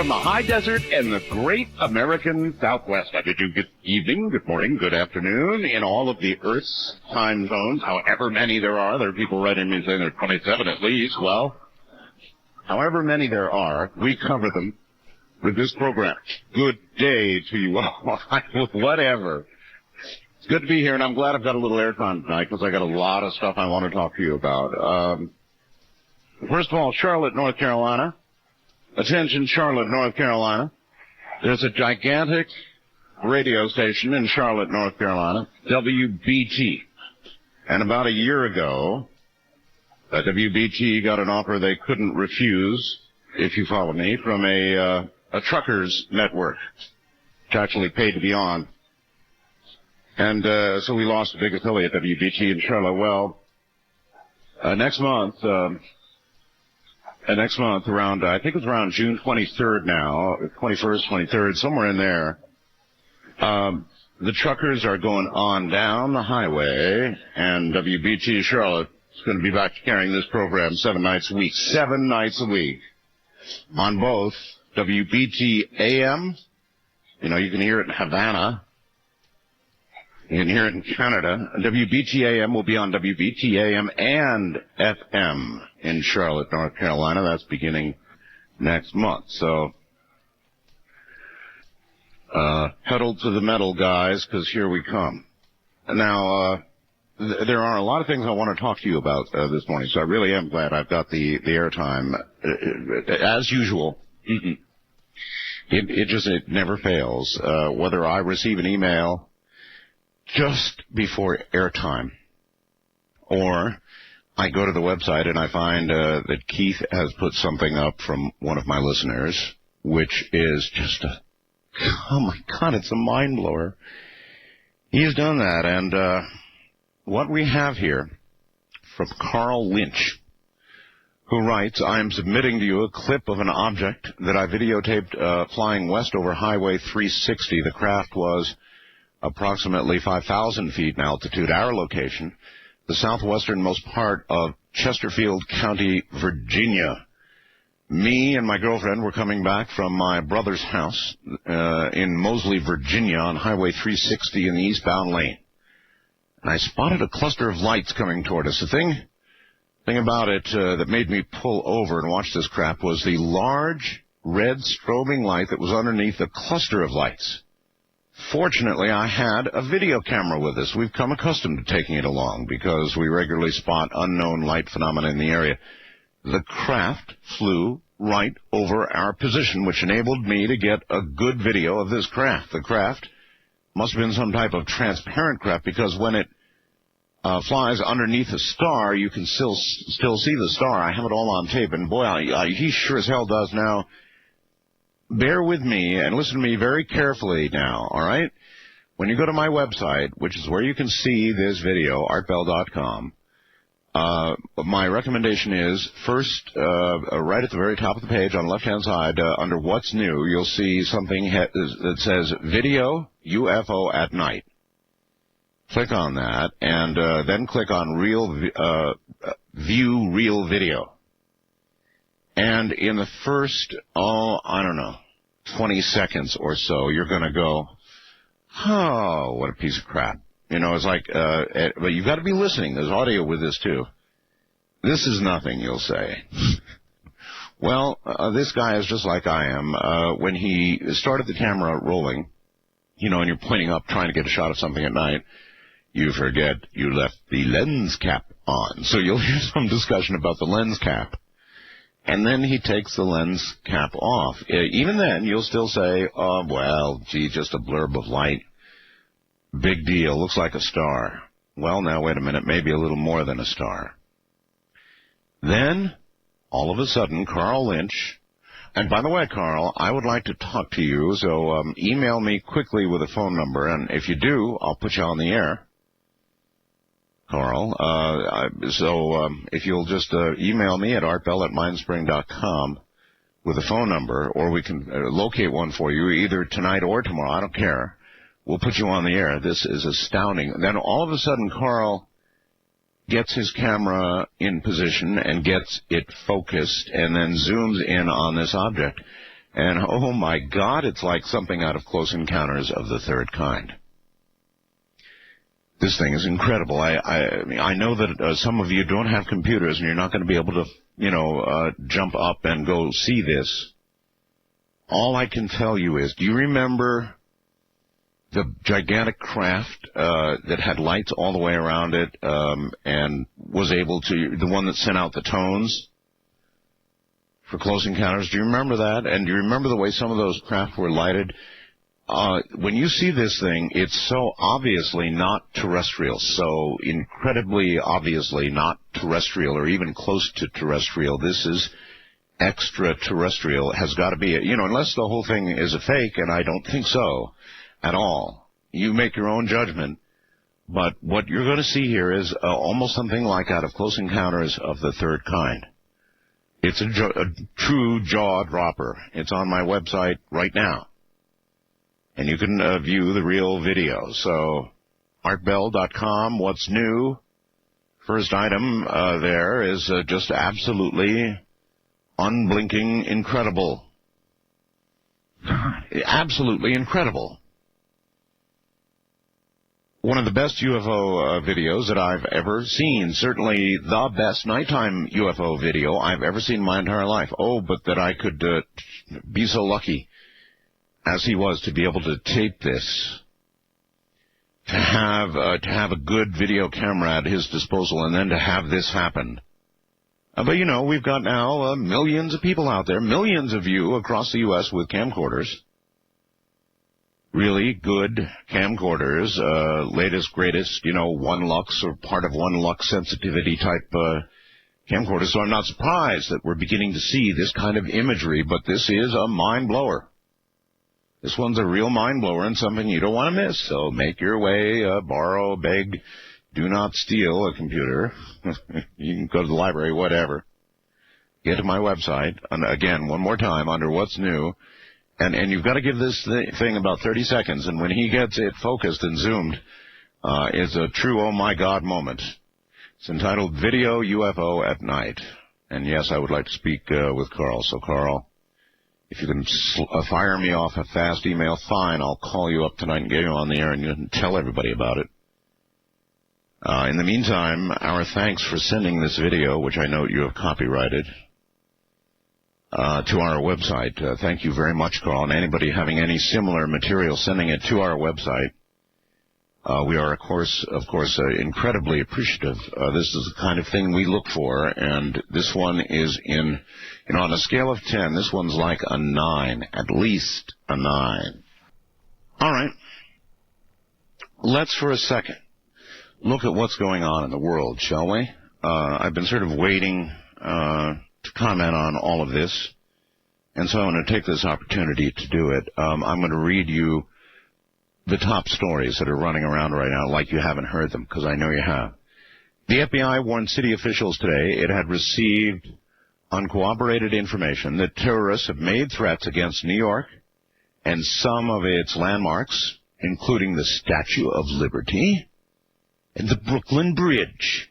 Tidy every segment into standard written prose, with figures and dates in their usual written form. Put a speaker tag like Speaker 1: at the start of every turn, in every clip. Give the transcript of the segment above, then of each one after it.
Speaker 1: from the high desert and the great American Southwest. I bid you good evening, good morning, good afternoon in all of the Earth's time zones, however many there are. There are people writing me saying there are 27 at least. Well, however many there are, we cover them with this program. Good day to you all. Whatever. It's good to be here, and I'm glad I've got a little airtime tonight because I got a lot of stuff I want to talk to you about. First of all, Charlotte, North Carolina. Attention, Charlotte, North Carolina. There's a gigantic radio station in Charlotte, North Carolina, WBT. And about a year ago, WBT got an offer they couldn't refuse, if you follow me, from a truckers network, which actually paid to be on. And so we lost a big affiliate, WBT in Charlotte. Well, next month around, I think it's around June 23rd now, 21st, 23rd, somewhere in there, the truckers are going on down the highway, and WBT Charlotte is going to be back carrying this program 7 nights a week. 7 nights a week. On both WBT AM, you know, you can hear it in Havana. You can hear it in Canada. WBT AM will be on WBT AM and FM in Charlotte, North Carolina. That's beginning next month. So, pedal to the metal, guys, because here we come. Now, there are a lot of things I want to talk to you about this morning, so I really am glad I've got the airtime. As usual, it never fails. Whether I receive an email just before airtime, or I go to the website and I find that Keith has put something up from one of my listeners, which is just oh my God, it's a mind blower. He's done that, and what we have here from Carl Lynch, who writes, I am submitting to you a clip of an object that I videotaped flying west over Highway 360. The craft was approximately 5,000 feet in altitude. Our location, the southwesternmost part of Chesterfield County, Virginia. Me and my girlfriend were coming back from my brother's house in Moseley, Virginia, on Highway 360 in the eastbound lane. And I spotted a cluster of lights coming toward us. The thing about it that made me pull over and watch this crap was the large red strobing light that was underneath the cluster of lights. Fortunately, I had a video camera with us. We've come accustomed to taking it along because we regularly spot unknown light phenomena in the area. The craft flew right over our position, which enabled me to get a good video of this craft. The craft must have been some type of transparent craft because when it flies underneath a star, you can still see the star. I have it all on tape, and boy, he sure as hell does now. Bear with me and listen to me very carefully now, all right? When you go to my website, which is where you can see this video, artbell.com, my recommendation is first, right at the very top of the page on the left-hand side, under What's New, you'll see something that says Video UFO at Night. Click on that, and then click on View Real Video. And in the first, 20 seconds or so, you're going to go, oh, what a piece of crap. You know, it's like, but you've got to be listening. There's audio with this, too. This is nothing, you'll say. Well, this guy is just like I am. When he started the camera rolling, you know, and you're pointing up trying to get a shot of something at night, you forget you left the lens cap on. So you'll hear some discussion about the lens cap. And then he takes the lens cap off. Even then, you'll still say, oh, well, gee, just a blurb of light. Big deal. Looks like a star. Well, now, wait a minute. Maybe a little more than a star. Then, all of a sudden, Carl Lynch, and by the way, Carl, I would like to talk to you, so email me quickly with a phone number, and if you do, I'll put you on the air. Carl. If you'll just email me at artbell@mindspring.com with a phone number, or we can locate one for you either tonight or tomorrow. I don't care. We'll put you on the air. This is astounding. Then all of a sudden, Carl gets his camera in position and gets it focused and then zooms in on this object. And, oh, my God, it's like something out of Close Encounters of the Third Kind. This thing is incredible. I know that some of you don't have computers and you're not going to be able to, jump up and go see this. All I can tell you is, do you remember the gigantic craft that had lights all the way around it and was able to, the one that sent out the tones for Close Encounters? Do you remember that? And do you remember the way some of those craft were lighted? When you see this thing, it's so obviously not terrestrial, so incredibly obviously not terrestrial or even close to terrestrial. This is extraterrestrial. It has got to be, unless the whole thing is a fake, and I don't think so at all. You make your own judgment. But what you're going to see here is almost something like out of Close Encounters of the Third Kind. It's a true jaw-dropper. It's on my website right now. And you can view the real video. So, artbell.com, what's new? First item there is just absolutely unblinking incredible. Absolutely incredible. One of the best UFO videos that I've ever seen. Certainly the best nighttime UFO video I've ever seen in my entire life. Oh, but that I could be so lucky as he was to be able to tape this, to have a good video camera at his disposal, and then to have this happen. But, we've got now millions of people out there, millions of you across the U.S. with camcorders. Really good camcorders, latest, greatest, 1 lux or part of 1 lux sensitivity type camcorders. So I'm not surprised that we're beginning to see this kind of imagery, but this is a mind-blower. This one's a real mind-blower and something you don't want to miss. So make your way, borrow, beg, do not steal a computer. You can go to the library, whatever. Get to my website, and again, one more time, under What's New. And you've got to give this thing about 30 seconds, and when he gets it focused and zoomed, it's a true oh my God moment. It's entitled Video UFO at Night. And yes, I would like to speak with Carl. So Carl, if you can fire me off a fast email, fine, I'll call you up tonight and get you on the air and you can tell everybody about it. In the meantime, our thanks for sending this video, which I know you have copyrighted, to our website. Thank you very much, Carl, and anybody having any similar material, sending it to our website. We are, of course, incredibly appreciative. This is the kind of thing we look for, and this one is on a scale of 10, this one's like a 9, at least a 9. All right. Let's, for a second, look at what's going on in the world, shall we? I've been sort of waiting to comment on all of this, and so I'm going to take this opportunity to do it. I'm going to read you the top stories that are running around right now like you haven't heard them, because I know you have. The FBI warned city officials today it had received uncorroborated information that terrorists have made threats against New York and some of its landmarks, including the Statue of Liberty and the Brooklyn Bridge.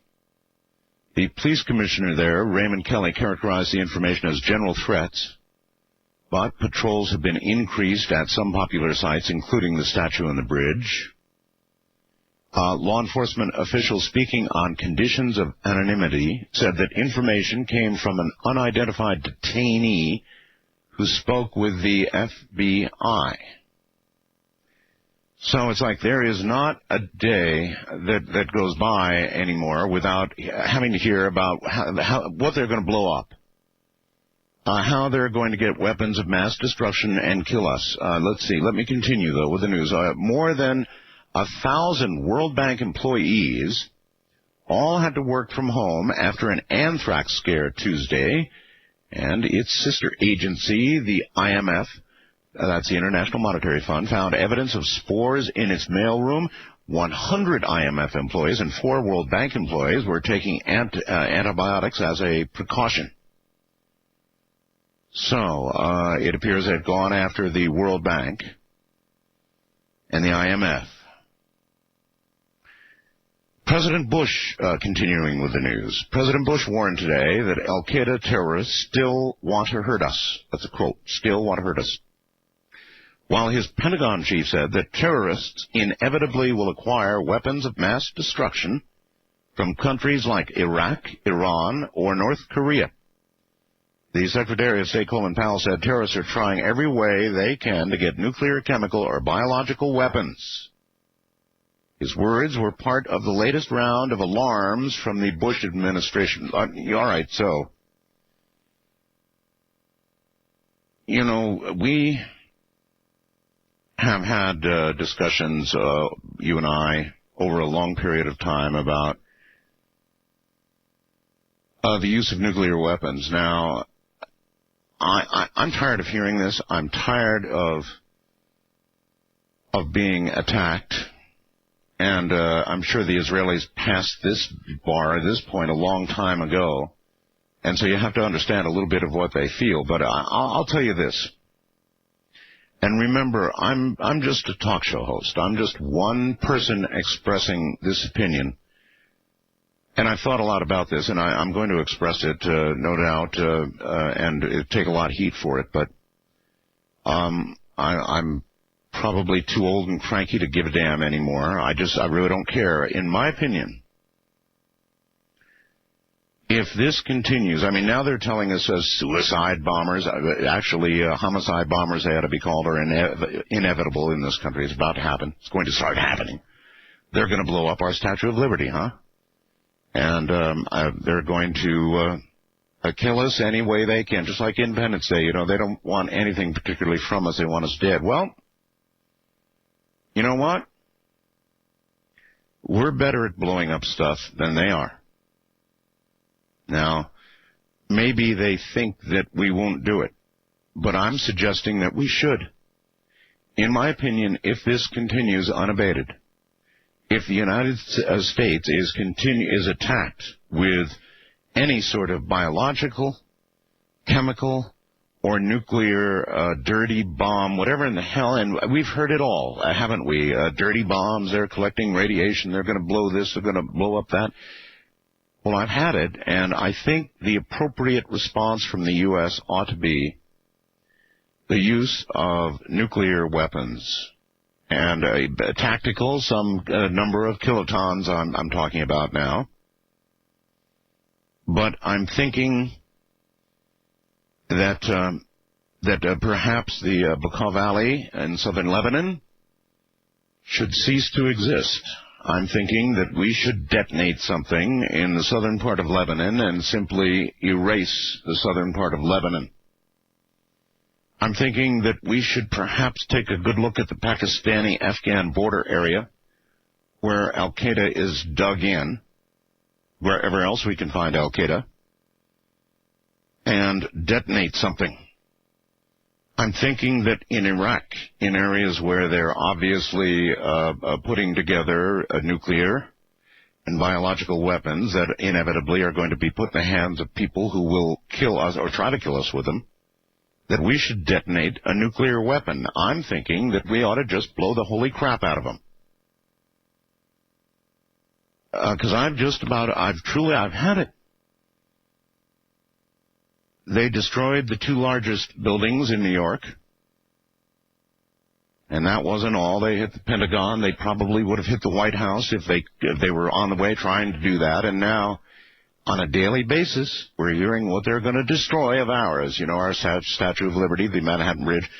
Speaker 1: The police commissioner there, Raymond Kelly, characterized the information as general threats, but patrols have been increased at some popular sites, including the statue and the bridge. Law enforcement officials speaking on conditions of anonymity said that information came from an unidentified detainee who spoke with the FBI. So it's like there is not a day that goes by anymore without having to hear about what they're going to blow up, how they're going to get weapons of mass destruction and kill us. Let's see. Let me continue, though, with the news. More than 1,000 World Bank employees all had to work from home after an anthrax scare Tuesday, and its sister agency, the IMF, that's the International Monetary Fund, found evidence of spores in its mailroom. 100 IMF employees and 4 World Bank employees were taking antibiotics as a precaution. So, it appears they've gone after the World Bank and the IMF. President Bush, continuing with the news. President Bush warned today that al-Qaeda terrorists still want to hurt us. That's a quote, still want to hurt us. While his Pentagon chief said that terrorists inevitably will acquire weapons of mass destruction from countries like Iraq, Iran, or North Korea. The Secretary of State Colin Powell said terrorists are trying every way they can to get nuclear, chemical, or biological weapons. His words were part of the latest round of alarms from the Bush administration. All right, so, we have had discussions, you and I, over a long period of time about the use of nuclear weapons. Now, I'm tired of hearing this. I'm tired of being attacked. And I'm sure the Israelis passed this point a long time ago. And so you have to understand a little bit of what they feel. But I'll tell you this. And remember, I'm just a talk show host. I'm just one person expressing this opinion. And I've thought a lot about this, and I'm going to express it, no doubt, and it'd take a lot of heat for it. But I'm probably too old and cranky to give a damn anymore. I really don't care. In my opinion, if this continues, I mean, now they're telling us suicide bombers, actually homicide bombers, they ought to be called, are inevitable in this country. It's about to happen. It's going to start happening. They're going to blow up our Statue of Liberty, huh? And they're going to kill us any way they can, just like Independence Day. They don't want anything particularly from us. They want us dead. Well, you know what? We're better at blowing up stuff than they are. Now, maybe they think that we won't do it, but I'm suggesting that we should. In my opinion, if this continues unabated, if the United States is attacked with any sort of biological, chemical, or nuclear dirty bomb, whatever in the hell, and we've heard it all, haven't we? Dirty bombs, they're collecting radiation, they're going to blow this, they're going to blow up that. Well, I've had it, and I think the appropriate response from the U.S. ought to be the use of nuclear weapons. And tactical, some number of kilotons I'm talking about now. But I'm thinking that perhaps the Bekaa Valley in southern Lebanon should cease to exist. I'm thinking that we should detonate something in the southern part of Lebanon and simply erase the southern part of Lebanon. I'm thinking that we should perhaps take a good look at the Pakistani-Afghan border area where al-Qaeda is dug in, wherever else we can find al-Qaeda, and detonate something. I'm thinking that in Iraq, in areas where they're obviously putting together nuclear and biological weapons that inevitably are going to be put in the hands of people who will kill us or try to kill us with them, that we should detonate a nuclear weapon. I'm thinking that we ought to just blow the holy crap out of them. Because I've had it. They destroyed the two largest buildings in New York. And that wasn't all. They hit the Pentagon. They probably would have hit the White House if they were on the way trying to do that. And now, on a daily basis, we're hearing what they're going to destroy of ours. Our Statue of Liberty, the Manhattan Bridge,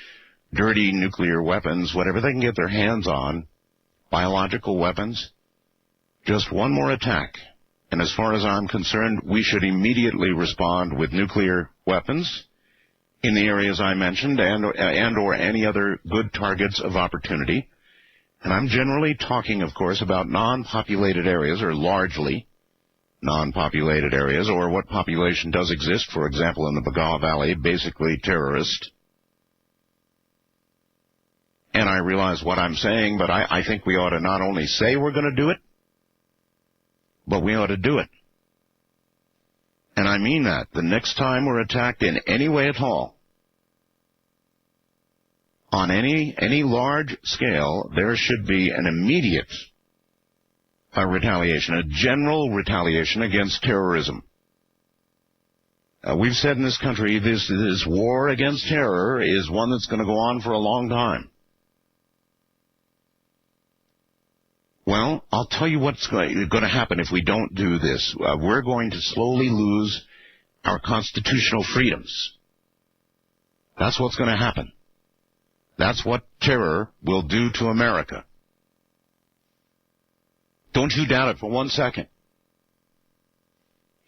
Speaker 1: dirty nuclear weapons, whatever they can get their hands on, biological weapons. Just one more attack. And as far as I'm concerned, we should immediately respond with nuclear weapons in the areas I mentioned and or any other good targets of opportunity. And I'm generally talking, of course, about non-populated areas or largely non-populated areas, or what population does exist, for example, in the Bekaa Valley, basically terrorist. And I realize what I'm saying, but I think we ought to not only say we're going to do it, but we ought to do it. And I mean that. The next time we're attacked in any way at all, on any large scale, there should be an immediate retaliation, a general retaliation against terrorism. We've said in this country this war against terror is one that's going to go on for a long time. Well, I'll tell you what's going to happen if we don't do this. We're going to slowly lose our constitutional freedoms. That's what's going to happen. That's what terror will do to America. Don't you doubt it for 1 second.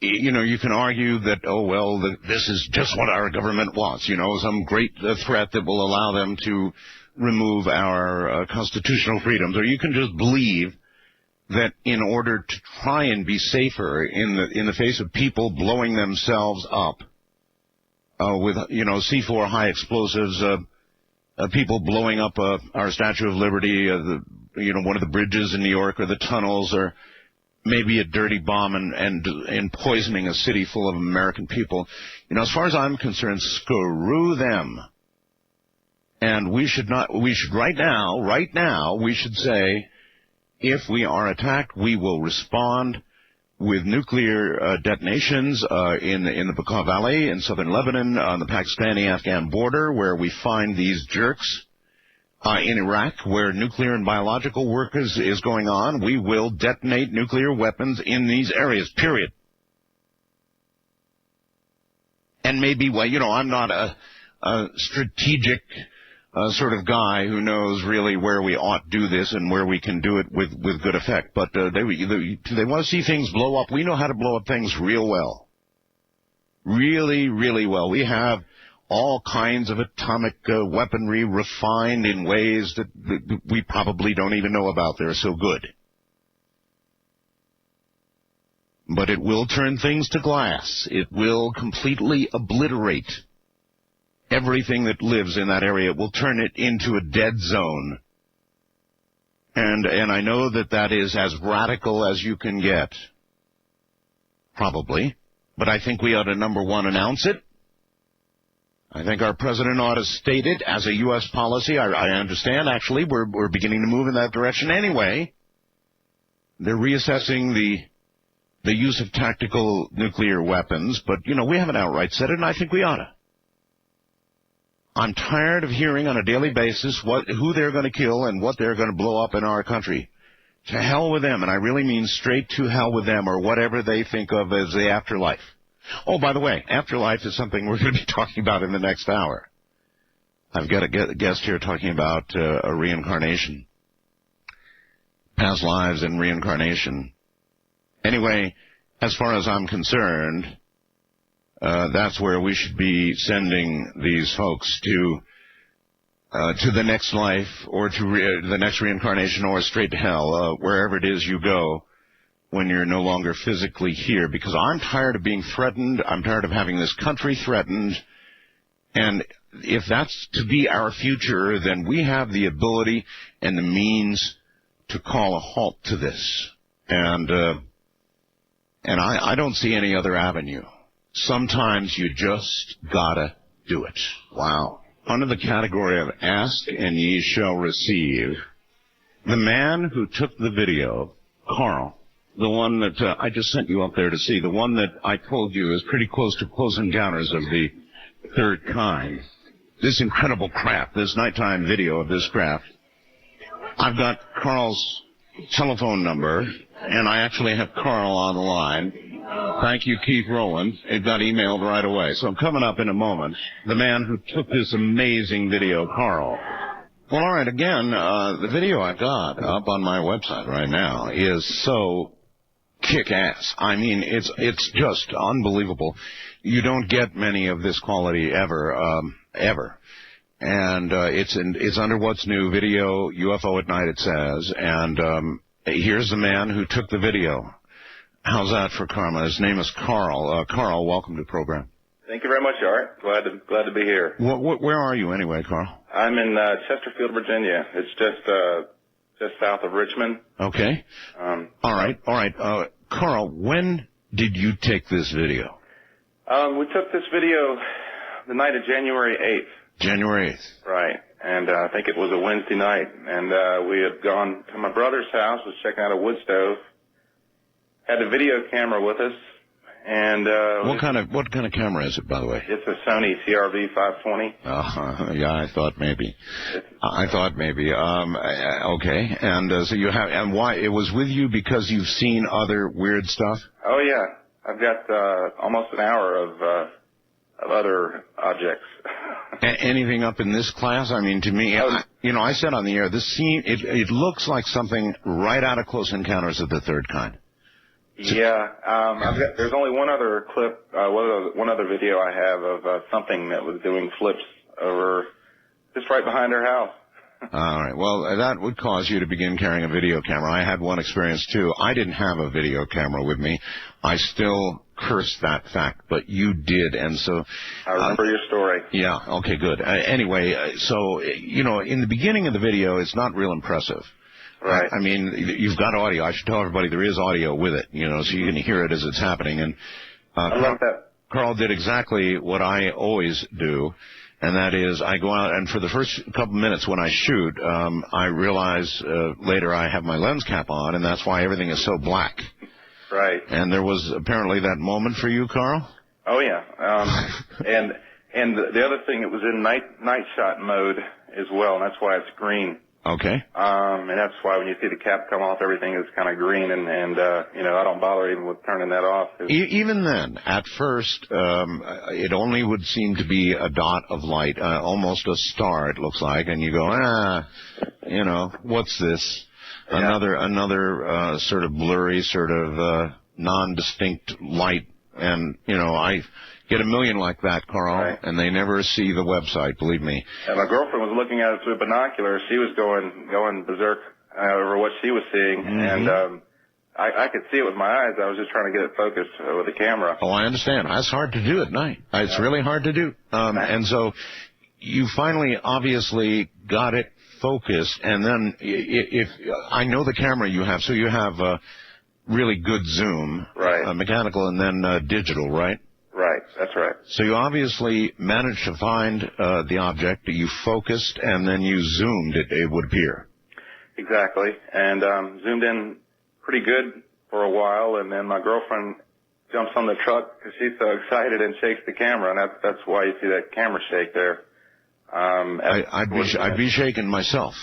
Speaker 1: You know, you can argue that, oh, well, this is just what our government wants, you know, some great threat that will allow them to remove our constitutional freedoms. Or you can just believe that in order to try and be safer in the face of people blowing themselves up with, you know, C4 high explosives, people blowing up our Statue of Liberty, one of the bridges in New York, or the tunnels, or maybe a dirty bomb and poisoning a city full of American people. You know, as far as I'm concerned, screw them. And we should right now, we should say, if we are attacked, we will respond with nuclear detonations in the Bekaa Valley in southern Lebanon, on the Pakistani-Afghan border, where we find these jerks. In Iraq, where nuclear and biological work is going on, we will detonate nuclear weapons in these areas, period. And maybe, well, you know, I'm not a strategic sort of guy who knows really where we ought to do this and where we can do it with good effect. But they want to see things blow up. We know how to blow up things real well. Really, really well. We have all kinds of atomic weaponry refined in ways that we probably don't even know about. They're so good. But it will turn things to glass. It will completely obliterate everything that lives in that area. It will turn it into a dead zone. And I know that is as radical as you can get. Probably. But I think we ought to, number one, announce it. I think our president ought to state it as a U.S. policy. I understand, actually, we're beginning to move in that direction anyway. They're reassessing the use of tactical nuclear weapons, but, you know, we haven't outright said it, and I think we ought to. I'm tired of hearing on a daily basis who they're going to kill and what they're going to blow up in our country. To hell with them, and I really mean straight to hell with them, or whatever they think of as the afterlife. Oh, by the way, afterlife is something we're going to be talking about in the next hour. I've got a guest here talking about a reincarnation. Past lives and reincarnation. Anyway, as far as I'm concerned, that's where we should be sending these folks to the next life, or to the next reincarnation, or straight to hell, wherever it is you go when you're no longer physically here, because I'm tired of being threatened. I'm tired of having this country threatened. And if that's to be our future, then we have the ability and the means to call a halt to this. And I don't see any other avenue. Sometimes you just gotta do it. Wow. Under the category of ask and ye shall receive, the man who took the video, Carl, the one that I just sent you up there to see, the one that I told you is pretty close to Close Encounters of the Third Kind. This incredible craft, this nighttime video of this craft. I've got Carl's telephone number, and I actually have Carl on the line. Thank you, Keith Rowland. It got emailed right away. So I'm coming up in a moment. The man who took this amazing video, Carl. Well, all right, again, the video I've got up on my website right now is so kick-ass. I mean, it's just unbelievable. You don't get many of this quality ever. And it's under What's New video, UFO at Night, it says. And here's the man who took the video. How's that for karma? His name is Carl. Carl, welcome to the program.
Speaker 2: Thank you very much, Art. Glad to be here.
Speaker 1: Where are you anyway, Carl?
Speaker 2: I'm in Chesterfield, Virginia. It's just south of Richmond.
Speaker 1: Okay. All right. Carl, when did you take this video?
Speaker 2: We took this video the night of January 8th.
Speaker 1: January 8th.
Speaker 2: Right. And I think it was a Wednesday night. And we had gone to my brother's house, was checking out a wood stove. had a video camera with us, and
Speaker 1: what kind of camera is it, by the way?
Speaker 2: it's a Sony CRV 520.
Speaker 1: Yeah, I thought maybe. Okay, and so you have, and why it was with you because you've seen other weird stuff?
Speaker 2: Oh yeah, I've got almost an hour of other objects.
Speaker 1: Anything up in this class? I mean, to me, I said on the air, this scene, it looks like something right out of Close Encounters of the Third Kind.
Speaker 2: Yeah, there's only one other clip, one other video I have of something that was doing flips over just right behind our house.
Speaker 1: All right. Well, that would cause you to begin carrying a video camera. I had one experience, too. I didn't have a video camera with me. I still curse that fact, but you did, and so...
Speaker 2: I remember your story.
Speaker 1: Yeah, okay, good. Anyway, so, in the beginning of the video, it's not real impressive.
Speaker 2: Right.
Speaker 1: I mean, you've got audio. I should tell everybody there is audio with it, so you can hear it as it's happening. And
Speaker 2: I love that.
Speaker 1: Carl did exactly what I always do, and that is I go out, and for the first couple minutes when I shoot, I realize later I have my lens cap on, and that's why everything is so black.
Speaker 2: Right.
Speaker 1: And there was apparently that moment for you, Carl?
Speaker 2: Oh, yeah. And the other thing, it was in night shot mode as well, and that's why it's green.
Speaker 1: Okay.
Speaker 2: And that's why when you see the cap come off, everything is kind of green, and I don't bother even with turning that off.
Speaker 1: Even then, at first, it only would seem to be a dot of light, almost a star, it looks like, and you go, what's this? Yeah. Another sort of blurry, sort of non-distinct light, and, I get a million like that, Carl, right. And they never see the website, believe me.
Speaker 2: And my girlfriend was looking at it through binoculars. She was going berserk over what she was seeing, and I could see it with my eyes. I was just trying to get it focused with the camera.
Speaker 1: Oh, I understand. That's hard to do at night. It's really hard to do. And so you finally obviously got it focused, and then if I know the camera you have, so you have really good zoom,
Speaker 2: right?
Speaker 1: Mechanical and then digital, right?
Speaker 2: Right, that's right.
Speaker 1: So you obviously managed to find the object, you focused, and then you zoomed, it would appear.
Speaker 2: Exactly, and zoomed in pretty good for a while, and then my girlfriend jumps on the truck because she's so excited and shakes the camera, and that's why you see that camera shake there.
Speaker 1: I'd be shaking myself.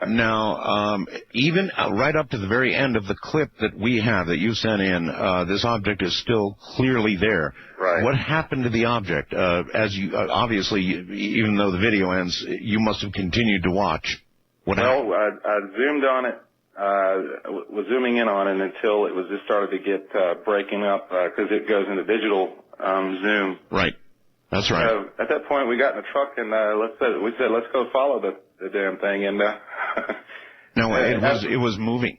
Speaker 1: Now, even right up to the very end of the clip that we have that you sent in, this object is still clearly there.
Speaker 2: Right.
Speaker 1: What happened to the object? As you obviously, even though the video ends, you must have continued to watch. What happened?
Speaker 2: Well, I zoomed on it, was zooming in on it until it was just started to get breaking up because it goes into digital zoom.
Speaker 1: Right. That's right.
Speaker 2: So at that point, we got in the truck and we said, let's go follow the damn thing. And
Speaker 1: no, it was moving.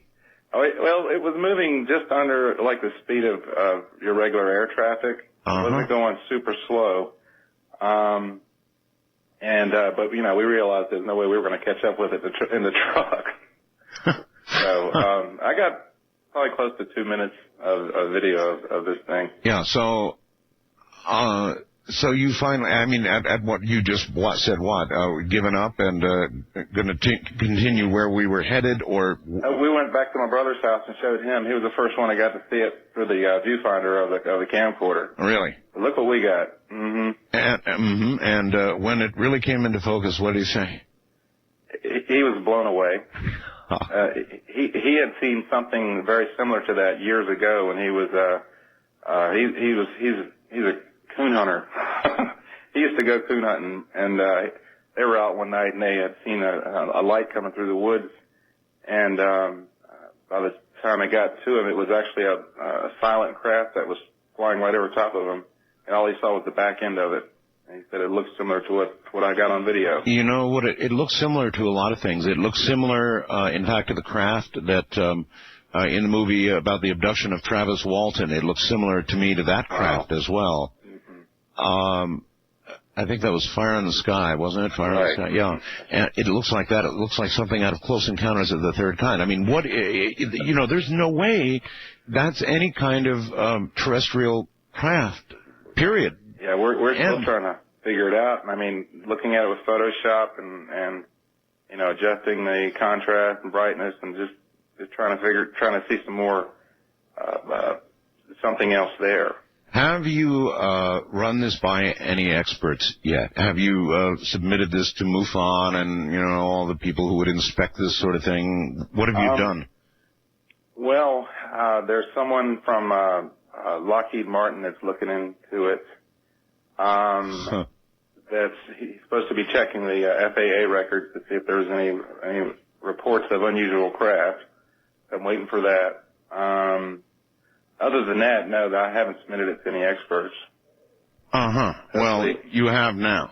Speaker 2: Oh, it was moving just under like the speed of your regular air traffic. It wasn't going super slow. But we realized there's no way we were going to catch up with it in the truck. So I got probably close to 2 minutes of video of this thing.
Speaker 1: Yeah. So you finally, I mean, at what you just said, given up and going to continue where we were headed, or?
Speaker 2: We went back to my brother's house and showed him. He was the first one that got to see it through the viewfinder of the camcorder.
Speaker 1: Really?
Speaker 2: Look what we got. Mm-hmm.
Speaker 1: And when it really came into focus, what did he say?
Speaker 2: He was blown away. He had seen something very similar to that years ago when he was he's a coon hunter. He used to go coon hunting, and they were out one night and they had seen a light coming through the woods, and by the time it got to him, it was actually a silent craft that was flying right over top of him, and all he saw was the back end of it. And he said it looks similar to what I got on video. You know what?
Speaker 1: It looks similar to a lot of things. It looks similar, in fact, to the craft that in the movie about the abduction of Travis Walton. It looks similar to me to that craft as well. I think that was Fire in the Sky, wasn't it? Fire in the Sky, yeah. And it looks like that. It looks like something out of Close Encounters of the Third Kind. I mean, there's no way that's any kind of terrestrial craft, period.
Speaker 2: Yeah, we're still trying to figure it out. I mean, looking at it with Photoshop and adjusting the contrast and brightness and just trying to see some more something else there.
Speaker 1: Have you run this by any experts yet? Have you submitted this to MUFON and, all the people who would inspect this sort of thing? What have you done?
Speaker 2: Well, there's someone from Lockheed Martin that's looking into it. He's supposed to be checking the FAA records to see if there's any reports of unusual craft. I'm waiting for that. Other than that, no, I haven't submitted it to any experts.
Speaker 1: Well, you have now.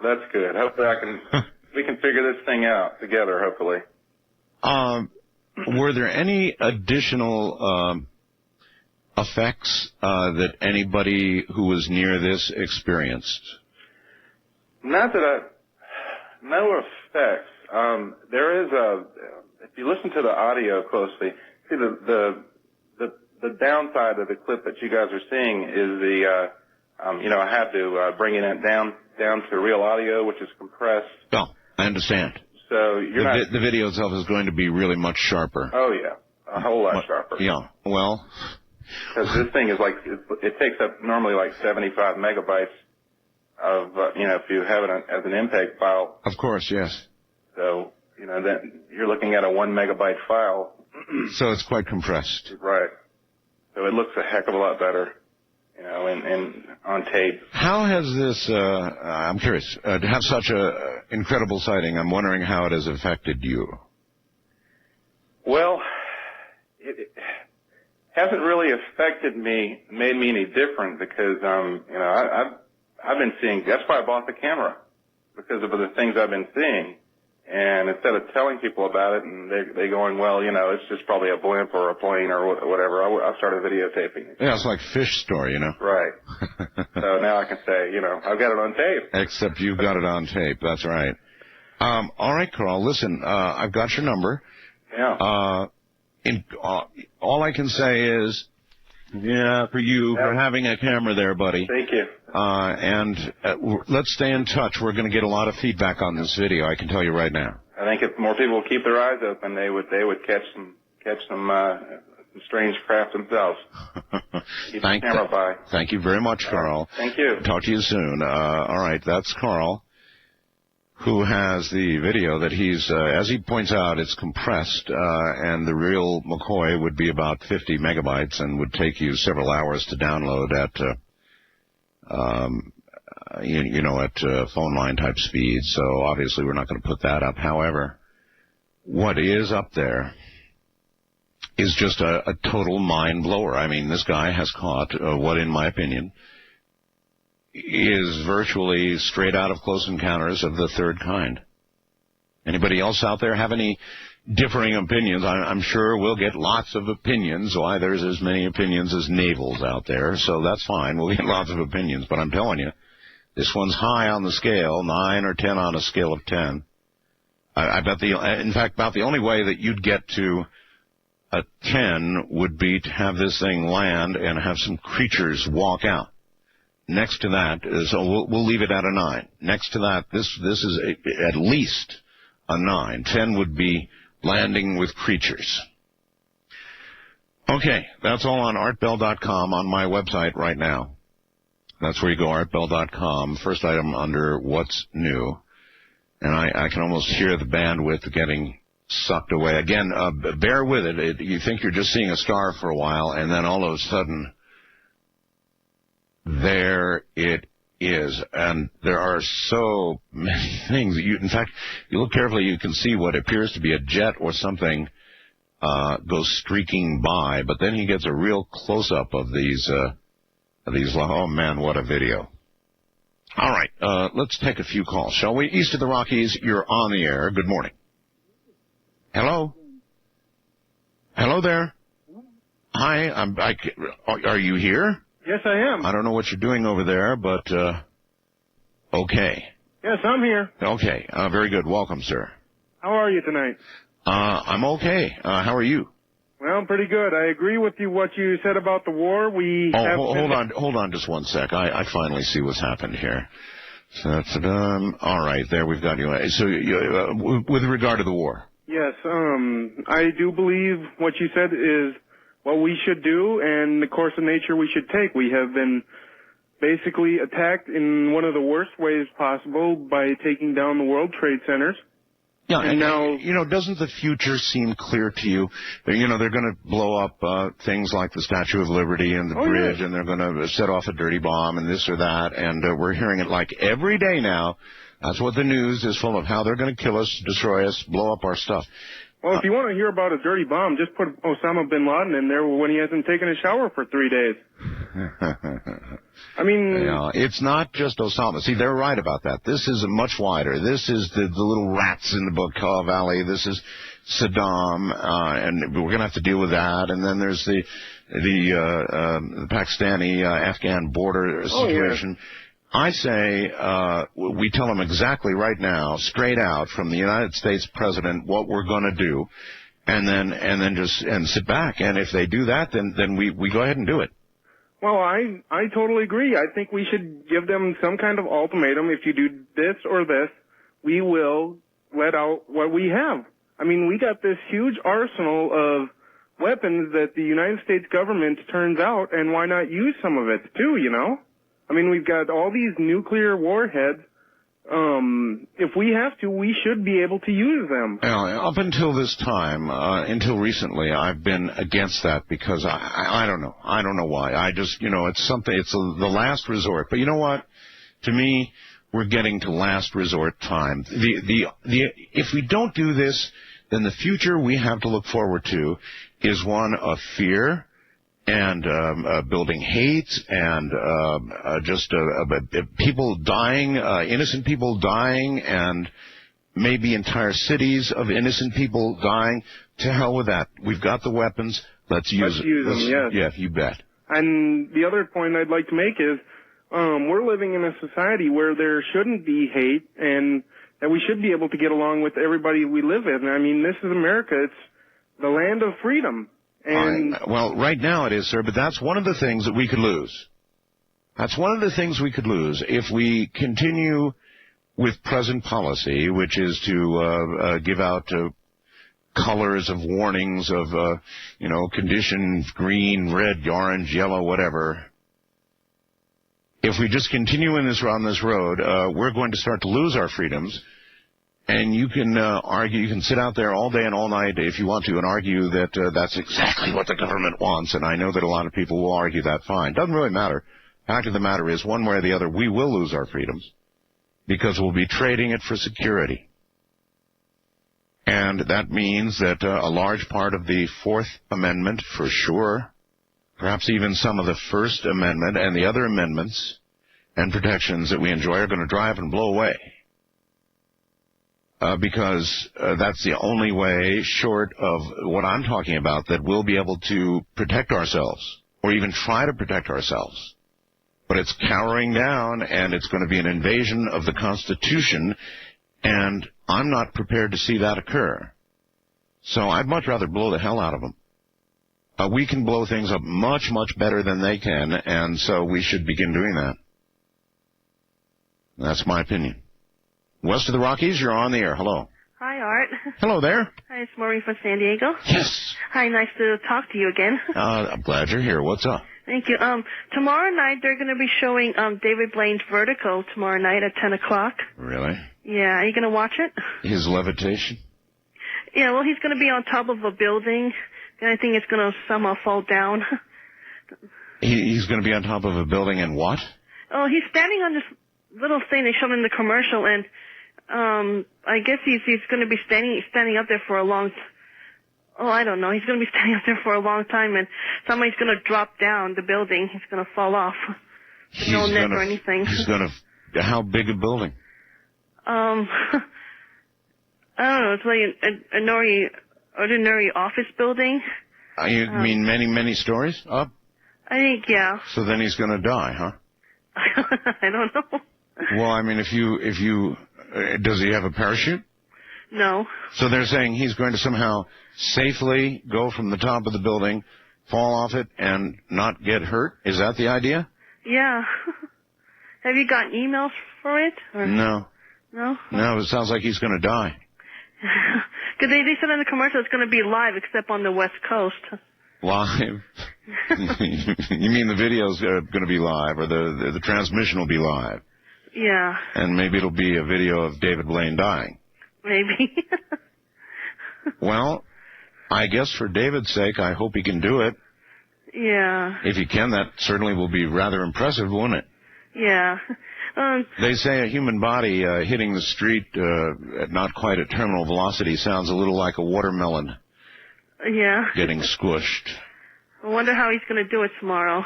Speaker 2: That's good. Hopefully we can figure this thing out together, hopefully.
Speaker 1: Were there any additional effects that anybody who was near this experienced?
Speaker 2: No effects. There is if you listen to the audio closely, see the downside of the clip that you guys are seeing is I have to bring it down to real audio, which is compressed.
Speaker 1: Oh, I understand.
Speaker 2: So
Speaker 1: the video itself is going to be really much sharper.
Speaker 2: Oh yeah, a whole lot sharper.
Speaker 1: Yeah. Well,
Speaker 2: because this thing is it takes up normally 75 megabytes of if you have it as an MPEG file.
Speaker 1: Of course, yes.
Speaker 2: So then you're looking at a 1 megabyte file.
Speaker 1: So it's quite compressed.
Speaker 2: Right. So it looks a heck of a lot better, and on tape.
Speaker 1: How has this, I'm curious, to have such a incredible sighting, I'm wondering how it has affected you.
Speaker 2: Well, it hasn't really affected me, made me any different because, I've been seeing, that's why I bought the camera, because of the things I've been seeing. And instead of telling people about it and they going, well, it's just probably a blimp or a plane or whatever, I started videotaping it.
Speaker 1: Yeah, it's like Fish Story,
Speaker 2: Right. So now I can say, I've got it on tape.
Speaker 1: Except you've got it on tape. That's right. All right, Carl, listen, I've got your number.
Speaker 2: Yeah.
Speaker 1: All I can say is, for having a camera there, buddy.
Speaker 2: Thank you.
Speaker 1: Let's stay in touch. We're going to get a lot of feedback on this video, I can tell you right now.
Speaker 2: I think if more people keep their eyes open, they would catch some strange craft themselves. Keep the camera by.
Speaker 1: Thank you very much, Carl.
Speaker 2: Thank you.
Speaker 1: Talk to you soon. All right, that's Carl, who has the video that he's, as he points out, it's compressed, and the real McCoy would be about 50 megabytes and would take you several hours to download at phone line type speed. So obviously we're not going to put that up. However, what is up there is just a total mind blower. I mean, this guy has caught what, in my opinion, is virtually straight out of Close Encounters of the Third Kind. Anybody else out there have any differing opinions? I'm sure we'll get lots of opinions. Why, there's as many opinions as navels out there, so that's fine. We'll get lots of opinions, but I'm telling you, this one's high on the scale, 9 or 10 on a scale of 10. I bet about the only way that you'd get to a 10 would be to have this thing land and have some creatures walk out. Next to that, so we'll leave it at a 9. Next to that, this is at least a 9. 10 would be landing with creatures. Okay, that's all on artbell.com on my website right now. That's where you go, artbell.com. First item under What's New. And I can almost hear the bandwidth getting sucked away. Again, bear with it. You think you're just seeing a star for a while, and then all of a sudden, there it is. And there are so many things. In fact, you look carefully, you can see what appears to be a jet or something goes streaking by. But then he gets a real close-up of these. Oh, man, what a video. All right, let's take a few calls, shall we? East of the Rockies, you're on the air. Good morning. Hello? Hello there? Hi, are you here?
Speaker 3: Yes, I am.
Speaker 1: I don't know what you're doing over there, but, okay.
Speaker 3: Yes, I'm here.
Speaker 1: Okay, very good. Welcome, sir.
Speaker 3: How are you tonight?
Speaker 1: I'm okay. How are you?
Speaker 3: Well, pretty good. I agree with you what you said about the war.
Speaker 1: Hold on just one sec. I finally see what's happened here. So that's all right, there we've got you. So with regard to the war.
Speaker 3: Yes, I do believe what you said is what we should do and the course of nature we should take. We have been basically attacked in one of the worst ways possible by taking down the World Trade Centers.
Speaker 1: Yeah, and
Speaker 3: now,
Speaker 1: you know, doesn't the future seem clear to you? You know, they're going to blow up things like the Statue of Liberty and the bridge, and they're going to set off a dirty bomb and this or that, and we're hearing it like every day now. That's what the news is full of, how they're going to kill us, destroy us, blow up our stuff.
Speaker 3: Well, if you want to hear about a dirty bomb, just put Osama bin Laden in there when he hasn't taken a shower for 3 days. I mean...
Speaker 1: Yeah, it's not just Osama. See, they're right about that. This is much wider. This is the little rats in the Bokal Valley. This is Saddam, and we're going to have to deal with that. And then there's the Pakistani-Afghan border situation. I say we tell them exactly right now, straight out from the United States president, what we're going to do, and then just sit back. And if they do that, then we go ahead and do it.
Speaker 3: Well, I totally agree. I think we should give them some kind of ultimatum. If you do this or this, we will let out what we have. I mean, we got this huge arsenal of weapons that the United States government turns out, and why not use some of it too, you know? I mean, we've got all these nuclear warheads. If we have to, we should be able to use them.
Speaker 1: Up until this time, until recently, I've been against that because I don't know. I don't know why. I just, you know, it's the last resort. But you know what? To me, we're getting to last resort time. If we don't do this, then the future we have to look forward to is one of fear, and building hate, and just people dying, innocent people dying, and maybe entire cities of innocent people dying. To hell with that. We've got the weapons. Let's use
Speaker 3: them, yes.
Speaker 1: Yeah, you bet.
Speaker 3: And the other point I'd like to make is we're living in a society where there shouldn't be hate, and that we should be able to get along with everybody we live in. I mean, this is America. It's the land of freedom.
Speaker 1: Well, right now it is, sir, but that's one of the things that we could lose. That's one of the things we could lose if we continue with present policy, which is to give out colors of warnings of, condition green, red, orange, yellow, whatever. If we just continue on this road, we're going to start to lose our freedoms. And you can argue, you can sit out there all day and all night if you want to and argue that that's exactly what the government wants. And I know that a lot of people will argue that fine. Doesn't really matter. Fact of the matter is, one way or the other, we will lose our freedoms because we'll be trading it for security. And that means that a large part of the Fourth Amendment, for sure, perhaps even some of the First Amendment and the other amendments and protections that we enjoy are going to drive and blow away. Because that's the only way, short of what I'm talking about, that we'll be able to protect ourselves, or even try to protect ourselves. But it's cowering down, and it's going to be an invasion of the Constitution, and I'm not prepared to see that occur. So I'd much rather blow the hell out of them. We can blow things up much, much better than they can, and so we should begin doing that. That's my opinion. West of the Rockies, you're on the air. Hello.
Speaker 4: Hi, Art.
Speaker 1: Hello there.
Speaker 4: Hi, it's Maureen from San Diego.
Speaker 1: Yes.
Speaker 4: Hi, nice to talk to you again.
Speaker 1: I'm glad you're here. What's up?
Speaker 4: Thank you. Tomorrow night they're going to be showing David Blaine's Vertigo tomorrow night at 10 o'clock.
Speaker 1: Really?
Speaker 4: Yeah. Are you going to watch it?
Speaker 1: His levitation?
Speaker 4: Yeah, well, he's going to be on top of a building, and I think it's going to somehow fall down.
Speaker 1: He's going to be on top of a building and what?
Speaker 4: Oh, he's standing on this little thing they showed in the commercial, and I guess he's going to be standing up there for a long I don't know. He's going to be standing up there for a long time, and somebody's going to drop down the building. He's going to fall off. No net or anything.
Speaker 1: He's going to... How big a building?
Speaker 4: I don't know. It's like an ordinary office building.
Speaker 1: You mean many stories up?
Speaker 4: I think, yeah.
Speaker 1: So then he's going to die, huh?
Speaker 4: I don't know.
Speaker 1: Well, I mean, if you does he have a parachute?
Speaker 4: No.
Speaker 1: So they're saying he's going to somehow safely go from the top of the building, fall off it, and not get hurt? Is that the idea?
Speaker 4: Yeah. Have you gotten emails for it? Or?
Speaker 1: No.
Speaker 4: No?
Speaker 1: No, it sounds like he's going to die.
Speaker 4: Because they said in the commercial it's going to be live except on the West Coast.
Speaker 1: Live? You mean the video's going to be live, or the transmission will be live?
Speaker 4: Yeah.
Speaker 1: And maybe it'll be a video of David Blaine dying.
Speaker 4: Maybe.
Speaker 1: Well, I guess for David's sake, I hope he can do it.
Speaker 4: Yeah.
Speaker 1: If he can, that certainly will be rather impressive, won't it?
Speaker 4: Yeah.
Speaker 1: They say a human body hitting the street at not quite at terminal velocity sounds a little like a watermelon.
Speaker 4: Yeah.
Speaker 1: Getting squished.
Speaker 4: I wonder how he's going to do it tomorrow.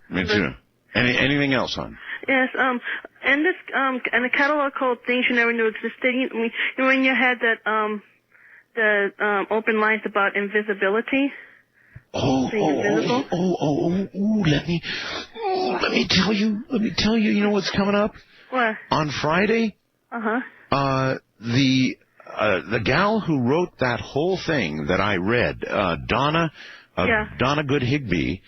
Speaker 1: Me too. Anything else, hon?
Speaker 4: Yes. And this and a catalog called Things You Never Knew Existed. When you had that the open lines about invisibility.
Speaker 1: Let me tell you. You know what's coming up?
Speaker 4: What?
Speaker 1: On Friday. The gal who wrote that whole thing that I read, Donna Good Higbee,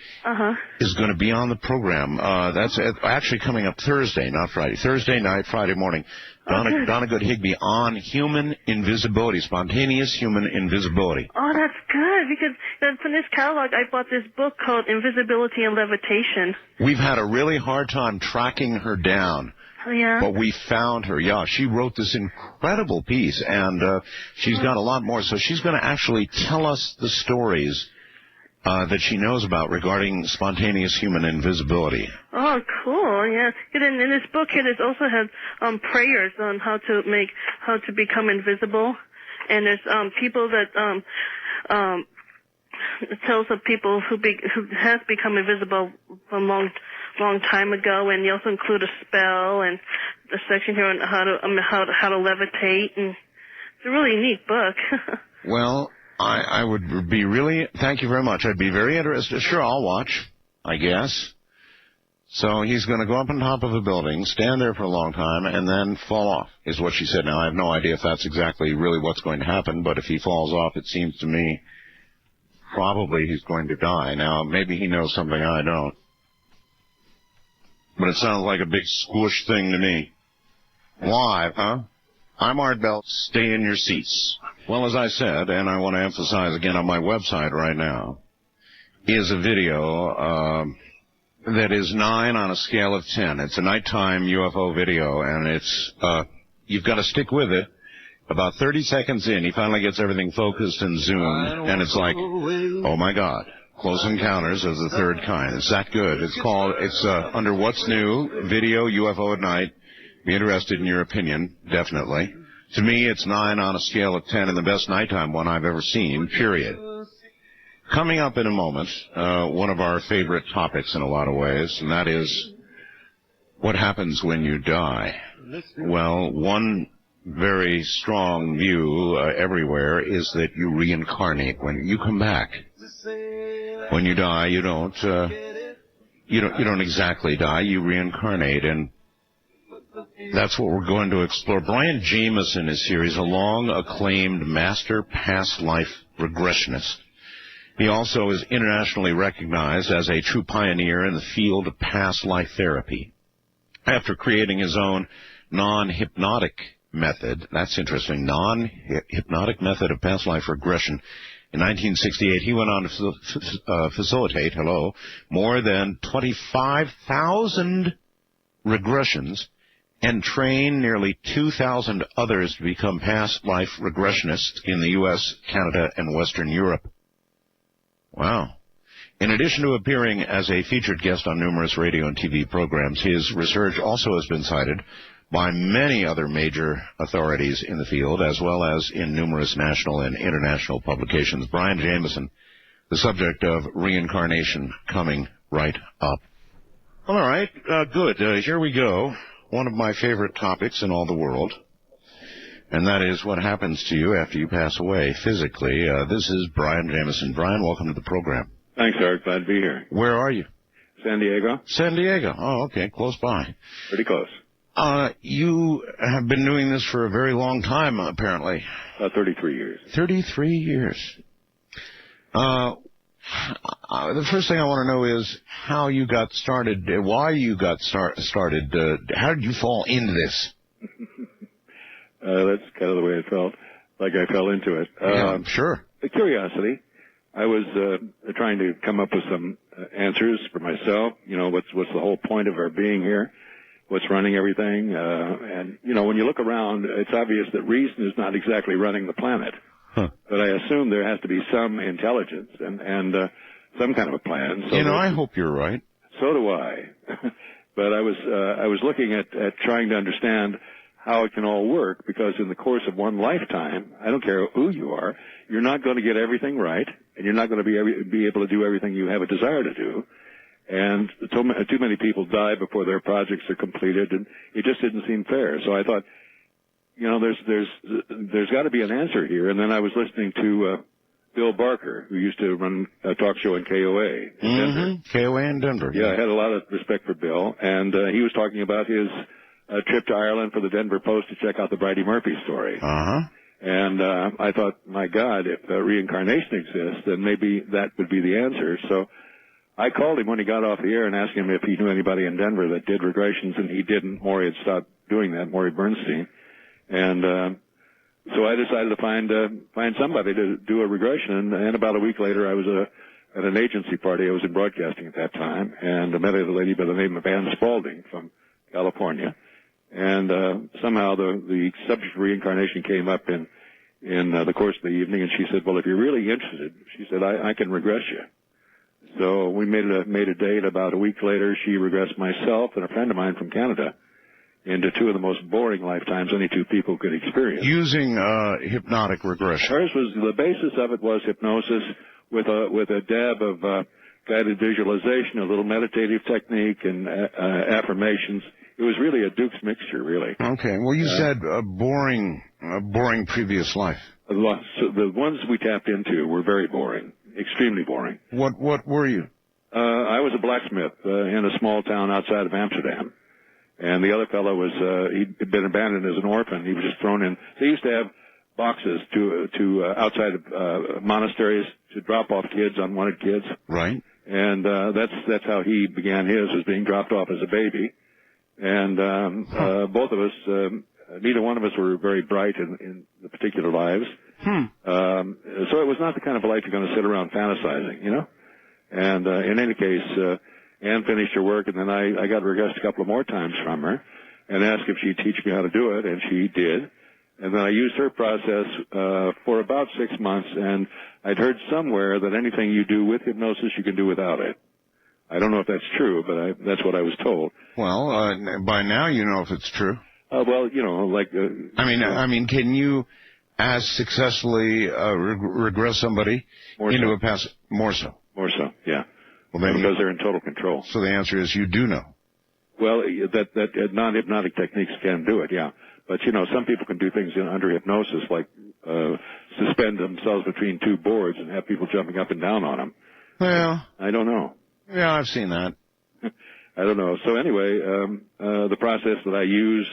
Speaker 1: is going to be on the program. That's actually coming up Thursday, not Friday. Thursday night, Friday morning. Donna Good Higbee on human invisibility, spontaneous human invisibility.
Speaker 4: Oh, that's good, because from this catalog, I bought this book called Invisibility and Levitation.
Speaker 1: We've had a really hard time tracking her down.
Speaker 4: Yeah.
Speaker 1: But we found her. Yeah, she wrote this incredible piece, and she's got a lot more. So she's going to actually tell us the stories that she knows about regarding spontaneous human invisibility.
Speaker 4: Oh, cool! Yeah. And in this book here, there's also has prayers on how to become invisible, and there's people that it tells of people who has become invisible a long time ago, and they also include a spell and a section here on how to levitate, and it's a really neat book.
Speaker 1: Well, I would be really, thank you very much. I'd be very interested. Sure, I'll watch, I guess. So he's going to go up on top of a building, stand there for a long time, and then fall off, is what she said. Now, I have no idea if that's exactly really what's going to happen, but if he falls off, it seems to me probably he's going to die. Now, maybe he knows something I don't. But it sounds like a big squish thing to me. Live, huh? I'm Art Bell. Stay in your seats. Well, as I said, and I want to emphasize again on my website right now, is a video that is 9 on a scale of 10. It's a nighttime UFO video, and it's you've got to stick with it. About 30 seconds in, he finally gets everything focused and zoomed, and it's like, oh my God. Close Encounters of the Third Kind. It's that good. It's under What's New, Video UFO at Night. Be interested in your opinion, definitely. To me, it's 9 on a scale of 10 and the best nighttime one I've ever seen, period. Coming up in a moment, one of our favorite topics in a lot of ways, and that is what happens when you die. Well, one very strong view everywhere is that you reincarnate when you come back. When you die, you don't exactly die. You reincarnate, and that's what we're going to explore. Brian Jamieson is here. He's a long-acclaimed master past life regressionist. He also is internationally recognized as a true pioneer in the field of past life therapy. After creating his own non-hypnotic method, that's interesting, non-hypnotic method of past life regression, in 1968, he went on to facilitate, more than 25,000 regressions and train nearly 2,000 others to become past life regressionists in the U.S., Canada, and Western Europe. Wow. In addition to appearing as a featured guest on numerous radio and TV programs, his research also has been cited by many other major authorities in the field, as well as in numerous national and international publications. Brian Jamieson, the subject of reincarnation, coming right up. All right, good. Here we go. One of my favorite topics in all the world, and that is what happens to you after you pass away physically. This is Brian Jamieson. Brian, welcome to the program.
Speaker 5: Thanks, Eric. Glad to be here.
Speaker 1: Where are you?
Speaker 5: San Diego.
Speaker 1: San Diego. Oh, okay. Close by.
Speaker 5: Pretty close.
Speaker 1: You have been doing this for a very long time, apparently.
Speaker 5: 33 years.
Speaker 1: 33 years. The first thing I want to know is how you got started, why you got started. How did you fall into this?
Speaker 5: That's kind of the way it felt, like I fell into it.
Speaker 1: Yeah, sure.
Speaker 5: The curiosity. I was trying to come up with some answers for myself. You know, what's the whole point of our being here? What's running everything? And, you know, when you look around, it's obvious that reason is not exactly running the planet. Huh. But I assume there has to be some intelligence and some kind of a plan. So
Speaker 1: I hope you're right.
Speaker 5: So do I. But I was looking at trying to understand how it can all work, because in the course of one lifetime, I don't care who you are, you're not going to get everything right, and you're not going to be able to do everything you have a desire to do. And too many people die before their projects are completed, and it just didn't seem fair. So I thought, you know, there's got to be an answer here. And then I was listening to Bill Barker, who used to run a talk show in KOA in Denver.
Speaker 1: KOA in Denver.
Speaker 5: Yeah, I had a lot of respect for Bill, and he was talking about his trip to Ireland for the Denver Post to check out the Bridie Murphy story. And I thought, my God, if reincarnation exists, then maybe that would be the answer. So I called him when he got off the air and asked him if he knew anybody in Denver that did regressions, and he didn't. Maury had stopped doing that, Maury Bernstein. And so I decided to find somebody to do a regression, and about a week later I was at an agency party. I was in broadcasting at that time, and I met a lady by the name of Ann Spalding from California. And somehow the subject of reincarnation came up in the course of the evening, and she said, well, if you're really interested, she said, I can regress you. So we made a date. About a week later, she regressed myself and a friend of mine from Canada into two of the most boring lifetimes any two people could experience.
Speaker 1: Using hypnotic regression.
Speaker 5: Hers was, the basis of it was hypnosis with a dab of guided visualization, a little meditative technique, and affirmations. It was really a Duke's mixture, really.
Speaker 1: Okay. Well, you said a boring previous life.
Speaker 5: So the ones we tapped into were very boring, extremely boring.
Speaker 1: What were you?
Speaker 5: I was a blacksmith in a small town outside of Amsterdam. And the other fellow he'd been abandoned as an orphan. He was just thrown in. They used to have boxes to outside of monasteries to drop off kids, unwanted kids.
Speaker 1: Right. And
Speaker 5: that's how he began his, was being dropped off as a baby. And both of us, neither one of us were very bright in the particular lives. So it was not the kind of a life you're going to sit around fantasizing, you know. And in any case, Ann finished her work, and then I got regressed a couple of more times from her and asked if she'd teach me how to do it, and she did. And then I used her process for about 6 months, and I'd heard somewhere that anything you do with hypnosis, you can do without it. I don't know if that's true, but that's what I was told.
Speaker 1: Well, by now you know if it's true.
Speaker 5: Well, you know, like...
Speaker 1: I mean, can you as successfully regress somebody into a past... More so.
Speaker 5: More so, yeah.
Speaker 1: Well, then
Speaker 5: because they're in total control.
Speaker 1: So the answer is you do know.
Speaker 5: Well, that non-hypnotic techniques can do it, yeah. But, you know, some people can do things under hypnosis, like suspend themselves between two boards and have people jumping up and down on them.
Speaker 1: Well...
Speaker 5: I don't know.
Speaker 1: Yeah, I've seen that.
Speaker 5: I don't know. So anyway, the process that I use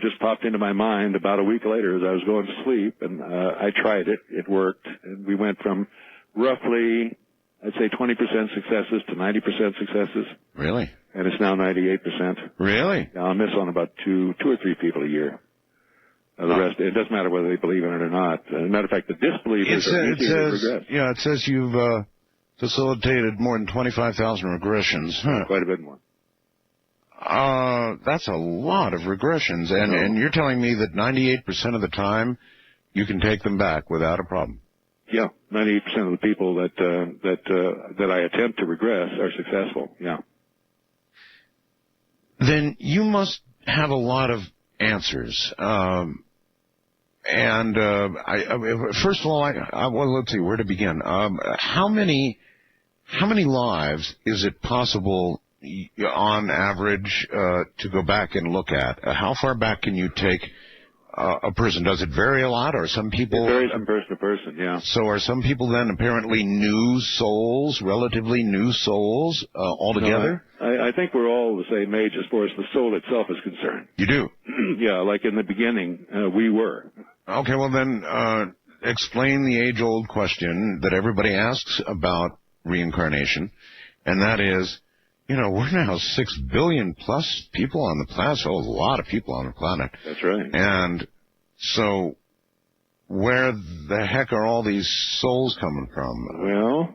Speaker 5: just popped into my mind about a week later as I was going to sleep, and I tried it. It worked, and we went from roughly, I'd say 20% successes to 90% successes.
Speaker 1: Really?
Speaker 5: And it's now 98%.
Speaker 1: Really?
Speaker 5: I'll miss on about two or three people a year. The rest, it doesn't matter whether they believe in it or not. As a matter of fact, the disbelievers are easier to regress.
Speaker 1: Yeah, it says you've facilitated more than 25,000 regressions. Huh.
Speaker 5: Quite a bit more.
Speaker 1: That's a lot of regressions, and you're telling me that 98% of the time you can take them back without a problem.
Speaker 5: Yeah, 98% of the people that I attempt to regress are successful. Yeah.
Speaker 1: Then you must have a lot of answers. First of all, well, let's see where to begin. How many lives is it possible, on average, to go back and look at? How far back can you take a person? Does it vary a lot, or some people? It
Speaker 5: varies from person to person, yeah.
Speaker 1: So are some people then apparently new souls, relatively new souls altogether?
Speaker 5: No, I think we're all the same age as far as the soul itself is concerned.
Speaker 1: You do?
Speaker 5: Yeah, like in the beginning, we were.
Speaker 1: Okay, well then, explain the age-old question that everybody asks about reincarnation, and that is, you know, we're now 6 billion plus people on the planet, so a lot of people on the planet.
Speaker 5: That's right.
Speaker 1: And so where the heck are all these souls coming from?
Speaker 5: Well,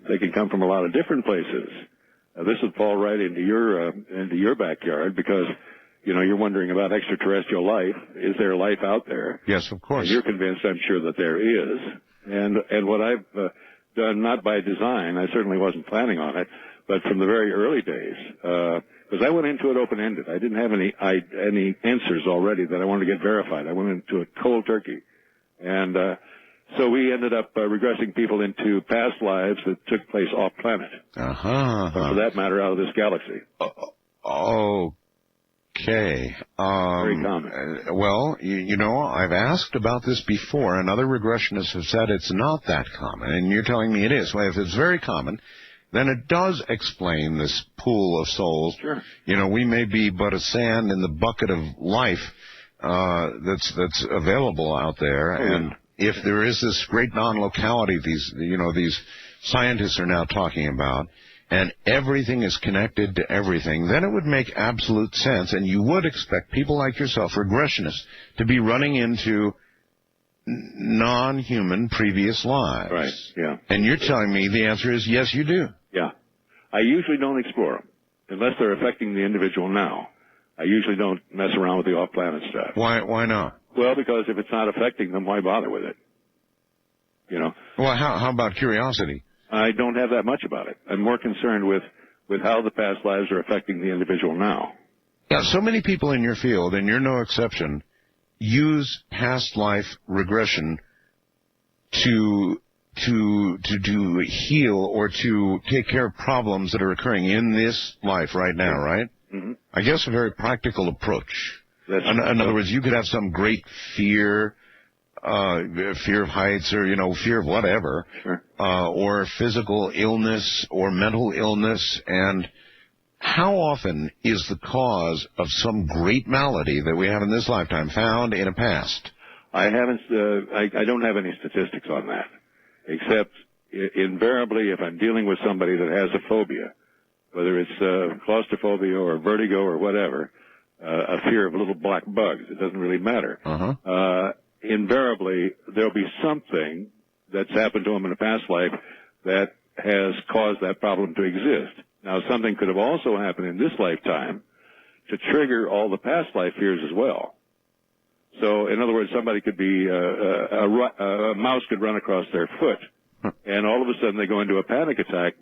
Speaker 5: they can come from a lot of different places. This would fall right into your backyard because, you know, you're wondering about extraterrestrial life. Is there life out there?
Speaker 1: Yes, of course.
Speaker 5: And you're convinced, I'm sure, that there is. And what I've done, not by design, I certainly wasn't planning on it, but from the very early days, because I went into it open-ended. I didn't have any answers already that I wanted to get verified. I went into it cold turkey. And so we ended up regressing people into past lives that took place off-planet.
Speaker 1: Uh-huh.
Speaker 5: Or for that matter, out of this galaxy.
Speaker 1: Okay.
Speaker 5: Very common.
Speaker 1: Well, you know, I've asked about this before, and other regressionists have said it's not that common, and you're telling me it is. Well, if it's very common, then it does explain this pool of souls.
Speaker 5: Sure.
Speaker 1: You know, we may be but a sand in the bucket of life that's available out there, and if there is this great non-locality, these scientists are now talking about, and everything is connected to everything, then it would make absolute sense, and you would expect people like yourself, regressionists, to be running into non-human previous lives.
Speaker 5: Right, yeah.
Speaker 1: And you're telling me the answer is yes, you do.
Speaker 5: Yeah. I usually don't explore them, unless they're affecting the individual now. I usually don't mess around with the off-planet stuff.
Speaker 1: Why not?
Speaker 5: Well, because if it's not affecting them, why bother with it? You know?
Speaker 1: Well, how about curiosity?
Speaker 5: I don't have that much about it. I'm more concerned with how the past lives are affecting the individual now.
Speaker 1: Yeah, so many people in your field, and you're no exception, use past life regression to heal or to take care of problems that are occurring in this life right now, right?
Speaker 5: Mm-hmm.
Speaker 1: I guess a very practical approach. In other words, you could have some great fear of heights or, fear of whatever,
Speaker 5: sure.
Speaker 1: Or physical illness or mental illness. And how often is the cause of some great malady that we have in this lifetime found in a past?
Speaker 5: I don't have any statistics on that, except invariably if I'm dealing with somebody that has a phobia, whether it's claustrophobia or vertigo or whatever, a fear of little black bugs, it doesn't really matter.
Speaker 1: Uh-huh.
Speaker 5: Invariably, there'll be something that's happened to them in a past life that has caused that problem to exist. Now, something could have also happened in this lifetime to trigger all the past life fears as well. So, in other words, somebody could be, a mouse could run across their foot, and all of a sudden they go into a panic attack,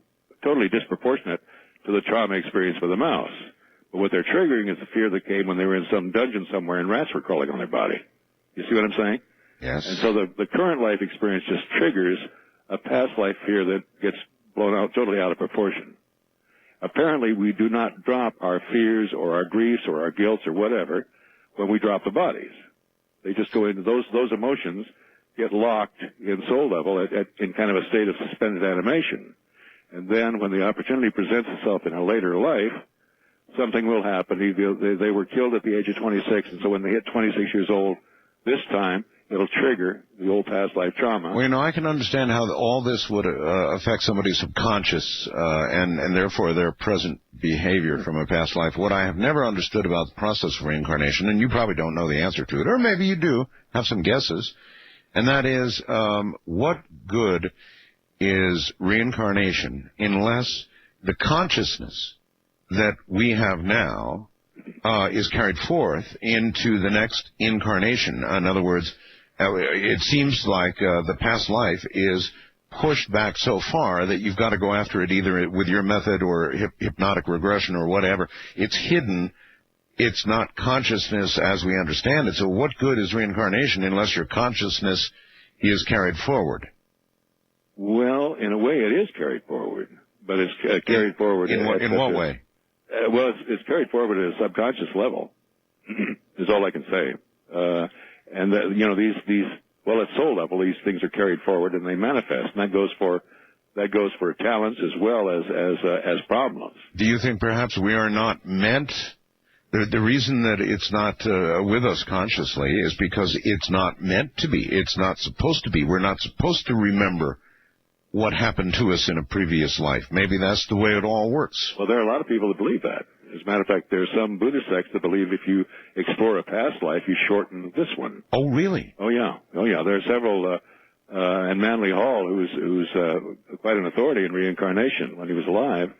Speaker 5: totally disproportionate to the trauma experience with the mouse. But what they're triggering is the fear that came when they were in some dungeon somewhere and rats were crawling on their body. You see what I'm saying?
Speaker 1: Yes.
Speaker 5: And so the current life experience just triggers a past life fear that gets blown out totally out of proportion. Apparently, we do not drop our fears or our griefs or our guilts or whatever when we drop the bodies. They just go into those emotions, get locked in soul level in kind of a state of suspended animation. And then when the opportunity presents itself in a later life, something will happen. They were killed at the age of 26, and so when they hit 26 years old, this time, it'll trigger the old past life trauma.
Speaker 1: Well, I can understand how all this would affect somebody's subconscious and therefore their present behavior from a past life. What I have never understood about the process of reincarnation, and you probably don't know the answer to it, or maybe you do, have some guesses, and that is, what good is reincarnation unless the consciousness that we have now is carried forth into the next incarnation? In other words, it seems like the past life is pushed back so far that you've got to go after it either with your method or hypnotic regression or whatever. It's hidden. It's not consciousness as we understand it. So what good is reincarnation unless your consciousness is carried forward?
Speaker 5: Well, in a way it is carried forward, but it's carried forward.
Speaker 1: In what way?
Speaker 5: Well, it's carried forward at a subconscious level, is all I can say. And at soul level, these things are carried forward and they manifest, and that goes for talents as well as problems.
Speaker 1: Do you think perhaps we are not meant? The reason that it's not with us consciously is because it's not meant to be. It's not supposed to be. We're not supposed to remember what happened to us in a previous life. Maybe that's the way it all works.
Speaker 5: Well, there are a lot of people that believe that. As a matter of fact, there's some Buddhist sects that believe if you explore a past life, you shorten this one.
Speaker 1: Oh, really?
Speaker 5: Oh, yeah. There are several, and Manly Hall, who's quite an authority in reincarnation when he was alive,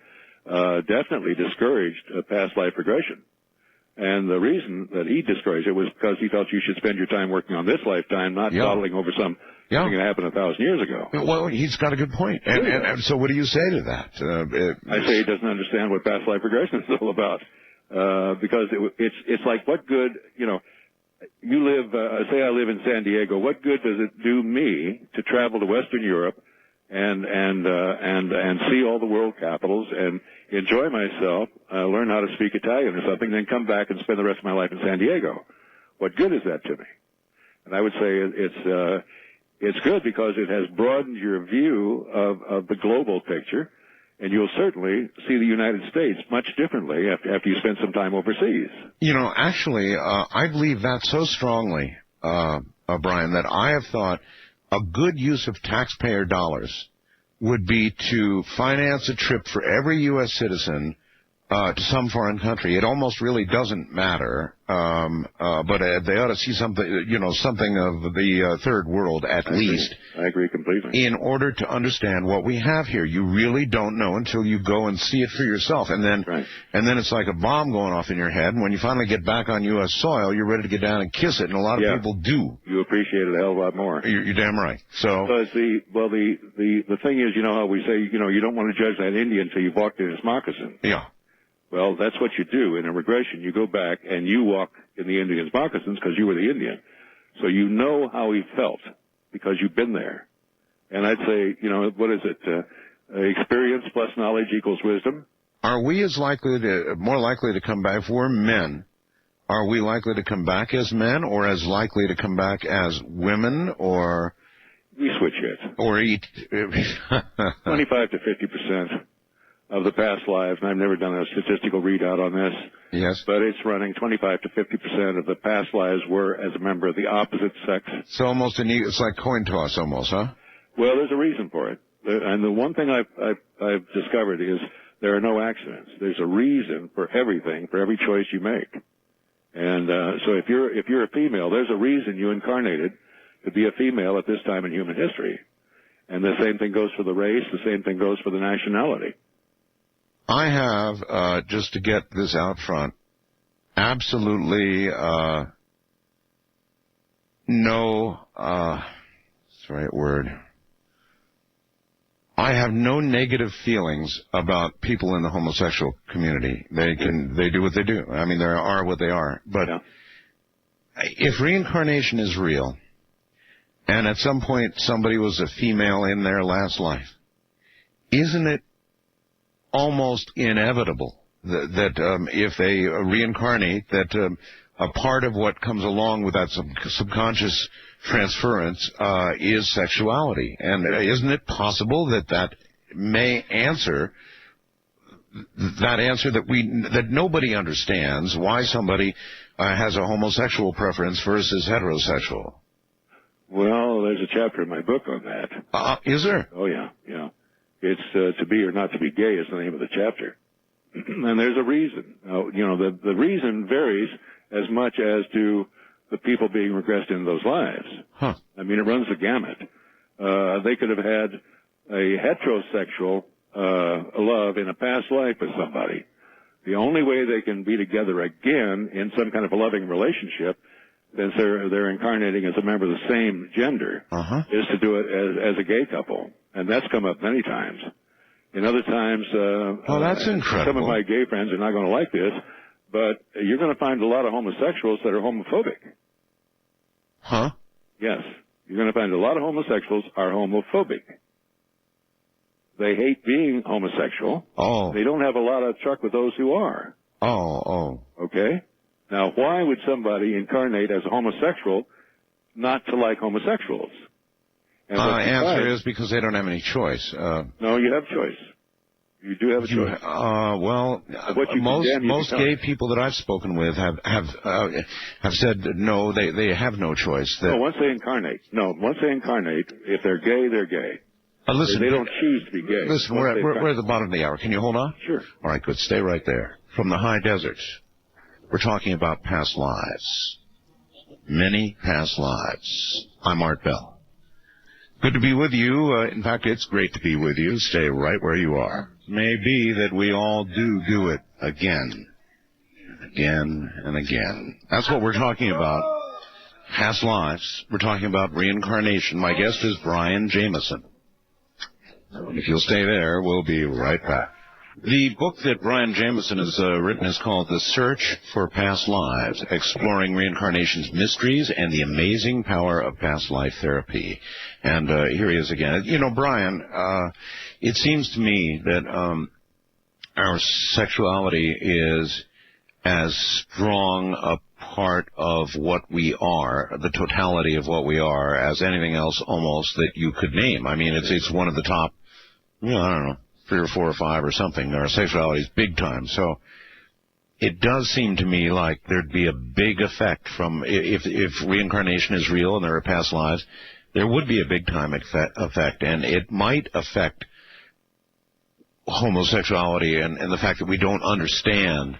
Speaker 5: definitely discouraged past life regression. And the reason that he discouraged it was because he felt you should spend your time working on this lifetime, not dawdling over something that happened 1,000 years ago.
Speaker 1: Well, he's got a good point. And so what do you say to that?
Speaker 5: I say he doesn't understand what past life regression is all about. Because it's like, what good, you live, say I live in San Diego, what good does it do me to travel to Western Europe and see all the world capitals and enjoy myself, learn how to speak Italian or something, then come back and spend the rest of my life in San Diego? What good is that to me? And I would say it's good because it has broadened your view of the global picture, and you'll certainly see the United States much differently after you spend some time overseas.
Speaker 1: Actually, I believe that so strongly, Brian, that I have thought a good use of taxpayer dollars would be to finance a trip for every U.S. citizen to some foreign country. It almost really doesn't matter, but they ought to see something, something of the third world at least.
Speaker 5: I agree completely.
Speaker 1: In order to understand what we have here, you really don't know until you go and see it for yourself, and then it's like a bomb going off in your head. And when you finally get back on U.S. soil, you're ready to get down and kiss it, and a lot of people do.
Speaker 5: You appreciate it a hell of a lot more.
Speaker 1: You're damn right. So,
Speaker 5: because the thing is, how we say, you don't want to judge that Indian until you've walked in his moccasin.
Speaker 1: Yeah.
Speaker 5: Well, that's what you do in a regression. You go back and you walk in the Indian's moccasins because you were the Indian. So you know how he felt because you've been there. And I'd say, what is it? Experience plus knowledge equals wisdom.
Speaker 1: Are we more likely to come back, if we're men, are we likely to come back as men or as likely to come back as women, or?
Speaker 5: We switch it.
Speaker 1: Or eat.
Speaker 5: 25 to 50%. Of the past lives, and I've never done a statistical readout on this.
Speaker 1: Yes.
Speaker 5: But it's running 25 to 50% of the past lives were as a member of the opposite sex.
Speaker 1: So it's like coin toss almost, huh?
Speaker 5: Well, there's a reason for it. And the one thing I've discovered is there are no accidents. There's a reason for everything, for every choice you make. And so if you're a female, there's a reason you incarnated to be a female at this time in human history. And the same thing goes for the race, the same thing goes for the nationality.
Speaker 1: I have, just to get this out front, absolutely no, what's the right word? I have no negative feelings about people in the homosexual community. They do what they do. I mean, they are what they are. But if reincarnation is real, and at some point somebody was a female in their last life, isn't it almost inevitable that if they reincarnate, that a part of what comes along with that subconscious transference is sexuality? And isn't it possible that may answer that nobody understands, why somebody has a homosexual preference versus heterosexual?
Speaker 5: Well, there's a chapter in my book on that.
Speaker 1: Is there?
Speaker 5: Oh, yeah. It's to be or not to be gay is the name of the chapter. And there's a reason. The reason varies as much as do the people being regressed into those lives.
Speaker 1: Huh.
Speaker 5: I mean, it runs the gamut. They could have had a heterosexual love in a past life with somebody. The only way they can be together again in some kind of a loving relationship, since they're incarnating as a member of the same gender, is to do it as a gay couple. And that's come up many times. In other times,
Speaker 1: that's incredible.
Speaker 5: Some of my gay friends are not going to like this, but you're going to find a lot of homosexuals that are homophobic.
Speaker 1: Huh?
Speaker 5: Yes. You're going to find a lot of homosexuals are homophobic. They hate being homosexual.
Speaker 1: Oh.
Speaker 5: They don't have a lot of truck with those who are.
Speaker 1: Oh.
Speaker 5: Okay? Now, why would somebody incarnate as a homosexual not to like homosexuals? And
Speaker 1: answer is because they don't have any choice.
Speaker 5: No, you have choice. You do have a choice.
Speaker 1: Most gay people that I've spoken with have said no. They have no choice.
Speaker 5: Once they incarnate, if they're gay, they're gay.
Speaker 1: Listen,
Speaker 5: they don't choose to be gay.
Speaker 1: Listen, we're at the bottom of the hour. Can you hold on?
Speaker 5: Sure.
Speaker 1: All right, good. Stay right there. from the high deserts. We're talking about past lives. Many past lives. I'm Art Bell. Good to be with you. In fact, it's great to be with you. Stay right where you are. May be that we all do it again. Again and again. That's what we're talking about. Past lives. We're talking about reincarnation. My guest is Brian Jamieson. If you'll stay there, we'll be right back. The book that Brian Jamieson has written is called The Search for Past Lives, Exploring Reincarnation's Mysteries and the Amazing Power of Past Life Therapy. And here he is again. You know, Brian, it seems to me that our sexuality is as strong a part of what we are, the totality of what we are, as anything else almost that you could name. I mean, it's one of the top, I don't know, 3 or 4 or 5 or something. Our sexuality is big time. So it does seem to me like there'd be a big effect from, if reincarnation is real and there are past lives, there would be a big time effect, and it might affect homosexuality and the fact that we don't understand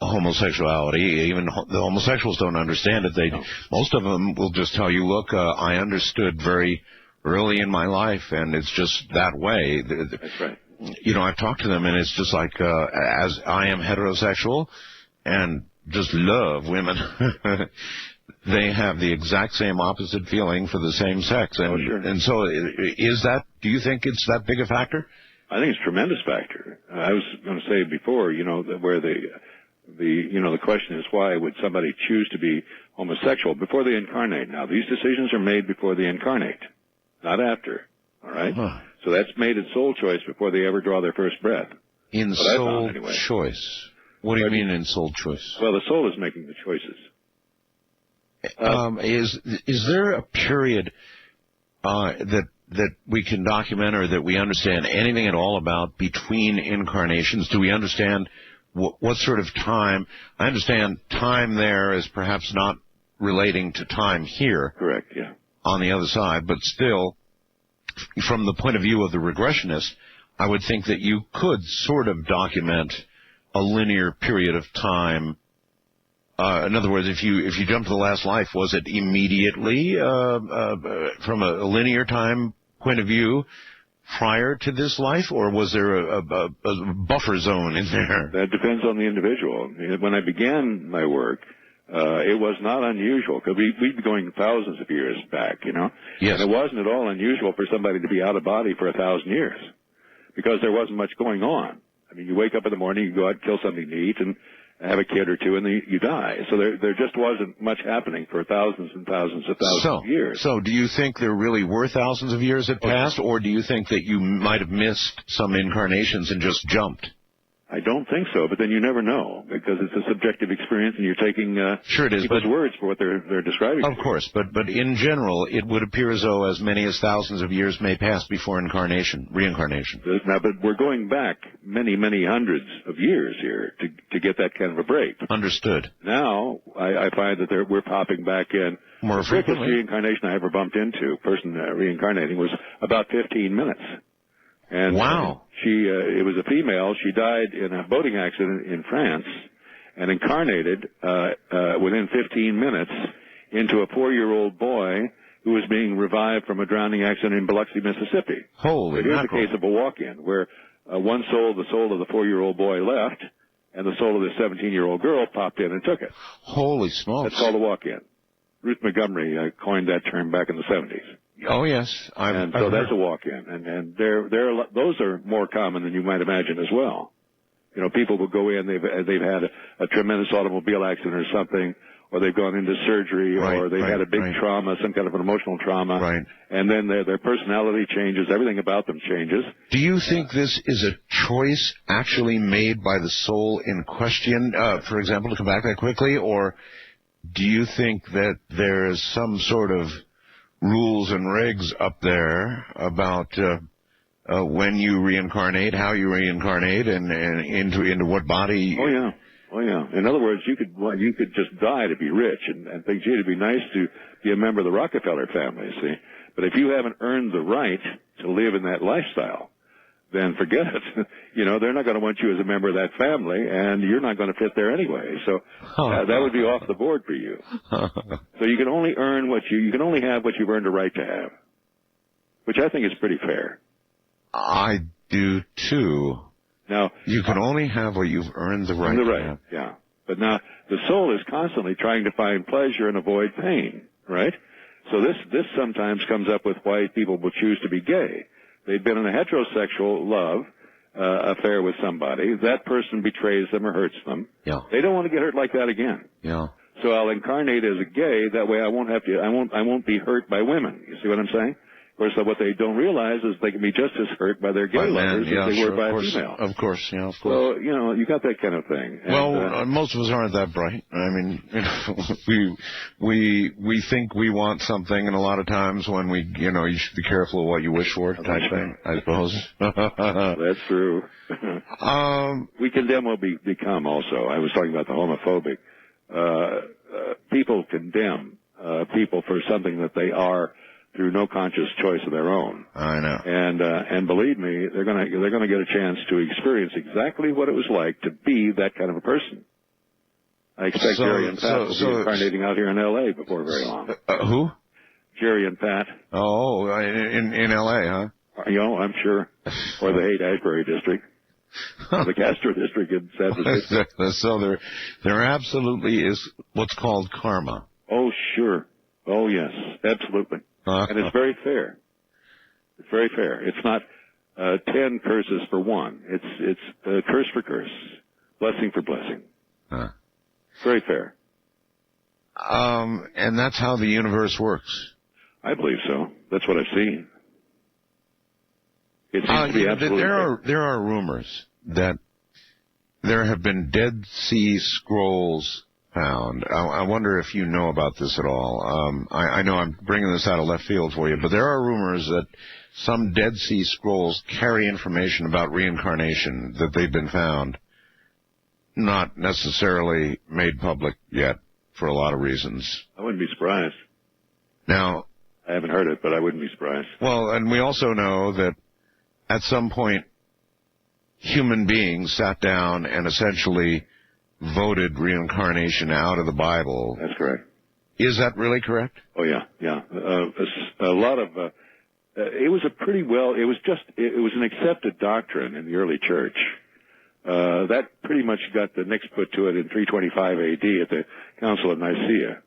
Speaker 1: homosexuality. Even the homosexuals don't understand it. Most of them will just tell you, look, I understood very early in my life, and it's just that way.
Speaker 5: That's right.
Speaker 1: You know, I've talked to them, and it's just like, as I am heterosexual and just love women, they have the exact same opposite feeling for the same sex. And,
Speaker 5: sure.
Speaker 1: And so do you think it's that big a factor?
Speaker 5: I think it's a tremendous factor. I was going to say before, where the question is, why would somebody choose to be homosexual before they incarnate? Now, these decisions are made before they incarnate, not after, all right? Huh. So that's made in soul choice before they ever draw their first breath.
Speaker 1: In soul choice? What do you mean in soul choice?
Speaker 5: Well, the soul is making the choices.
Speaker 1: Is there a period that we can document or that we understand anything at all about between incarnations? Do we understand what sort of time? I understand time there is perhaps not relating to time here.
Speaker 5: Correct, yeah.
Speaker 1: On the other side, but still, from the point of view of the regressionist, I would think that you could sort of document a linear period of time. In other words, if you jump to the last life, was it immediately from a linear time point of view prior to this life, or was there a buffer zone in there?
Speaker 5: That depends on the individual. When I began my work, it was not unusual, because we'd be going thousands of years back,
Speaker 1: Yes.
Speaker 5: And it wasn't at all unusual for somebody to be out of body for 1,000 years, because there wasn't much going on. I mean, you wake up in the morning, you go out and kill something to eat, and have a kid or two, and then you die. So there just wasn't much happening for thousands and thousands of years.
Speaker 1: So do you think there really were thousands of years that passed, or do you think that you might have missed some incarnations and just jumped?
Speaker 5: I don't think so, but then you never know, because it's a subjective experience, and you're taking
Speaker 1: sure it is,
Speaker 5: people's words for what they're describing.
Speaker 1: Of course, but in general, it would appear as though as many as thousands of years may pass before reincarnation.
Speaker 5: Now, but we're going back many, many hundreds of years here to get that kind of a break.
Speaker 1: Understood.
Speaker 5: Now, I find that we're popping back in.
Speaker 1: More frequently.
Speaker 5: The quickest reincarnation I ever bumped into, person reincarnating, was about 15 minutes. And
Speaker 1: wow.
Speaker 5: It was a female. She died in a boating accident in France and incarnated within 15 minutes into a 4-year-old boy who was being revived from a drowning accident in Biloxi, Mississippi.
Speaker 1: Holy
Speaker 5: Here's
Speaker 1: mackerel.
Speaker 5: the case of a walk-in where one soul, the soul of the 4-year-old boy, left, and the soul of the 17-year-old girl popped in and took it.
Speaker 1: Holy smokes.
Speaker 5: That's called a walk-in. Ruth Montgomery coined that term back in the 70s.
Speaker 1: Oh, yes.
Speaker 5: So that's a walk-in. And those are more common than you might imagine as well. People will go in, they've had a tremendous automobile accident or something, or they've gone into surgery, or they've had a big trauma, some kind of an emotional trauma.
Speaker 1: Right.
Speaker 5: And then their personality changes, everything about them changes.
Speaker 1: Do you think this is a choice actually made by the soul in question, for example, to come back that quickly, or do you think that there is some sort of rules and regs up there about when you reincarnate, how you reincarnate, and into what body?
Speaker 5: Oh yeah. In other words, you could just die to be rich and think, gee, it'd be nice to be a member of the Rockefeller family, see. But if you haven't earned the right to live in that lifestyle, then forget it. You know, they're not going to want you as a member of that family, and you're not going to fit there anyway. So that would be off the board for you. So you can only earn you can only have what you've earned a right to have, which I think is pretty fair.
Speaker 1: I do too.
Speaker 5: Now
Speaker 1: you can only have what you've earned the right to have.
Speaker 5: Yeah. But now the soul is constantly trying to find pleasure and avoid pain, right? So this sometimes comes up with why people will choose to be gay. They've been in a heterosexual love affair with somebody. That person betrays them or hurts them.
Speaker 1: Yeah.
Speaker 5: They don't want to get hurt like that again.
Speaker 1: Yeah.
Speaker 5: So I'll incarnate as a gay. That way I won't be hurt by women. You see what I'm saying? Of course, what they don't realize is they can be just as hurt by their gay lovers as they were by a female.
Speaker 1: Of course, yeah, of course.
Speaker 5: So, you know, you got that kind of thing.
Speaker 1: Well, most of us aren't that bright. I mean, you know, we think we want something, and a lot of times when you should be careful of what you wish for, type thing, I suppose.
Speaker 5: That's true. We condemn what we become also. I was talking about the homophobic. People condemn people for something that they are through no conscious choice of their own.
Speaker 1: I know.
Speaker 5: And believe me, they're gonna get a chance to experience exactly what it was like to be that kind of a person. I expect Jerry and Pat will be incarnating out here in L.A. before very long.
Speaker 1: Who?
Speaker 5: Jerry and Pat.
Speaker 1: Oh, in L.A., huh?
Speaker 5: You know, I'm sure. Or the Haight-Ashbury district. The Castro district in San Francisco.
Speaker 1: So there absolutely is what's called karma.
Speaker 5: Oh, sure. Oh, yes. Absolutely. And it's very fair. It's very fair. It's not 10 curses for one. It's curse for curse, blessing for blessing. Very fair.
Speaker 1: And that's how the universe works.
Speaker 5: I believe so. That's what I've seen. It seems to be absolutely
Speaker 1: there are rumors that there have been Dead Sea Scrolls found. I wonder if you know about this at all. I know I'm bringing this out of left field for you, but there are rumors that some Dead Sea Scrolls carry information about reincarnation that they've been found, not necessarily made public yet for a lot of reasons.
Speaker 5: I wouldn't be surprised.
Speaker 1: Now,
Speaker 5: I haven't heard it, but I wouldn't be surprised.
Speaker 1: Well, and we also know that at some point human beings sat down and essentially voted reincarnation out of the Bible.
Speaker 5: That's correct.
Speaker 1: Is that really correct?
Speaker 5: Oh, yeah, yeah. A lot of, it was it was an accepted doctrine in the early church. That pretty much got the next put to it in 325 AD at the Council of Nicaea.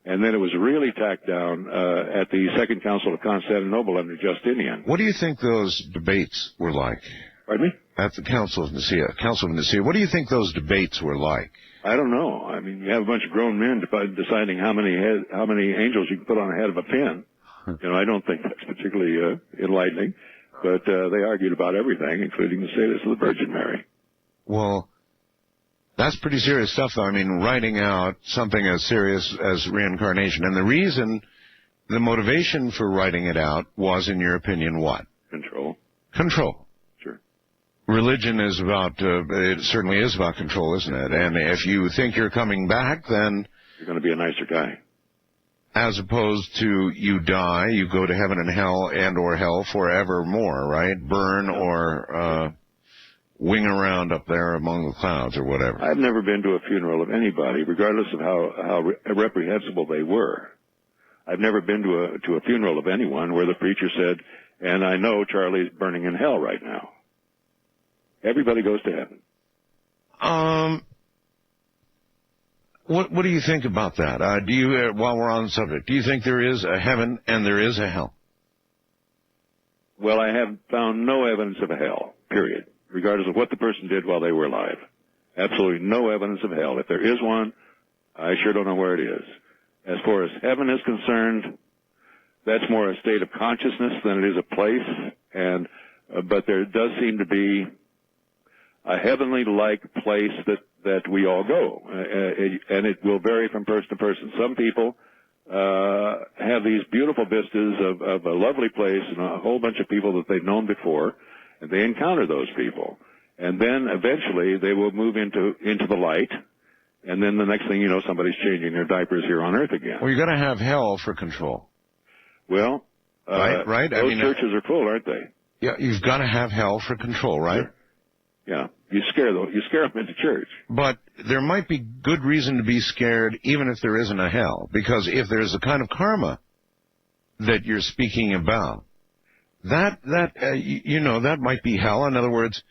Speaker 5: And then it was really tacked down at the Second Council of Constantinople under Justinian.
Speaker 1: What do you think those debates were like?
Speaker 5: Pardon me?
Speaker 1: At the Council of Nicaea. What do you think those debates were like?
Speaker 5: I don't know. I mean, you have a bunch of grown men deciding how many angels you can put on the head of a pin. You know, I don't think that's particularly enlightening. But they argued about everything, including the status of the Virgin Mary.
Speaker 1: Well, that's pretty serious stuff, though. I mean, writing out something as serious as reincarnation. And the motivation for writing it out was, in your opinion, what?
Speaker 5: Control.
Speaker 1: Control.
Speaker 5: Sure.
Speaker 1: Religion is it certainly is about control, isn't it? And if you think you're coming back, then
Speaker 5: you're going to be a nicer guy.
Speaker 1: As opposed to you die, you go to heaven and or hell forevermore, right? Burn or wing around up there among the clouds or whatever.
Speaker 5: I've never been to a funeral of anybody, regardless of how reprehensible they were. I've never been to a funeral of anyone where the preacher said, and I know Charlie's burning in hell right now. Everybody goes to heaven.
Speaker 1: What do you think about that? While we're on the subject, do you think there is a heaven and there is a hell?
Speaker 5: Well, I have found no evidence of a hell, period, regardless of what the person did while they were alive. Absolutely no evidence of hell. If there is one, I sure don't know where it is. As far as heaven is concerned, that's more a state of consciousness than it is a place, but there does seem to be a heavenly-like place that we all go, and it will vary from person to person. Some people have these beautiful vistas of a lovely place and a whole bunch of people that they've known before, and they encounter those people. And then eventually they will move into the light, and then the next thing you know, somebody's changing their diapers here on Earth again.
Speaker 1: Well, you're going to have hell for control.
Speaker 5: Well,
Speaker 1: right?
Speaker 5: Those churches are full, aren't they?
Speaker 1: Yeah, you've got to have hell for control, right?
Speaker 5: Sure. Yeah, you scare them into church.
Speaker 1: But there might be good reason to be scared even if there isn't a hell, because if there's a kind of karma that you're speaking about, that might be hell. In other words,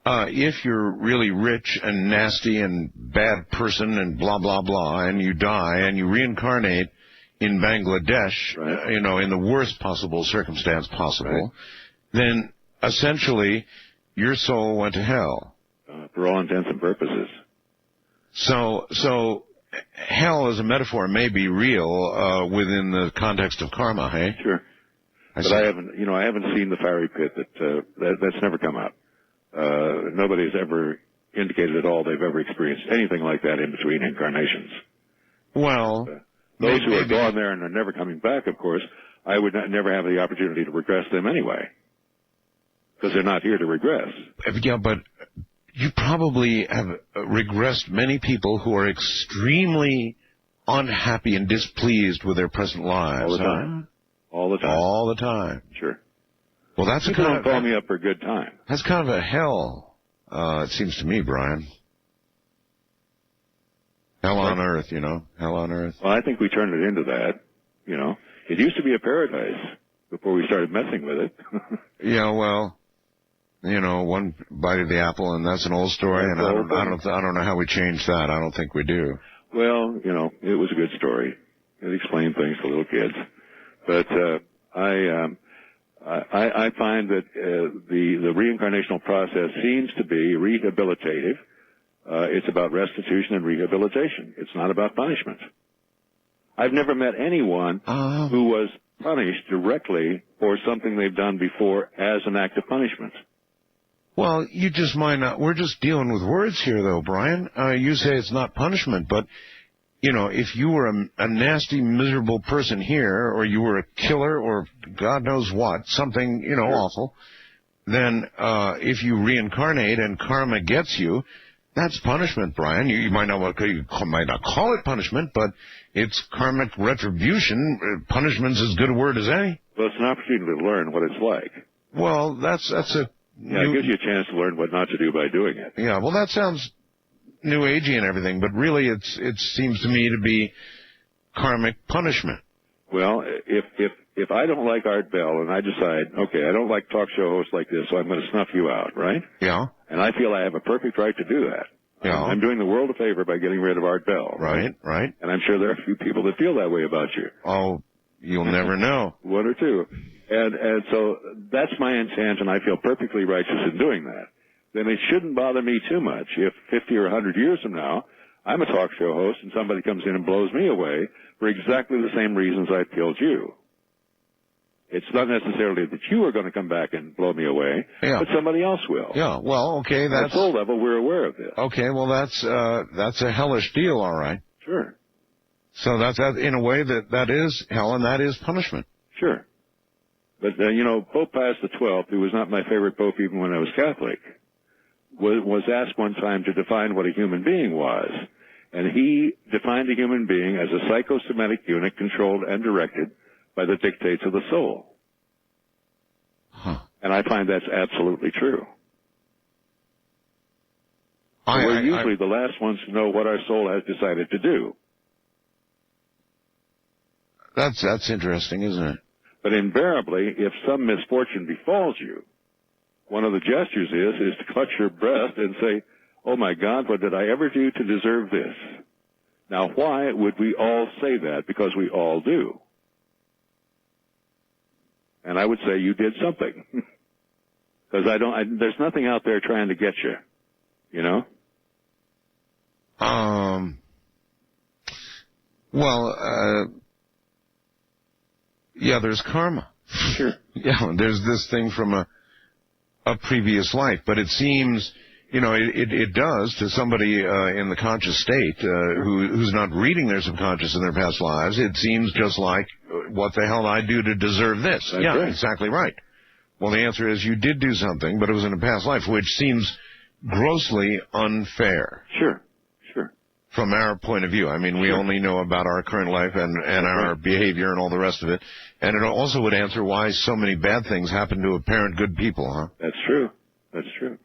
Speaker 1: if you're really rich and nasty and bad person and blah, blah, blah, and you die and you reincarnate in Bangladesh,
Speaker 5: right.
Speaker 1: In the worst possible circumstance possible, then essentially your soul went to hell.
Speaker 5: For all intents and purposes.
Speaker 1: So hell as a metaphor may be real within the context of karma, hey?
Speaker 5: Sure. But I haven't seen the fiery pit that's never come up. Nobody's ever indicated at all they've ever experienced anything like that in between incarnations.
Speaker 1: Well,
Speaker 5: those who are gone there and are never coming back, of course, I would never have the opportunity to regress them anyway, because they're not here to regress.
Speaker 1: Yeah, but you probably have regressed many people who are extremely unhappy and displeased with their present lives.
Speaker 5: All the time. All the time.
Speaker 1: All the time.
Speaker 5: Sure.
Speaker 1: Well, that's
Speaker 5: People don't call me up for a good time.
Speaker 1: That's kind of a hell, it seems to me, Brian. Hell on earth, hell on earth.
Speaker 5: Well, I think we turned it into that, It used to be a paradise before we started messing with it.
Speaker 1: Yeah, well, one bite of the apple, and that's an old story, and I don't know how we change that. I don't think we do.
Speaker 5: Well, it was a good story. It explained things to little kids. But I find that the reincarnational process seems to be rehabilitative. It's about restitution and rehabilitation. It's not about punishment. I've never met anyone who was punished directly for something they've done before as an act of punishment.
Speaker 1: Well, you just might not. We're just dealing with words here, though, Brian. You say it's not punishment, but, if you were a nasty, miserable person here, or you were a killer, or God knows what, something, awful, then if you reincarnate and karma gets you, that's punishment, Brian. You might not call it punishment, but it's karmic retribution. Punishment's as good a word as any.
Speaker 5: Well, it's an opportunity to learn what it's like.
Speaker 1: Well, that's a...
Speaker 5: it gives you a chance to learn what not to do by doing it.
Speaker 1: Yeah, well, that sounds new agey and everything, but really it seems to me to be karmic punishment.
Speaker 5: Well, if I don't like Art Bell and I decide, okay, I don't like talk show hosts like this, so I'm going to snuff you out, right?
Speaker 1: Yeah.
Speaker 5: And I feel I have a perfect right to do that.
Speaker 1: Yeah.
Speaker 5: I'm doing the world a favor by getting rid of Art Bell.
Speaker 1: Right.
Speaker 5: And I'm sure there are a few people that feel that way about you.
Speaker 1: Oh, you'll never know.
Speaker 5: One or two. And so that's my intent, and I feel perfectly righteous in doing that. Then it shouldn't bother me too much if 50 or 100 years from now, I'm a talk show host and somebody comes in and blows me away for exactly the same reasons I killed you. It's not necessarily that you are going to come back and blow me away, but somebody else will.
Speaker 1: Yeah, well, okay, that's...
Speaker 5: At soul level, we're aware of this.
Speaker 1: Okay, well, that's a hellish deal, all right.
Speaker 5: Sure.
Speaker 1: So that's in a way that is hell and that is punishment.
Speaker 5: Sure. But, Pope Pius XII, who was not my favorite pope even when I was Catholic, was asked one time to define what a human being was. And he defined a human being as a psychosomatic unit controlled and directed by the dictates of the soul.
Speaker 1: Huh.
Speaker 5: And I find that's absolutely true. We're usually the last ones to know what our soul has decided to do.
Speaker 1: That's interesting, isn't it?
Speaker 5: But invariably, if some misfortune befalls you, one of the gestures is to clutch your breast and say, oh my God, what did I ever do to deserve this? Now, why would we all say that? Because we all do. And I would say you did something. Because there's nothing out there trying to get you.
Speaker 1: Yeah, there's karma.
Speaker 5: Sure.
Speaker 1: Yeah, there's this thing from a previous life, but it seems, it does to somebody in the conscious state who's not reading their subconscious in their past lives. It seems just like, what the hell did I do to deserve this?
Speaker 5: That's right.
Speaker 1: Exactly right. Well, the answer is you did do something, but it was in a past life, which seems grossly unfair.
Speaker 5: Sure.
Speaker 1: From our point of view. I mean, we only know about our current life and our behavior and all the rest of it. And it also would answer why so many bad things happen to apparent good people, huh?
Speaker 5: That's true. That's true.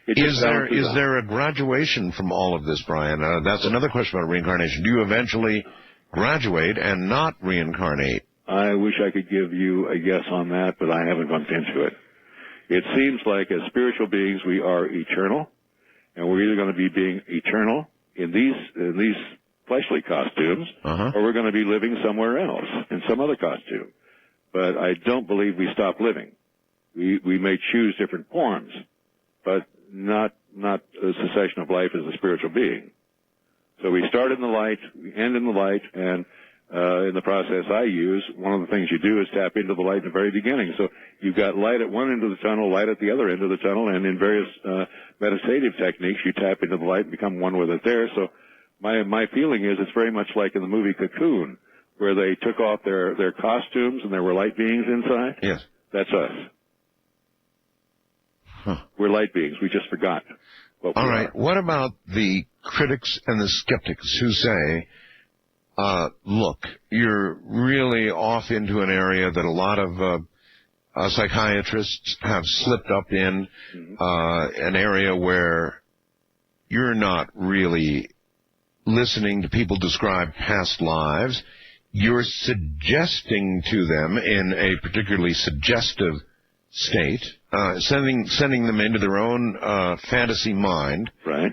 Speaker 1: Is there a graduation from all of this, Brian? That's another question about reincarnation. Do you eventually graduate and not reincarnate?
Speaker 5: I wish I could give you a guess on that, but I haven't gone into it. It seems like as spiritual beings we are eternal, and we're either going to be being eternal in these fleshly costumes, or we're going to be living somewhere else in some other costume. But I don't believe we stop living. We may choose different forms, but not a cessation of life as a spiritual being. So we start in the light, we end in the light, and in the process I use, one of the things you do is tap into the light in the very beginning. So you've got light at one end of the tunnel, light at the other end of the tunnel, and in various meditative techniques, you tap into the light and become one with it there. So my feeling is it's very much like in the movie Cocoon, where they took off their costumes and there were light beings inside.
Speaker 1: Yes.
Speaker 5: That's us. We're light beings. We just forgot what we
Speaker 1: All right.
Speaker 5: are.
Speaker 1: What about the critics and the skeptics who say, look, you're really off into an area that a lot of psychiatrists have slipped up in, an area where you're not really listening to people describe past lives. You're suggesting to them in a particularly suggestive state, sending them into their own fantasy mind,
Speaker 5: Right.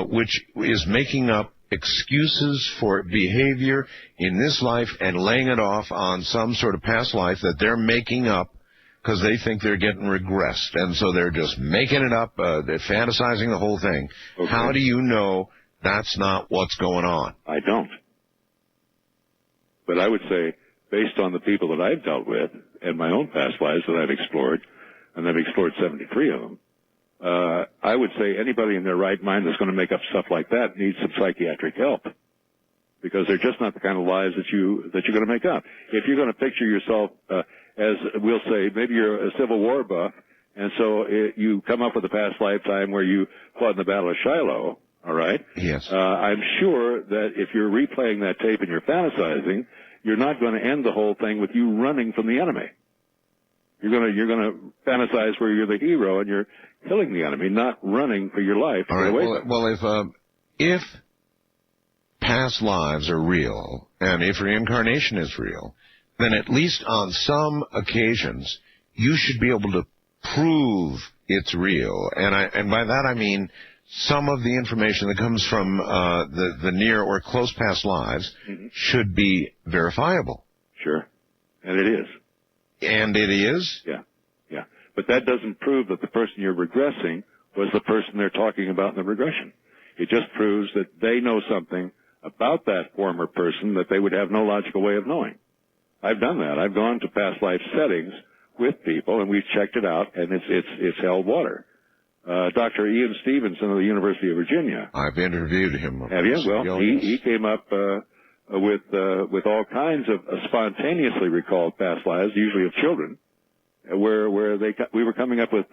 Speaker 1: Which is making up excuses for behavior in this life and laying it off on some sort of past life that they're making up because they think they're getting regressed. And so they're just making it up, they're fantasizing the whole thing. Okay. How do you know that's not what's going on?
Speaker 5: I don't. But I would say, based on the people that I've dealt with and my own past lives that I've explored, and I've explored 73 of them, I would say anybody in their right mind that's going to make up stuff like that needs some psychiatric help, because they're just not the kind of lives that you're going to make up. If you're going to picture yourself as, we'll say, maybe you're a Civil War buff, and so you come up with a past lifetime where you fought in the Battle of Shiloh, all right?
Speaker 1: Yes.
Speaker 5: I'm sure that if you're replaying that tape and you're fantasizing, you're not going to end the whole thing with you running from the enemy. You're going to fantasize where you're the hero and you're killing the enemy, not running for your life.
Speaker 1: All right. Well, if past lives are real and if reincarnation is real, then at least on some occasions you should be able to prove it's real. And by that I mean some of the information that comes from the near or close past lives should be verifiable.
Speaker 5: Sure. And it is.
Speaker 1: And it is?
Speaker 5: Yeah. Yeah. But that doesn't prove that the person you're regressing was the person they're talking about in the regression. It just proves that they know something about that former person that they would have no logical way of knowing. I've done that. I've gone to past life settings with people, and we've checked it out, and it's held water. Dr. Ian Stevenson of the University of Virginia.
Speaker 1: I've interviewed him.
Speaker 5: Have you? Well, he came up with all kinds of spontaneously recalled past lives, usually of children, where we were coming up with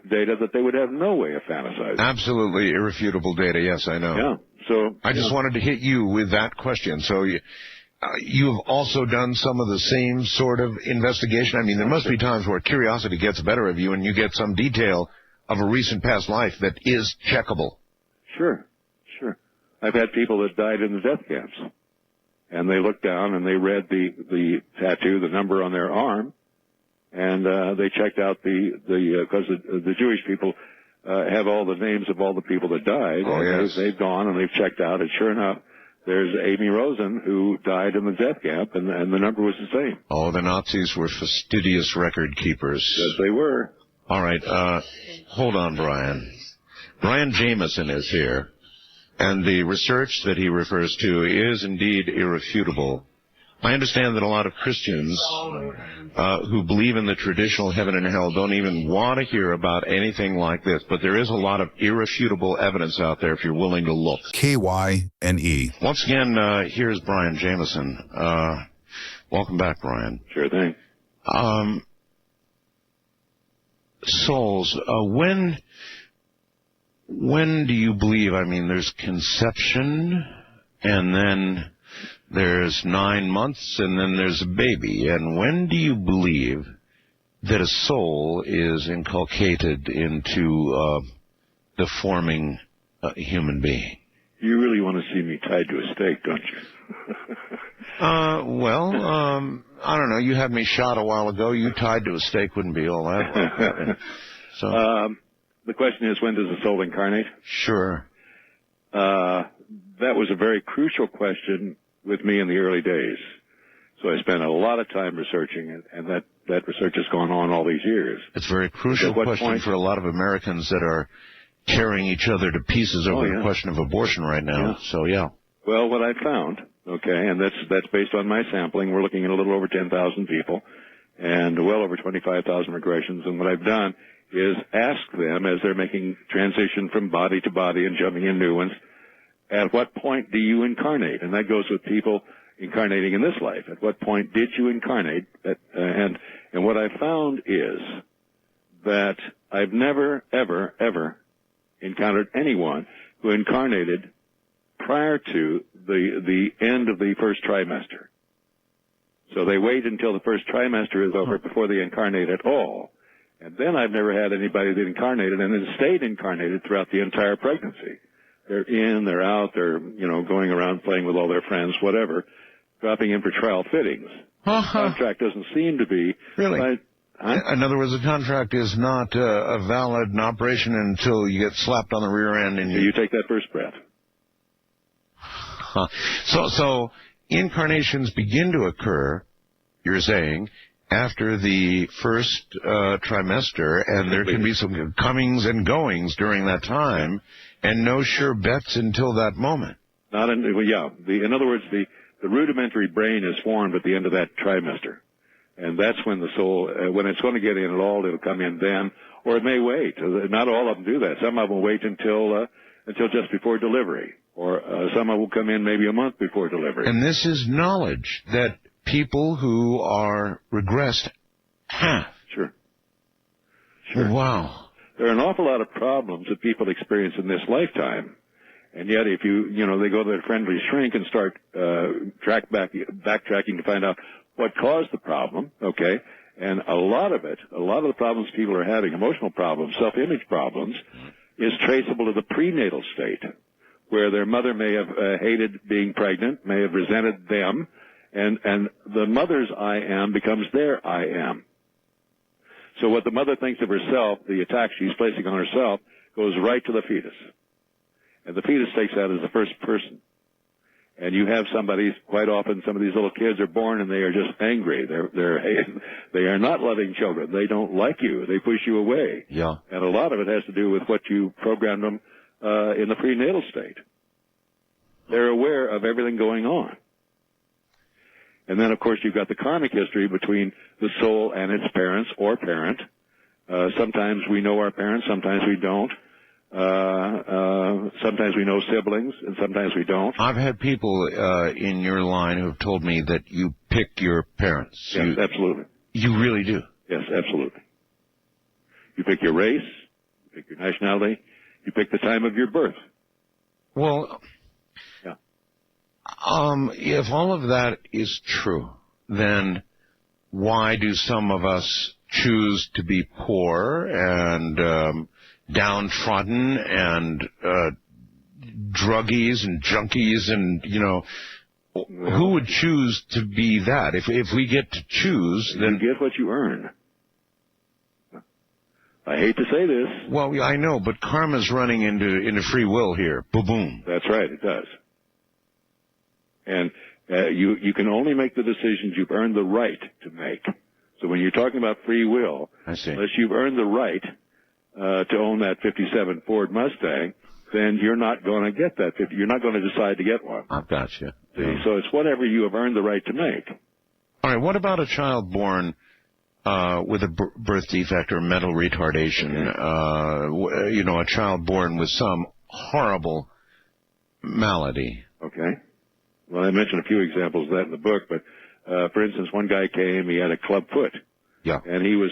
Speaker 5: data that they would have no way of fantasizing.
Speaker 1: Absolutely irrefutable data. Yes, I know.
Speaker 5: Yeah. So
Speaker 1: I just wanted to hit you with that question. So you've also done some of the same sort of investigation. I mean, there must be times where curiosity gets the better of you, and you get some detail of a recent past life that is checkable.
Speaker 5: Sure. I've had people that died in the death camps, and they looked down and they read the tattoo, the number on their arm, and they checked out because the Jewish people have all the names of all the people that died.
Speaker 1: Oh, yes.
Speaker 5: They've gone and they've checked out, and sure enough, there's Amy Rosen who died in the death camp, and the number was the same.
Speaker 1: Oh, the Nazis were fastidious record keepers.
Speaker 5: Yes, they were.
Speaker 1: All right, hold on, Brian. Brian Jamieson is here, and the research that he refers to is indeed irrefutable. I understand that a lot of Christians who believe in the traditional heaven and hell don't even want to hear about anything like this, but there is a lot of irrefutable evidence out there if you're willing to look.
Speaker 6: KYNE.
Speaker 1: Once again, here's Brian Jamieson. Welcome back, Brian.
Speaker 5: Sure thing.
Speaker 1: Souls, when do you believe, I mean, there's conception, and then there's 9 months, and then there's a baby. And when do you believe that a soul is inculcated into the forming human being?
Speaker 5: You really want to see me tied to a stake, don't you?
Speaker 1: I don't know. You had me shot a while ago. You tied to a stake wouldn't be all that well. So,
Speaker 5: the question is, when does the soul incarnate?
Speaker 1: Sure.
Speaker 5: That was a very crucial question with me in the early days. So I spent a lot of time researching it, and that research has gone on all these years.
Speaker 1: It's a very crucial question for a lot of Americans that are tearing each other to pieces over the question of abortion right now. Yeah. So, yeah.
Speaker 5: Well, what I found, okay, and that's based on my sampling. We're looking at a little over 10,000 people and well over 25,000 regressions. And what I've done is ask them, as they're making transition from body to body and jumping in new ones, at what point do you incarnate? And that goes with people incarnating in this life. At what point did you incarnate? And what I found is that I've never, ever, ever encountered anyone who incarnated prior to the end of the first trimester. So they wait until the first trimester is over before they incarnate at all. And then I've never had anybody that incarnated and then stayed incarnated throughout the entire pregnancy. They're in, they're out, they're, going around playing with all their friends, whatever, dropping in for trial fittings. The contract doesn't seem to be.
Speaker 1: Really? In other words, the contract is not a valid operation until you get slapped on the rear end and
Speaker 5: you take that first breath.
Speaker 1: So incarnations begin to occur, you're saying, after the first trimester, and there can be some comings and goings during that time, and no sure bets until that moment.
Speaker 5: In other words, the rudimentary brain is formed at the end of that trimester. And that's when the soul, when it's going to get in at all, it'll come in then, or it may wait. Not all of them do that. Some of them will wait until just before delivery, or some of them will come in maybe a month before delivery.
Speaker 1: And this is knowledge that people who are regressed have.
Speaker 5: Sure.
Speaker 1: Wow.
Speaker 5: There are an awful lot of problems that people experience in this lifetime. And yet if they go to their friendly shrink and start backtracking to find out what caused the problem, okay? And a lot of the problems people are having, emotional problems, self-image problems, is traceable to the prenatal state, where their mother may have hated being pregnant, may have resented them, and the mother's I am becomes their I am. So what the mother thinks of herself, the attack she's placing on herself, goes right to the fetus. And the fetus takes that as the first person. And you have somebody, quite often some of these little kids are born and they are just angry. They are not loving children. They don't like you. They push you away.
Speaker 1: Yeah.
Speaker 5: And a lot of it has to do with what you programmed them in the prenatal state. They're aware of everything going on. And then, of course, you've got the karmic history between the soul and its parents or parent. Sometimes we know our parents, sometimes we don't. Sometimes we know siblings, and sometimes we don't.
Speaker 1: I've had people in your line who have told me that you pick your parents.
Speaker 5: Yes, absolutely.
Speaker 1: You really do?
Speaker 5: Yes, absolutely. You pick your race, you pick your nationality, you pick the time of your birth.
Speaker 1: Well,
Speaker 5: yeah.
Speaker 1: If all of that is true, then why do some of us choose to be poor and downtrodden and druggies and junkies and, who would choose to be that? If we get to choose, then...
Speaker 5: You get what you earn. I hate to say this.
Speaker 1: Well, I know, but karma's running into free will here. Boom.
Speaker 5: That's right, it does. And you can only make the decisions you've earned the right to make. So when you're talking about free will,
Speaker 1: I see.
Speaker 5: Unless you've earned the right to own that 57 Ford Mustang, then you're not going to get that. You're not going to decide to get one.
Speaker 1: I've got you.
Speaker 5: See? So it's whatever you have earned the right to make.
Speaker 1: All right, what about a child born with a birth defect or mental retardation? A child born with some horrible malady.
Speaker 5: Okay. Well, I mentioned a few examples of that in the book, but for instance, one guy came, he had a club foot.
Speaker 1: Yeah.
Speaker 5: And he was,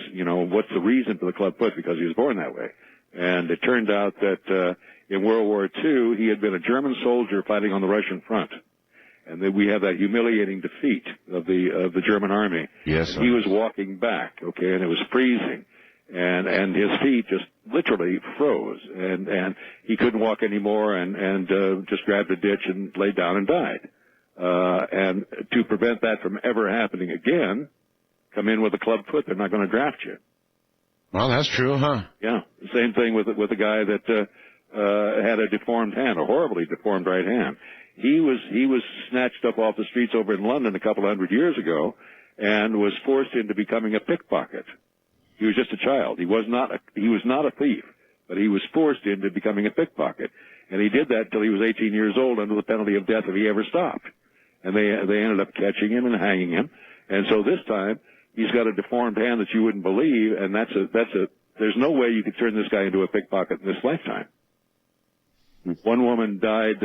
Speaker 5: what's the reason for the club foot? Because he was born that way. And it turned out that in World War II, he had been a German soldier fighting on the Russian front. And then we have that humiliating defeat of the German army.
Speaker 1: Yes.
Speaker 5: And he was walking back, okay, and it was freezing. And his feet just literally froze, and he couldn't walk anymore, and just grabbed a ditch and laid down and died. And to prevent that from ever happening again, come in with a club foot. They're not going to draft you.
Speaker 1: Well, that's true, huh?
Speaker 5: Yeah. The same thing with a guy that had a deformed hand, a horribly deformed right hand. He was snatched up off the streets over in London a couple hundred years ago, and was forced into becoming a pickpocket. He was just a child. He was not a thief, but he was forced into becoming a pickpocket. And he did that until he was 18 years old under the penalty of death if he ever stopped. And they ended up catching him and hanging him. And so this time, he's got a deformed hand that you wouldn't believe, and there's no way you could turn this guy into a pickpocket in this lifetime. One woman died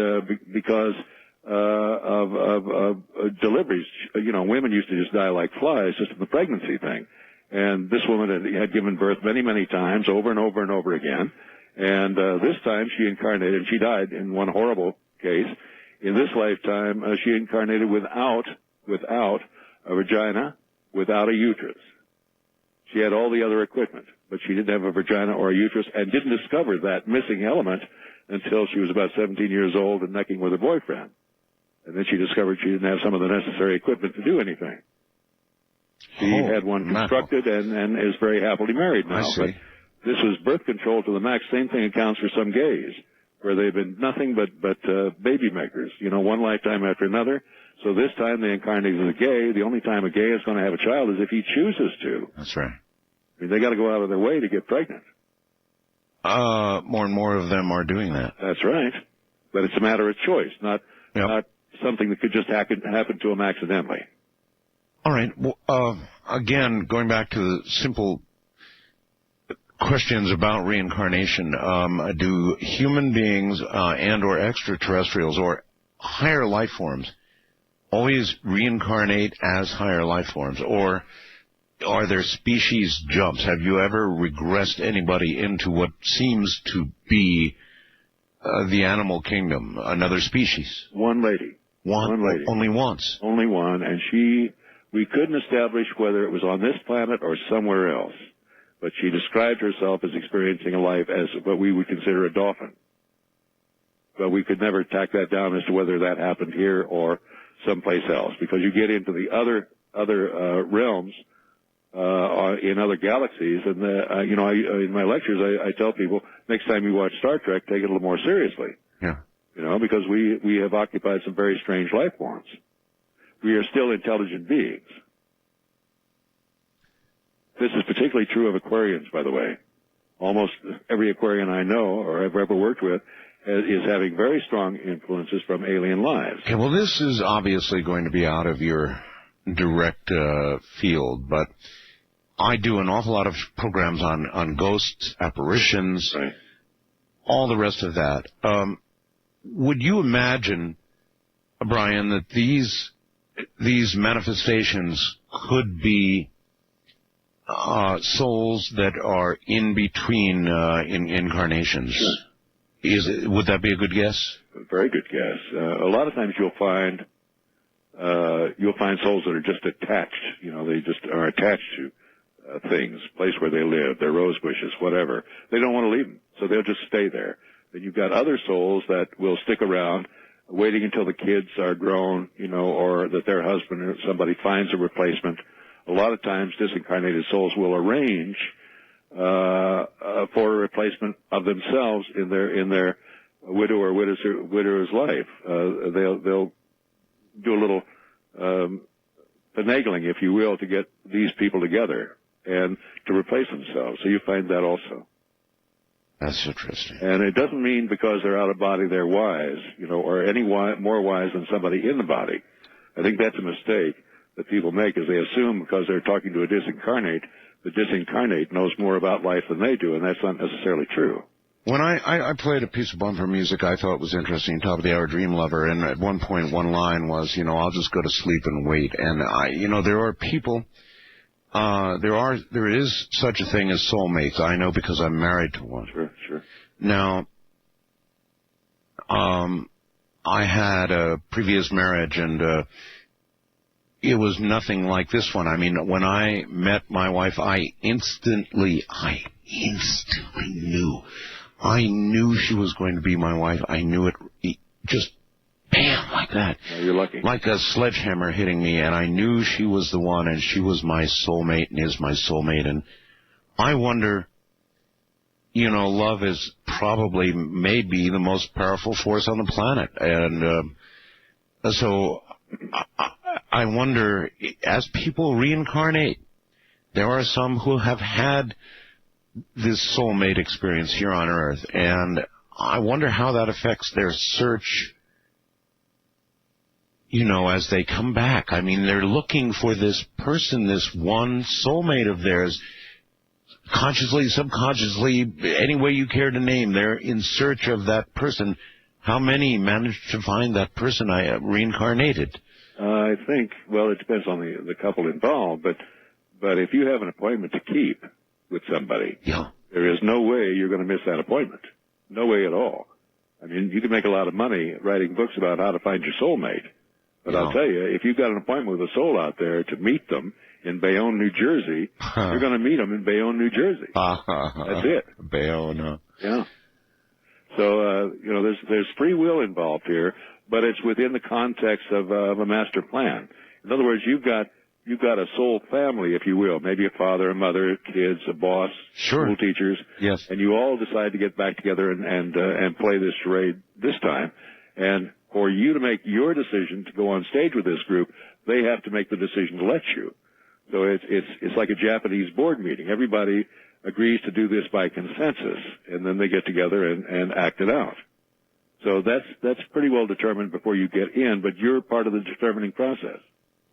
Speaker 5: because of deliveries. You know, women used to just die like flies, just in the pregnancy thing. And this woman had given birth many, many times, over and over and over again. And this time she incarnated, and she died in one horrible case. In this lifetime, she incarnated without a vagina, without a uterus. She had all the other equipment, but she didn't have a vagina or a uterus, and didn't discover that missing element until she was about 17 years old and necking with her boyfriend. And then she discovered she didn't have some of the necessary equipment to do anything. She had one constructed and is very happily married now.
Speaker 1: I see.
Speaker 5: But this was birth control to the max. Same thing accounts for some gays, where they've been nothing but baby makers, you know, one lifetime after another. So this time they incarnated as a gay. The only time a gay is going to have a child is if he chooses to.
Speaker 1: That's right.
Speaker 5: I mean, they got to go out of their way to get pregnant.
Speaker 1: More and more of them are doing that.
Speaker 5: That's right. But it's a matter of choice, not something that could just happen to them accidentally.
Speaker 1: All right. Well, again, going back to the simple questions about reincarnation, do human beings and or extraterrestrials or higher life forms always reincarnate as higher life forms, or are there species jumps? Have you ever regressed anybody into what seems to be the animal kingdom, another species?
Speaker 5: One lady. One lady.
Speaker 1: Only once?
Speaker 5: Only one, and we couldn't establish whether it was on this planet or somewhere else, but she described herself as experiencing a life as what we would consider a dolphin. But we could never tack that down as to whether that happened here or someplace else, because you get into the other realms in other galaxies, and in my lectures I tell people, next time you watch Star Trek, take it a little more seriously.
Speaker 1: Yeah.
Speaker 5: You know, because we have occupied some very strange life forms. We are still intelligent beings. This is particularly true of Aquarians, by the way. Almost every Aquarian I know or have ever worked with is having very strong influences from alien lives.
Speaker 1: Okay, well, this is obviously going to be out of your direct field, but I do an awful lot of programs on ghosts, apparitions,
Speaker 5: right,
Speaker 1: all the rest of that. Would you imagine, Brian, that these manifestations could be souls that are in between incarnations?
Speaker 5: Sure.
Speaker 1: Would that be a good guess?
Speaker 5: A very good guess. A lot of times you'll find souls that are just attached. You know, they just are attached to things, place where they live, their rose bushes, whatever. They don't want to leave them, so they'll just stay there. Then you've got other souls that will stick around, waiting until the kids are grown, you know, or that their husband or somebody finds a replacement. A lot of times disincarnated souls will arrange for a replacement of themselves in their widow or widower's life. They'll do a little finagling, if you will, to get these people together and to replace themselves. So you find that also.
Speaker 1: That's interesting.
Speaker 5: And it doesn't mean because they're out of body they're wise, you know, or any more wise than somebody in the body. I think that's a mistake that people make, is they assume because they're talking to a disincarnate, the disincarnate knows more about life than they do, and that's not necessarily true.
Speaker 1: When I played a piece of bumper music I thought was interesting, Top of the Hour Dream Lover, and at one point one line was, you know, I'll just go to sleep and wait. And there are people, there is such a thing as soulmates. I know because I'm married to one.
Speaker 5: Sure.
Speaker 1: Now, I had a previous marriage, and it was nothing like this one. I mean, when I met my wife, I instantly knew. I knew she was going to be my wife. I knew it just bam, like that.
Speaker 5: Oh, you're lucky.
Speaker 1: Like a sledgehammer hitting me, and I knew she was the one, and she was my soulmate and is my soulmate. And I wonder, you know, love is probably, maybe, the most powerful force on the planet. And so I wonder, as people reincarnate, there are some who have had this soulmate experience here on Earth, and I wonder how that affects their search, you know, as they come back. I mean, they're looking for this person, this one soulmate of theirs, consciously, subconsciously, any way you care to name. They're in search of that person. How many managed to find that person reincarnated?
Speaker 5: I think, well, it depends on the couple involved, but if you have an appointment to keep with somebody,
Speaker 1: yeah,
Speaker 5: there is no way you're going to miss that appointment. No way at all. I mean, you can make a lot of money writing books about how to find your soulmate, but I'll tell you, if you've got an appointment with a soul out there to meet them in Bayonne, New Jersey, you're going to meet them in Bayonne, New Jersey. That's it.
Speaker 1: Bayonne.
Speaker 5: Yeah. So, you know, there's free will involved here, but it's within the context of a master plan. In other words, you've got a soul family, if you will, maybe a father, a mother, kids, a boss, school teachers.
Speaker 1: Yes.
Speaker 5: And you all decide to get back together and play this charade this time. And for you to make your decision to go on stage with this group, they have to make the decision to let you. So it's like a Japanese board meeting. Everybody agrees to do this by consensus, and then they get together and act it out. So that's pretty well determined before you get in, but you're part of the determining process.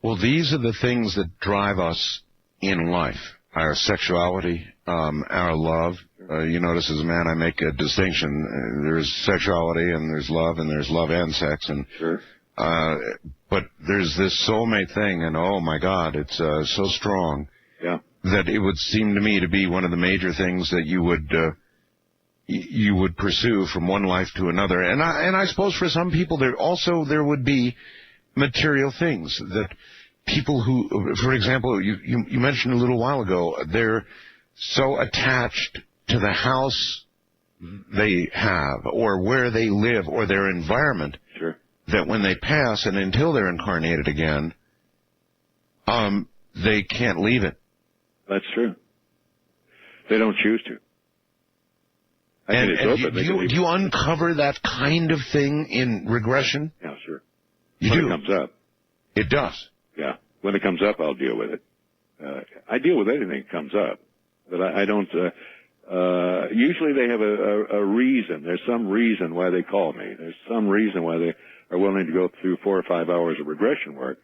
Speaker 1: Well, these are the things that drive us in life. Our sexuality, our love. You notice as a man I make a distinction. There's sexuality and there's love and sex. And
Speaker 5: sure.
Speaker 1: But there's this soulmate thing, and oh my God, it's so strong.
Speaker 5: Yeah.
Speaker 1: That it would seem to me to be one of the major things that you would pursue from one life to another. And I suppose for some people there would be material things that people who, for example, you mentioned a little while ago, they're so attached to the house they have or where they live or their environment,
Speaker 5: sure,
Speaker 1: that when they pass and until they're incarnated again, they can't leave it.
Speaker 5: That's true. They don't choose to.
Speaker 1: Do you uncover that kind of thing in regression?
Speaker 5: Yeah, sure.
Speaker 1: You
Speaker 5: when
Speaker 1: do.
Speaker 5: It comes up.
Speaker 1: It does.
Speaker 5: Yeah. When it comes up, I'll deal with it. I deal with anything that comes up, but I don't. Usually they have a reason. There's some reason why they call me. There's some reason why they are willing to go through 4 or 5 hours of regression work,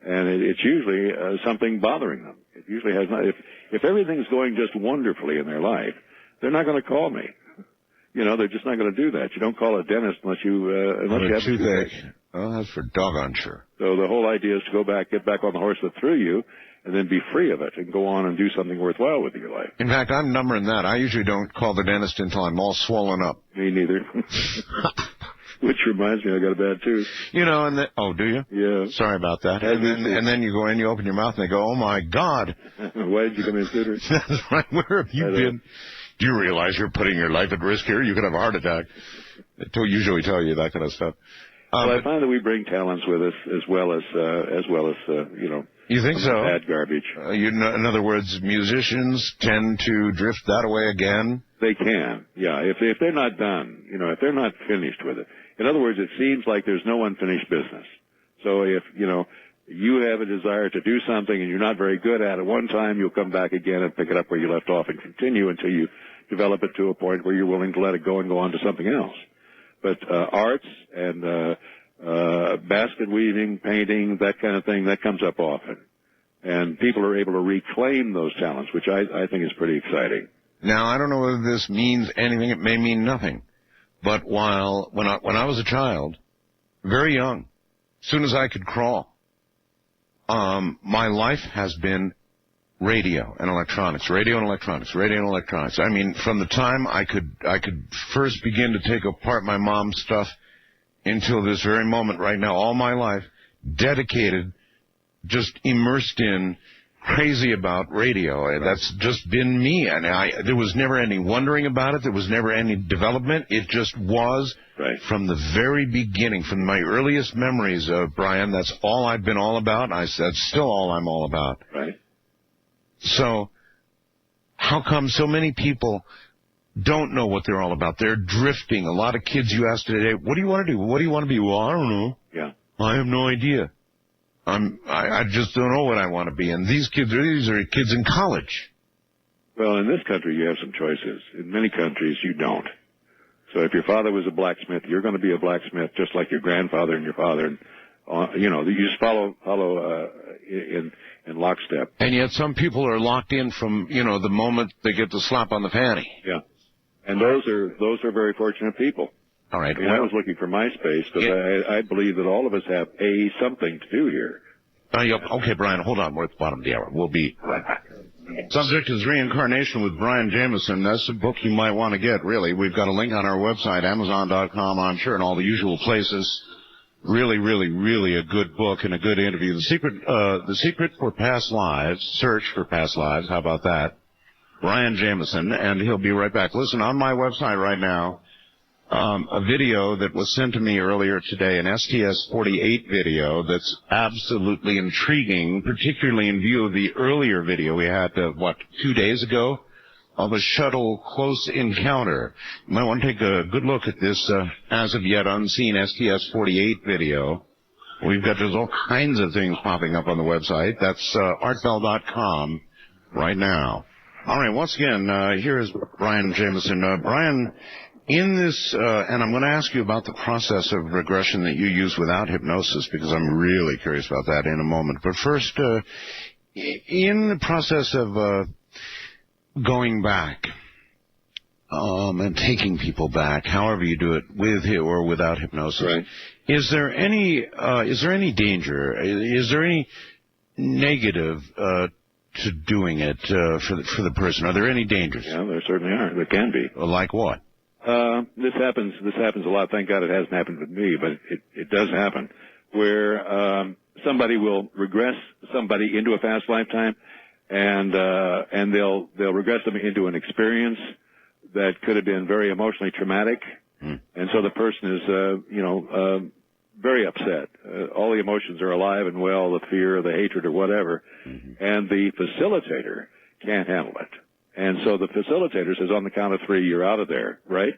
Speaker 5: and it's usually something bothering them. It usually has not. If everything's going just wonderfully in their life, they're not going to call me. You know, they're just not going to do that. You don't call a dentist unless you have toothache.
Speaker 1: Oh, that's for doggone sure.
Speaker 5: So the whole idea is to get back on the horse that threw you, and then be free of it and go on and do something worthwhile with your life.
Speaker 1: In fact, I'm numbering that. I usually don't call the dentist until I'm all swollen up.
Speaker 5: Me neither. Which reminds me, I got a bad tooth.
Speaker 1: You know, and oh, do you?
Speaker 5: Yeah.
Speaker 1: Sorry about that. And then you go in, you open your mouth, and they go, "Oh my God!"
Speaker 5: Why did you come in sooner?
Speaker 1: That's right. Where have you been? Do you realize you're putting your life at risk here? You could have a heart attack. They usually tell you that kind of stuff.
Speaker 5: Well, I find that we bring talents with us as well as you know.
Speaker 1: You think so?
Speaker 5: Bad garbage.
Speaker 1: In other words, musicians tend to drift that away again?
Speaker 5: They can, yeah. If they're not done, you know, if they're not finished with it. In other words, it seems like there's no unfinished business. So if, you know, you have a desire to do something and you're not very good at it one time, you'll come back again and pick it up where you left off and continue until you develop it to a point where you're willing to let it go and go on to something else. But arts and basket weaving, painting, that kind of thing, that comes up often. And people are able to reclaim those talents, which I think is pretty exciting.
Speaker 1: Now, I don't know whether this means anything. It may mean nothing. But when I was a child, very young, as soon as I could crawl, my life has been radio and electronics. I mean, from the time I could first begin to take apart my mom's stuff until this very moment right now, all my life, dedicated, just immersed in, crazy about radio. That's just been me. And there was never any wondering about it. There was never any development. It just was from the very beginning, from my earliest memories of Brian. That's all I've been all about. That's still all I'm all about.
Speaker 5: Right.
Speaker 1: So how come so many people don't know what they're all about? They're drifting. A lot of kids you ask today, what do you want to do? What do you want to be? Well, I don't know.
Speaker 5: Yeah.
Speaker 1: I have no idea. I just don't know what I want to be. And these are kids in college.
Speaker 5: Well, in this country, you have some choices. In many countries, you don't. So if your father was a blacksmith, you're going to be a blacksmith just like your grandfather and your father. And, you just follow in lockstep.
Speaker 1: And yet some people are locked in from, the moment they get the slap on the fanny.
Speaker 5: Yeah. And those are very fortunate people.
Speaker 1: All right.
Speaker 5: I was looking for MySpace because I believe that all of us have something to do here.
Speaker 1: Okay, Brian, hold on. We're at the bottom of the hour. We'll be right back. Subject is Reincarnation with Brian Jamieson. That's a book you might want to get, really. We've got a link on our website, Amazon.com, I'm sure, and all the usual places. Really, really, really a good book and a good interview. The Secret for Past Lives, Search for Past Lives, how about that? Brian Jamieson, and he'll be right back. Listen, on my website right now, a video that was sent to me earlier today, an STS-48 video that's absolutely intriguing, particularly in view of the earlier video we had, 2 days ago, of a shuttle close encounter. You might want to take a good look at this as of yet unseen STS-48 video. There's all kinds of things popping up on the website. That's artbell.com right now. All right, once again, here is Brian Jamieson. Brian, in this, and I'm going to ask you about the process of regression that you use without hypnosis, because I'm really curious about that in a moment. But first, in the process of going back and taking people back, however you do it, with or without hypnosis,
Speaker 5: right.
Speaker 1: Is there any danger? Is there any negative to doing it for the person? Are there any dangers?
Speaker 5: Yeah, there certainly are. There can be.
Speaker 1: Like what?
Speaker 5: This happens a lot. Thank God it hasn't happened with me, but it does happen, where somebody will regress somebody into a past lifetime, and they'll regress them into an experience that could have been very emotionally traumatic, and so the person is very upset. All the emotions are alive and well, the fear, the hatred, or whatever, and the facilitator can't handle it. And so the facilitator says, on the count of 3, you're out of there, right?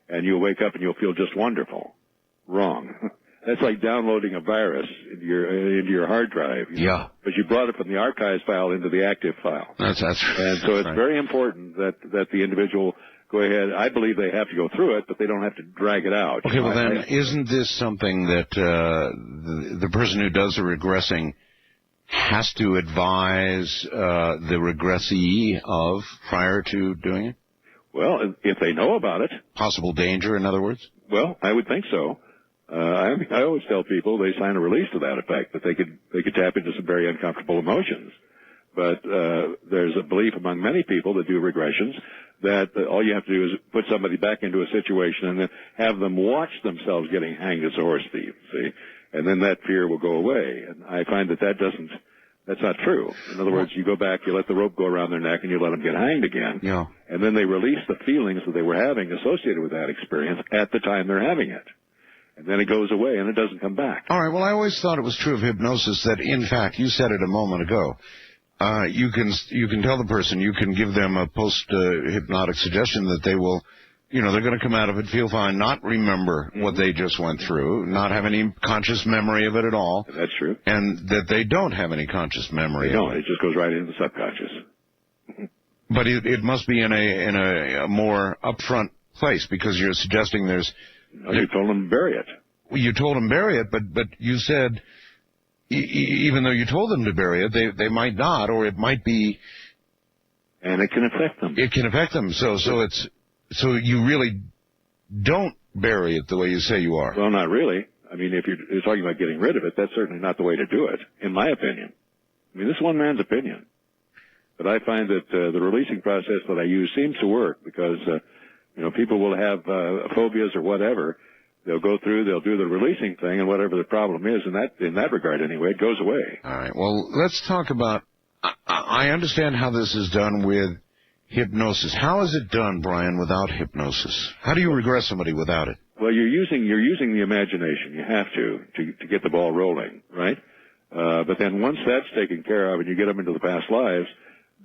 Speaker 5: And you'll wake up and you'll feel just wonderful. Wrong. That's like downloading a virus into your hard drive.
Speaker 1: Yeah.
Speaker 5: But you brought it from the archives file into the active file.
Speaker 1: That's
Speaker 5: And so it's very important that the individual go ahead. I believe they have to go through it, but they don't have to drag it out.
Speaker 1: Okay, well then, isn't this something that the person who does the regressing has to advise the regressee of prior to doing it?
Speaker 5: Well, if they know about it.
Speaker 1: Possible danger, in other words?
Speaker 5: Well, I would think so. I always tell people they sign a release to that effect, that they could tap into some very uncomfortable emotions. But there's a belief among many people that do regressions that all you have to do is put somebody back into a situation and then have them watch themselves getting hanged as a horse thief, see? And then that fear will go away. And I find that's not true. In other words, you go back, you let the rope go around their neck, and you let them get hanged again.
Speaker 1: Yeah.
Speaker 5: And then they release the feelings that they were having associated with that experience at the time they're having it. And then it goes away, and it doesn't come back.
Speaker 1: All right, well, I always thought it was true of hypnosis that, in fact, you said it a moment ago, you can tell the person, you can give them a post-hypnotic suggestion that they will, they're going to come out of it, feel fine, not remember what they just went through, not have any conscious memory of it at all.
Speaker 5: That's true.
Speaker 1: And that they don't have any conscious memory of it.
Speaker 5: It just goes right into the subconscious.
Speaker 1: But it must be in a more upfront place, because you're suggesting there's...
Speaker 5: You told them to bury it.
Speaker 1: You told them to bury it, but you said... even though you told them to bury it, they might not, or it might be...
Speaker 5: And it can affect them.
Speaker 1: It can affect them. So you really don't bury it the way you say you are.
Speaker 5: Well, not really. I mean, if you're talking about getting rid of it, that's certainly not the way to do it, in my opinion. I mean, this is one man's opinion. But I find that the releasing process that I use seems to work because, people will have phobias or whatever They'll go through, they'll do the releasing thing, and whatever the problem is, in that regard anyway, it goes away.
Speaker 1: All right. Well, let's talk about, I understand how this is done with hypnosis. How is it done, Brian, without hypnosis? How do you regress somebody without it?
Speaker 5: Well, you're using the imagination. You have to get the ball rolling, right? But then once that's taken care of and you get them into the past lives,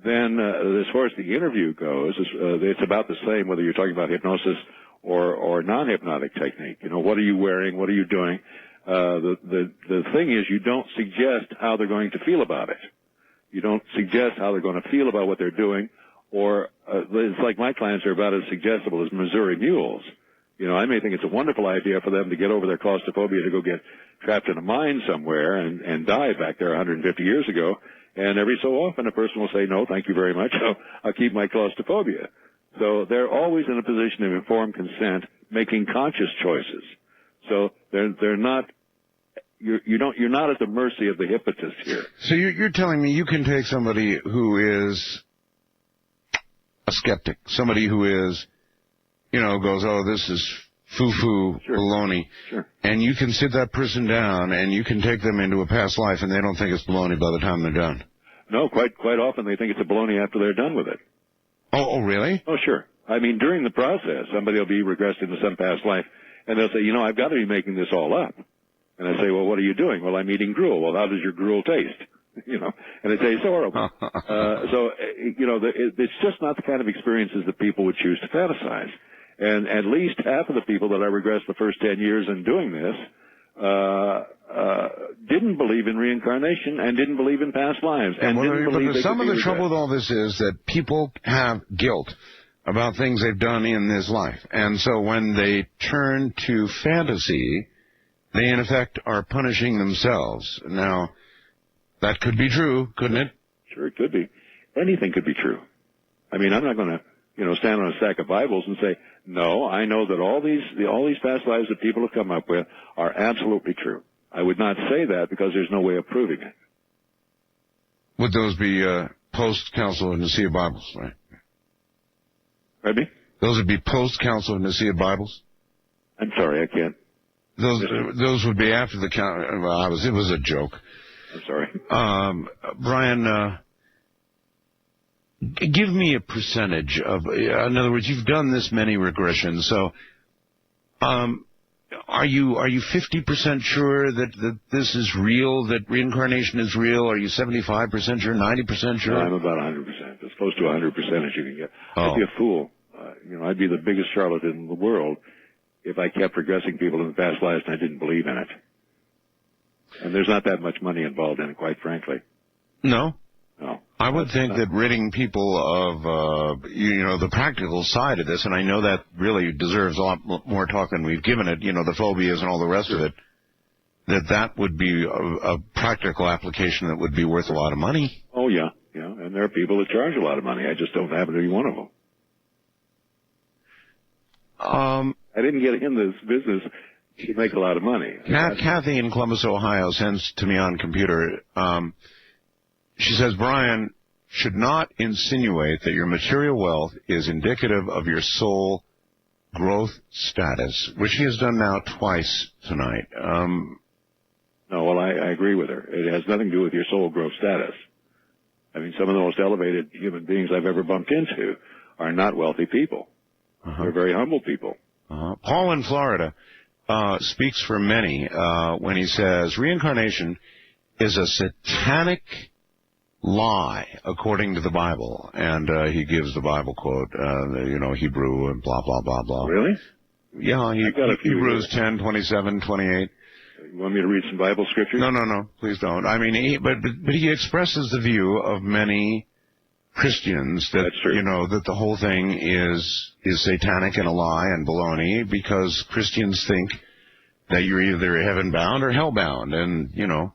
Speaker 5: then as far as the interview goes, it's about the same whether you're talking about hypnosis or non-hypnotic technique. You know, what are you wearing? What are you doing? The thing is, you don't suggest how they're going to feel about it. You don't suggest how they're going to feel about what they're doing, or it's like my clients are about as suggestible as Missouri mules. You know, I may think it's a wonderful idea for them to get over their claustrophobia to go get trapped in a mine somewhere and die back there 150 years ago, and every so often a person will say, no, thank you very much, I'll keep my claustrophobia. So they're always in a position of informed consent, making conscious choices. So they're not, you're not at the mercy of the hypnotist here.
Speaker 1: So you're telling me you can take somebody who is a skeptic, somebody who is, you know, goes, oh, this is foo-foo,
Speaker 5: sure,
Speaker 1: baloney,
Speaker 5: sure,
Speaker 1: and you can sit that person down and you can take them into a past life and they don't think it's baloney by the time they're done.
Speaker 5: No, quite often they think it's a baloney after they're done with it.
Speaker 1: Oh, really?
Speaker 5: Oh, sure. I mean, during the process, somebody will be regressed into some past life, and they'll say, you know, I've got to be making this all up. And I say, well, what are you doing? Well, I'm eating gruel. Well, how does your gruel taste? You know, and it tastes horrible. You know, it's just not the kind of experiences that people would choose to fantasize. And at least half of the people that I regressed the first 10 years in doing this didn't believe in reincarnation and didn't believe in past lives. And
Speaker 1: some of the trouble with all this is that people have guilt about things they've done in this life. And so when they turn to fantasy, they in effect are punishing themselves. Now, that could be true, couldn't it?
Speaker 5: Sure, it could be. Anything could be true. I mean, I'm not going to, you know, stand on a stack of Bibles and say, no, I know that all these past lives that people have come up with are absolutely true. I would not say that because there's no way of proving it.
Speaker 1: Would those be post-Council of Nicaea Bibles, right?
Speaker 5: Pardon me?
Speaker 1: Those would be post-Council of Nicaea Bibles?
Speaker 5: I'm sorry, I can't.
Speaker 1: Those would be after the council. Well, it was a joke.
Speaker 5: I'm sorry.
Speaker 1: Brian, give me a percentage of, in other words, you've done this many regressions, so are you 50% sure that this is real, that reincarnation is real? Are you 75% sure, 90% sure?
Speaker 5: No, I'm about 100%, as close to 100% as you can get. I'd be a fool. You know, I'd be the biggest charlatan in the world if I kept regressing people in the past lives and I didn't believe in it. And there's not that much money involved in it, quite frankly.
Speaker 1: No?
Speaker 5: No.
Speaker 1: I would think that ridding people of, you know, the practical side of this, and I know that really deserves a lot more talk than we've given it, you know, the phobias and all the rest of it, that would be a practical application that would be worth a lot of money.
Speaker 5: Oh, yeah, yeah. And there are people that charge a lot of money. I just don't happen to be one of them. I didn't get in this business to make a lot of money.
Speaker 1: Kathy in Columbus, Ohio, sends to me on computer. She says, Brian should not insinuate that your material wealth is indicative of your soul growth status, which he has done now twice tonight.
Speaker 5: No, well, I agree with her. It has nothing to do with your soul growth status. I mean, some of the most elevated human beings I've ever bumped into are not wealthy people. They're very humble people.
Speaker 1: Paul in Florida speaks for many when he says reincarnation is a satanic lie according to the Bible, and he gives the Bible quote, you know, Hebrew and blah blah blah blah.
Speaker 5: Really?
Speaker 1: Yeah, Hebrews 10:27-28.
Speaker 5: You want me to read some Bible scriptures?
Speaker 1: No, please don't. I mean, but he expresses the view of many Christians that, you know, that the whole thing is satanic and a lie and baloney, because Christians think that you're either heaven-bound or hell-bound, and, you know,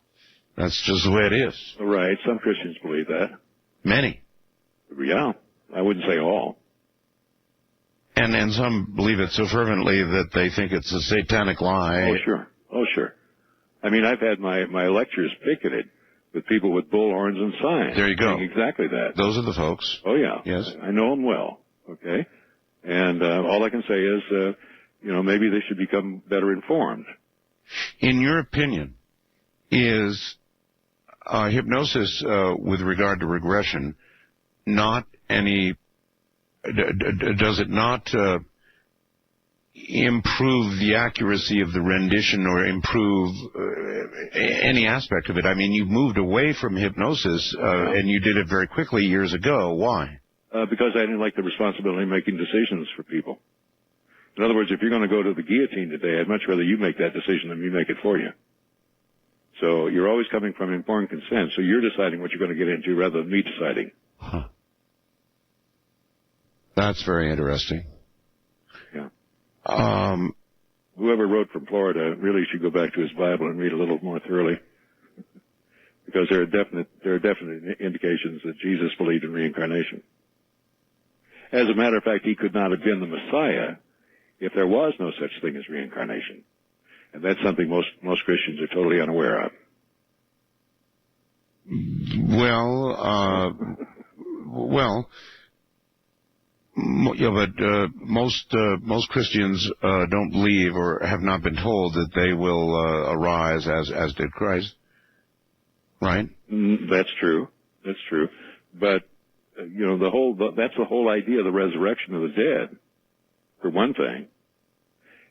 Speaker 1: that's just the way it is.
Speaker 5: Right. Some Christians believe that.
Speaker 1: Many.
Speaker 5: Yeah. I wouldn't say all.
Speaker 1: And some believe it so fervently that they think it's a satanic lie.
Speaker 5: Oh, sure. Oh, sure. I mean, I've had my lectures picketed with people with bullhorns and signs.
Speaker 1: There you go.
Speaker 5: Exactly that.
Speaker 1: Those are the folks.
Speaker 5: Oh, yeah.
Speaker 1: Yes.
Speaker 5: I know them well. Okay. And all I can say is, maybe they should become better informed.
Speaker 1: In your opinion, is hypnosis with regard to regression not any... does it not improve the accuracy of the rendition or improve any aspect of it? I mean, you moved away from hypnosis, and you did it very quickly years ago. Why?
Speaker 5: Because I didn't like the responsibility of making decisions for people. In other words, if you're going to go to the guillotine today, I'd much rather you make that decision than me make it for you. So you're always coming from informed consent, so you're deciding what you're going to get into rather than me deciding.
Speaker 1: Huh. That's very interesting.
Speaker 5: Yeah. Whoever wrote from Florida really should go back to his Bible and read a little more thoroughly, because there are definite indications that Jesus believed in reincarnation. As a matter of fact, he could not have been the Messiah if there was no such thing as reincarnation, and that's something most Christians are totally unaware of.
Speaker 1: But most Christians don't believe or have not been told that they will arise as did Christ, right?
Speaker 5: That's true. That's true. But that's the whole idea of the resurrection of the dead, for one thing.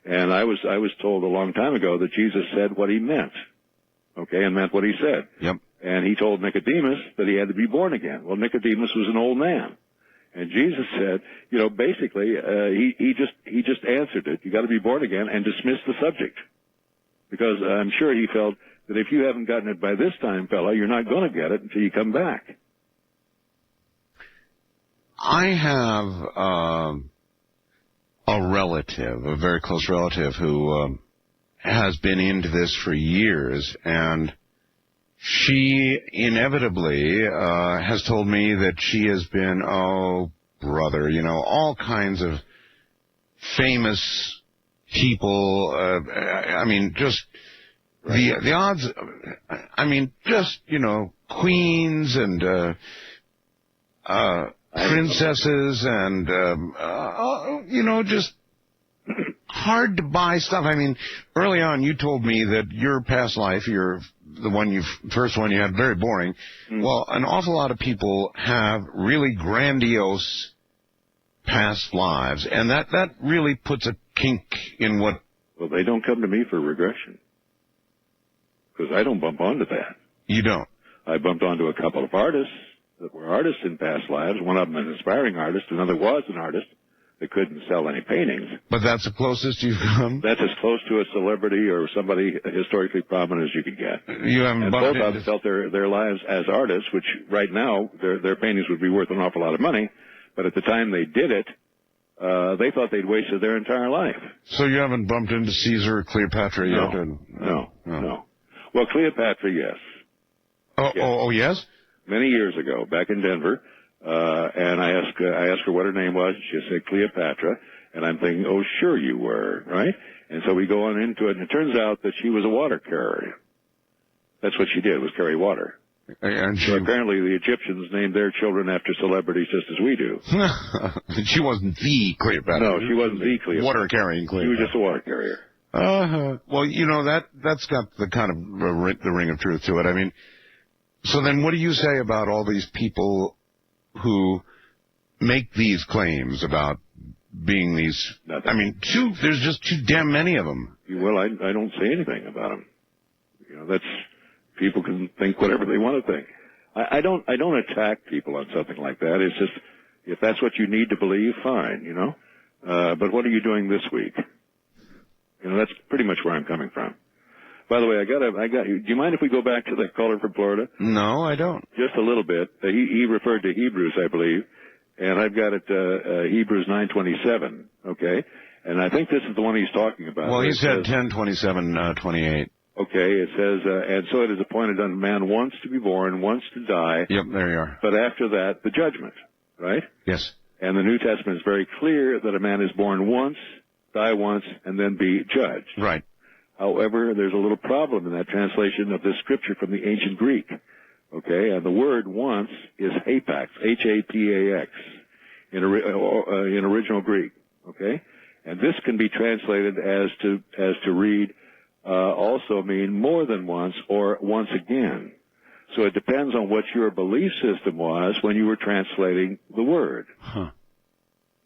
Speaker 5: And I was told a long time ago that Jesus said what he meant, and meant what he said.
Speaker 1: Yep.
Speaker 5: And he told Nicodemus that he had to be born again. Well, Nicodemus was an old man. And Jesus said, basically, he just answered it. You got to be born again, and dismissed the subject, because I'm sure he felt that if you haven't gotten it by this time, fella, you're not going to get it until you come back.
Speaker 1: I have a relative, a very close relative, who has been into this for years, and she inevitably has told me that she has been, all kinds of famous people. The odds. Queens and princesses and just hard to buy stuff. I mean, early on you told me that your past life, the first one you had, very boring. Well, an awful lot of people have really grandiose past lives, and that really puts a kink in what...
Speaker 5: Well, they don't come to me for regression, because I don't bump onto that.
Speaker 1: You don't?
Speaker 5: I bumped onto a couple of artists that were artists in past lives. One of them an aspiring artist, another was an artist that couldn't sell any paintings.
Speaker 1: But that's the closest you've come?
Speaker 5: That's as close to a celebrity or somebody historically prominent as you could get.
Speaker 1: You haven't bumped
Speaker 5: both of them felt their lives as artists, which right now their paintings would be worth an awful lot of money, but at the time they did it, they thought they'd wasted their entire life.
Speaker 1: So you haven't bumped into Caesar or Cleopatra yet?
Speaker 5: No. Well, Cleopatra, yes.
Speaker 1: Oh, yes?
Speaker 5: Many years ago, back in Denver, and I asked her what her name was. She said Cleopatra, and I'm thinking, oh, sure you were, right? And so we go on into it, and it turns out that she was a water carrier. That's what she did, was carry water.
Speaker 1: And
Speaker 5: so apparently the Egyptians named their children after celebrities just as we do.
Speaker 1: She wasn't the Cleopatra.
Speaker 5: No, she wasn't the Cleopatra.
Speaker 1: Water-carrying Cleopatra.
Speaker 5: She was just a water carrier.
Speaker 1: Well, that's got the kind of the ring of truth to it. I mean, so then what do you say about all these people who make these claims about being these...
Speaker 5: Nothing.
Speaker 1: I mean, there's just too damn many of them.
Speaker 5: Well, I don't say anything about them. That's... People can think whatever they want to think. I don't attack people on something like that. It's just, if that's what you need to believe, fine, But what are you doing this week? That's pretty much where I'm coming from. By the way, I got you. Do you mind if we go back to the caller from Florida?
Speaker 1: No, I don't.
Speaker 5: Just a little bit. He referred to Hebrews, I believe, and I've got it, Hebrews 9:27, okay? And I think this is the one he's talking about.
Speaker 1: Well, he said 10:27:28.
Speaker 5: Okay, it says, and so it is appointed unto man once to be born, once to die.
Speaker 1: Yep, there you are.
Speaker 5: But after that, the judgment, right?
Speaker 1: Yes.
Speaker 5: And the New Testament is very clear that a man is born once, die once, and then be judged.
Speaker 1: Right.
Speaker 5: However, there's a little problem in that translation of this scripture from the ancient Greek. Okay, and the word once is hapax, H-A-P-A-X, in original Greek. Okay? And this can be translated as to read also mean more than once or once again. So it depends on what your belief system was when you were translating the word.
Speaker 1: Huh.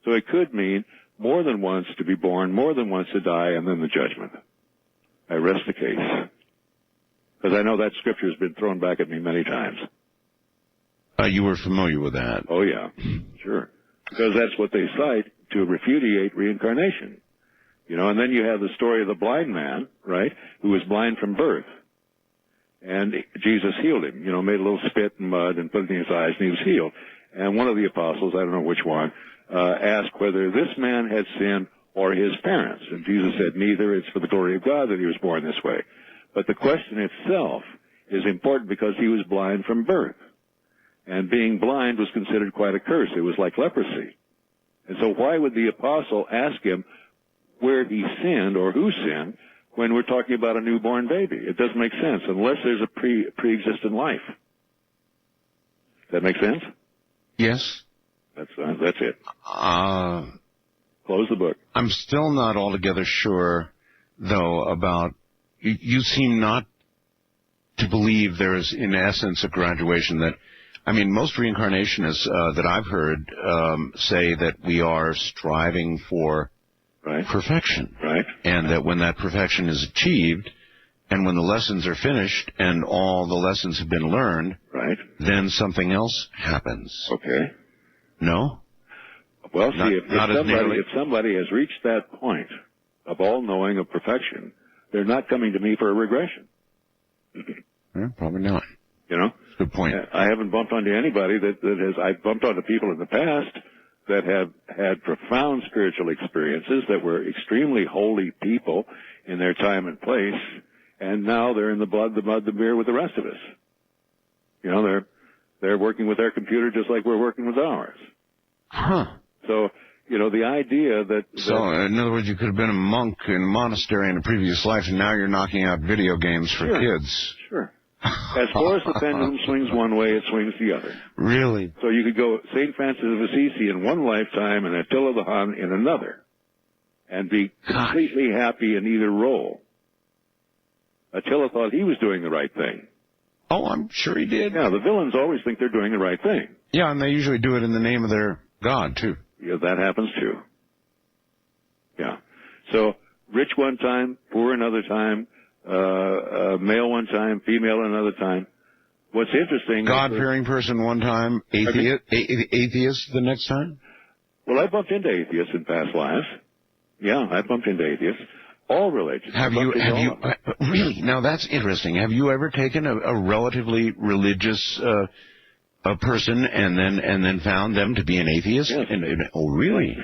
Speaker 5: So it could mean more than once to be born, more than once to die, and then the judgment. I rest the case. Because I know that scripture has been thrown back at me many times.
Speaker 1: You were familiar with that?
Speaker 5: Oh, yeah. Sure. Because that's what they cite to repudiate reincarnation. You know, and then you have the story of the blind man, right, who was blind from birth. And Jesus healed him, you know, made a little spit and mud and put it in his eyes, and he was healed. And one of the apostles, I don't know which one, asked whether this man had sinned or his parents. And Jesus said, neither. It's for the glory of God that he was born this way. But the question itself is important because he was blind from birth. And being blind was considered quite a curse. It was like leprosy. And so why would the apostle ask him where he sinned or who sinned when we're talking about a newborn baby? It doesn't make sense unless there's a pre-existent life. Does that make sense?
Speaker 1: Yes.
Speaker 5: That's it. Close the book.
Speaker 1: I'm still not altogether sure, though, about... You seem not to believe there is, in essence, a graduation that... I mean, most reincarnationists that I've heard say that we are striving for perfection.
Speaker 5: Right.
Speaker 1: And that when that perfection is achieved, and when the lessons are finished, and all the lessons have been learned, then something else happens.
Speaker 5: Okay.
Speaker 1: No?
Speaker 5: Well, see, if somebody has reached that point of all-knowing of perfection, they're not coming to me for a regression.
Speaker 1: Yeah, probably not.
Speaker 5: You know?
Speaker 1: Good point.
Speaker 5: I haven't bumped onto anybody that has... I've bumped onto people in the past that have had profound spiritual experiences, that were extremely holy people in their time and place, and now they're in the blood, the mud, the beer with the rest of us. You know, they're working with their computer just like we're working with ours.
Speaker 1: Huh.
Speaker 5: So, you know, the idea that...
Speaker 1: So, in other words, you could have been a monk in a monastery in a previous life, and now you're knocking out video games for kids.
Speaker 5: Sure. As far as the pendulum swings one way, it swings the other.
Speaker 1: Really?
Speaker 5: So you could go St. Francis of Assisi in one lifetime and Attila the Hun in another, and be completely happy in either role. Attila thought he was doing the right thing.
Speaker 1: Oh, I'm sure he did.
Speaker 5: Yeah, the villains always think they're doing the right thing.
Speaker 1: Yeah, and they usually do it in the name of their god, too.
Speaker 5: Yeah, that happens, too. Yeah. So, rich one time, poor another time, male one time, female another time. What's interesting...
Speaker 1: God-fearing person one time, atheist the next time?
Speaker 5: Well, I bumped into atheists in past lives. Yeah, I bumped into atheists. All religions.
Speaker 1: Have you really? Now, that's interesting. Have you ever taken a relatively religious a person and then found them to be an atheist?
Speaker 5: Yes.
Speaker 1: Oh, really?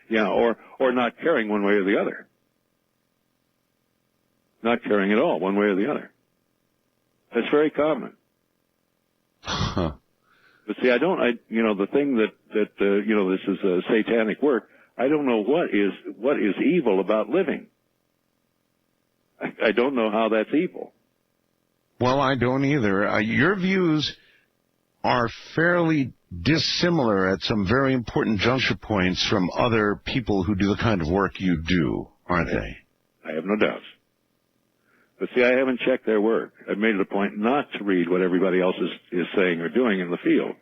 Speaker 5: Yeah, or not caring one way or the other. Not caring at all, one way or the other. That's very common.
Speaker 1: Huh.
Speaker 5: But see, the thing that this is satanic work. I don't know what is evil about living. I don't know how that's evil.
Speaker 1: Well, I don't either. Your views are fairly dissimilar at some very important juncture points from other people who do the kind of work you do, aren't they?
Speaker 5: I have no doubts. But see, I haven't checked their work. I've made it a point not to read what everybody else is saying or doing in the field.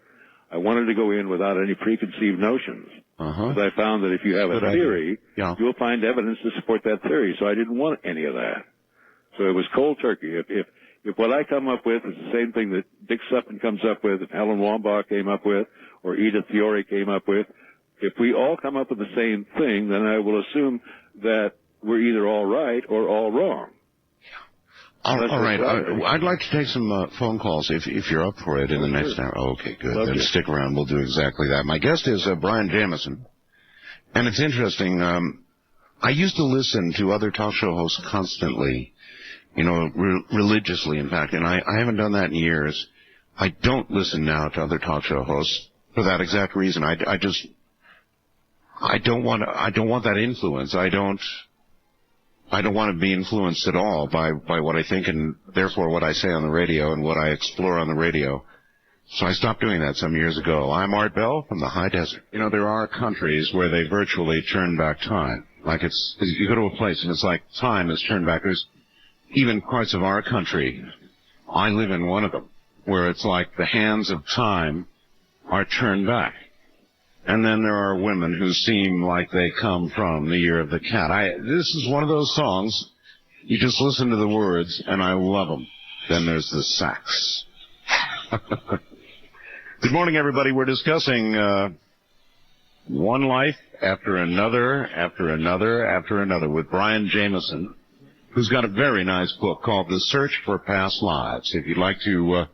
Speaker 5: I wanted to go in without any preconceived notions. Because I found that if you have a theory, you'll find evidence to support that theory. So I didn't want any of that. So it was cold turkey. If what I come up with is the same thing that Dick Sutton comes up with, and Helen Wambach came up with, or Edith Fiore came up with, if we all come up with the same thing, then I will assume that we're either all right or all wrong.
Speaker 1: All right. I'd like to take some phone calls if you're up for it in the next hour. Oh, okay, good. Then stick around. We'll do exactly that. My guest is Brian Jamieson. And it's interesting. I used to listen to other talk show hosts constantly, religiously, in fact, and I haven't done that in years. I don't listen now to other talk show hosts for that exact reason. I don't want that influence. I don't want to be influenced at all by what I think and therefore what I say on the radio and what I explore on the radio. So I stopped doing that some years ago. I'm Art Bell from the High Desert. There are countries where they virtually turn back time. Like you go to a place and it's like time is turned back. There's even parts of our country, I live in one of them, where it's like the hands of time are turned back. And then there are women who seem like they come from the year of the cat. This is one of those songs, you just listen to the words, and I love them. Then there's the sax. Good morning, everybody. We're discussing one life after another, after another, after another with Brian Jamieson, who's got a very nice book called The Search for Past Lives. If you'd like to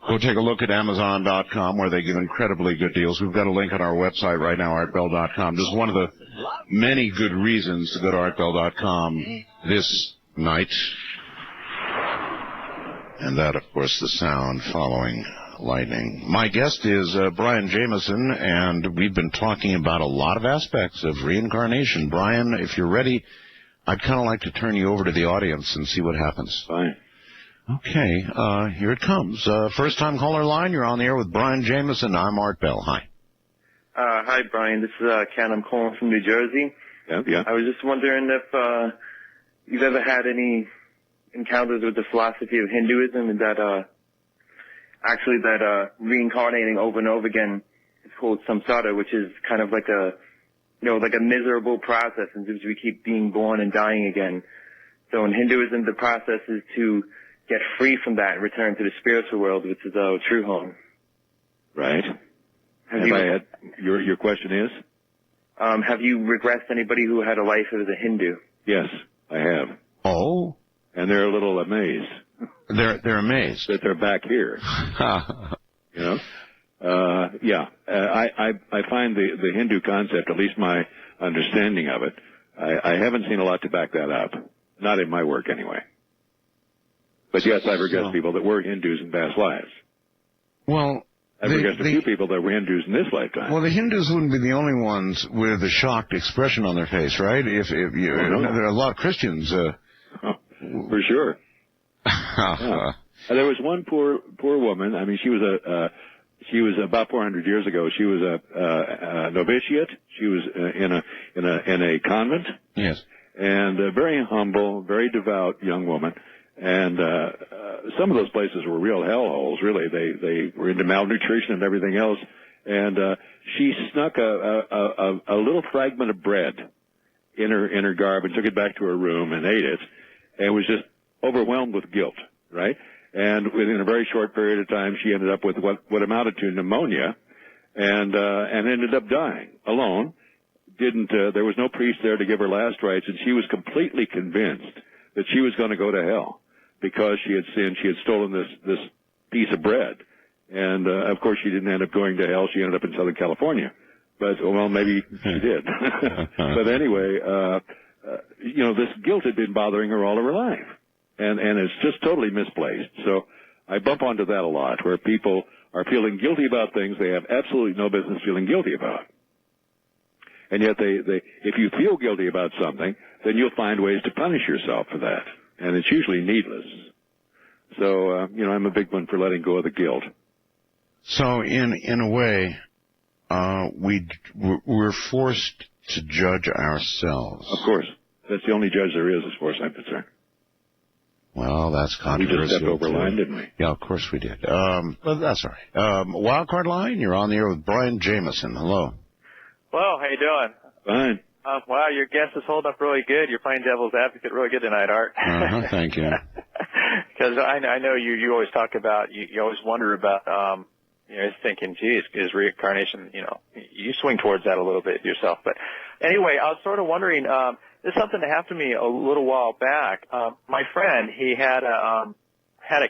Speaker 1: go take a look at Amazon.com, where they give incredibly good deals. We've got a link on our website right now, artbell.com. Just one of the many good reasons to go to artbell.com this night. And that, of course, the sound following lightning. My guest is Brian Jamieson, and we've been talking about a lot of aspects of reincarnation. Brian, if you're ready, I'd kind of like to turn you over to the audience and see what happens.
Speaker 5: Fine.
Speaker 1: Okay, here it comes. First-time caller line, you're on the air with Brian Jamieson. I'm Art Bell. Hi.
Speaker 7: Hi, Brian. This is Ken. I'm calling from New Jersey.
Speaker 5: Yeah.
Speaker 7: I was just wondering if you've ever had any encounters with the philosophy of Hinduism, and that reincarnating over and over again is called samsara, which is kind of like a miserable process in which we keep being born and dying again. So in Hinduism, the process is to get free from that and return to the spiritual world, which is our true home.
Speaker 5: Right. Your question is?
Speaker 7: Have you regressed anybody who had a life as a Hindu?
Speaker 5: Yes, I have.
Speaker 1: Oh?
Speaker 5: And they're a little amazed.
Speaker 1: They're amazed
Speaker 5: that they're back here. You know? I find the Hindu concept, at least my understanding of it, I haven't seen a lot to back that up. Not in my work, anyway. But yes, I've regressed people that were Hindus in past lives.
Speaker 1: Well,
Speaker 5: I've regressed a few people that were Hindus in this lifetime.
Speaker 1: Well, the Hindus wouldn't be the only ones with a shocked expression on their face, right? There are a lot of Christians.
Speaker 5: For sure. Yeah. There was one poor woman. I mean, she was about 400 years ago. She was a novitiate. She was in a convent.
Speaker 1: Yes.
Speaker 5: And a very humble, very devout young woman. And some of those places were real hellholes, really. They were into malnutrition and everything else. And she snuck a little fragment of bread in her garb and took it back to her room and ate it, and was just overwhelmed with guilt, right? And within a very short period of time, she ended up with what amounted to pneumonia, and ended up dying alone. There was no priest there to give her last rites, and she was completely convinced that she was going to go to hell because she had sinned. She had stolen this piece of bread. And, of course, she didn't end up going to hell. She ended up in Southern California. But, well, maybe she did. But anyway, this guilt had been bothering her all of her life. And it's just totally misplaced. So I bump onto that a lot, where people are feeling guilty about things they have absolutely no business feeling guilty about. And yet if you feel guilty about something, then you'll find ways to punish yourself for that. And it's usually needless. So, I'm a big one for letting go of the guilt.
Speaker 1: So in a way, we're forced to judge ourselves.
Speaker 5: Of course. That's the only judge there is, as far as I'm concerned.
Speaker 1: Well, that's controversial.
Speaker 5: We just stepped over line, didn't we?
Speaker 1: Yeah, of course we did. Well, that's all right. Wildcard line, you're on the air with Brian Jamieson. Hello.
Speaker 8: Hello, how you doing?
Speaker 5: Fine.
Speaker 8: Wow, your guest is holding up really good. You're playing devil's advocate really good tonight, Art.
Speaker 1: Thank you.
Speaker 8: Because I know you always talk about, you always wonder about, thinking, geez, is reincarnation, you swing towards that a little bit yourself. But anyway, I was sort of wondering, there's something that happened to me a little while back. My friend, he had a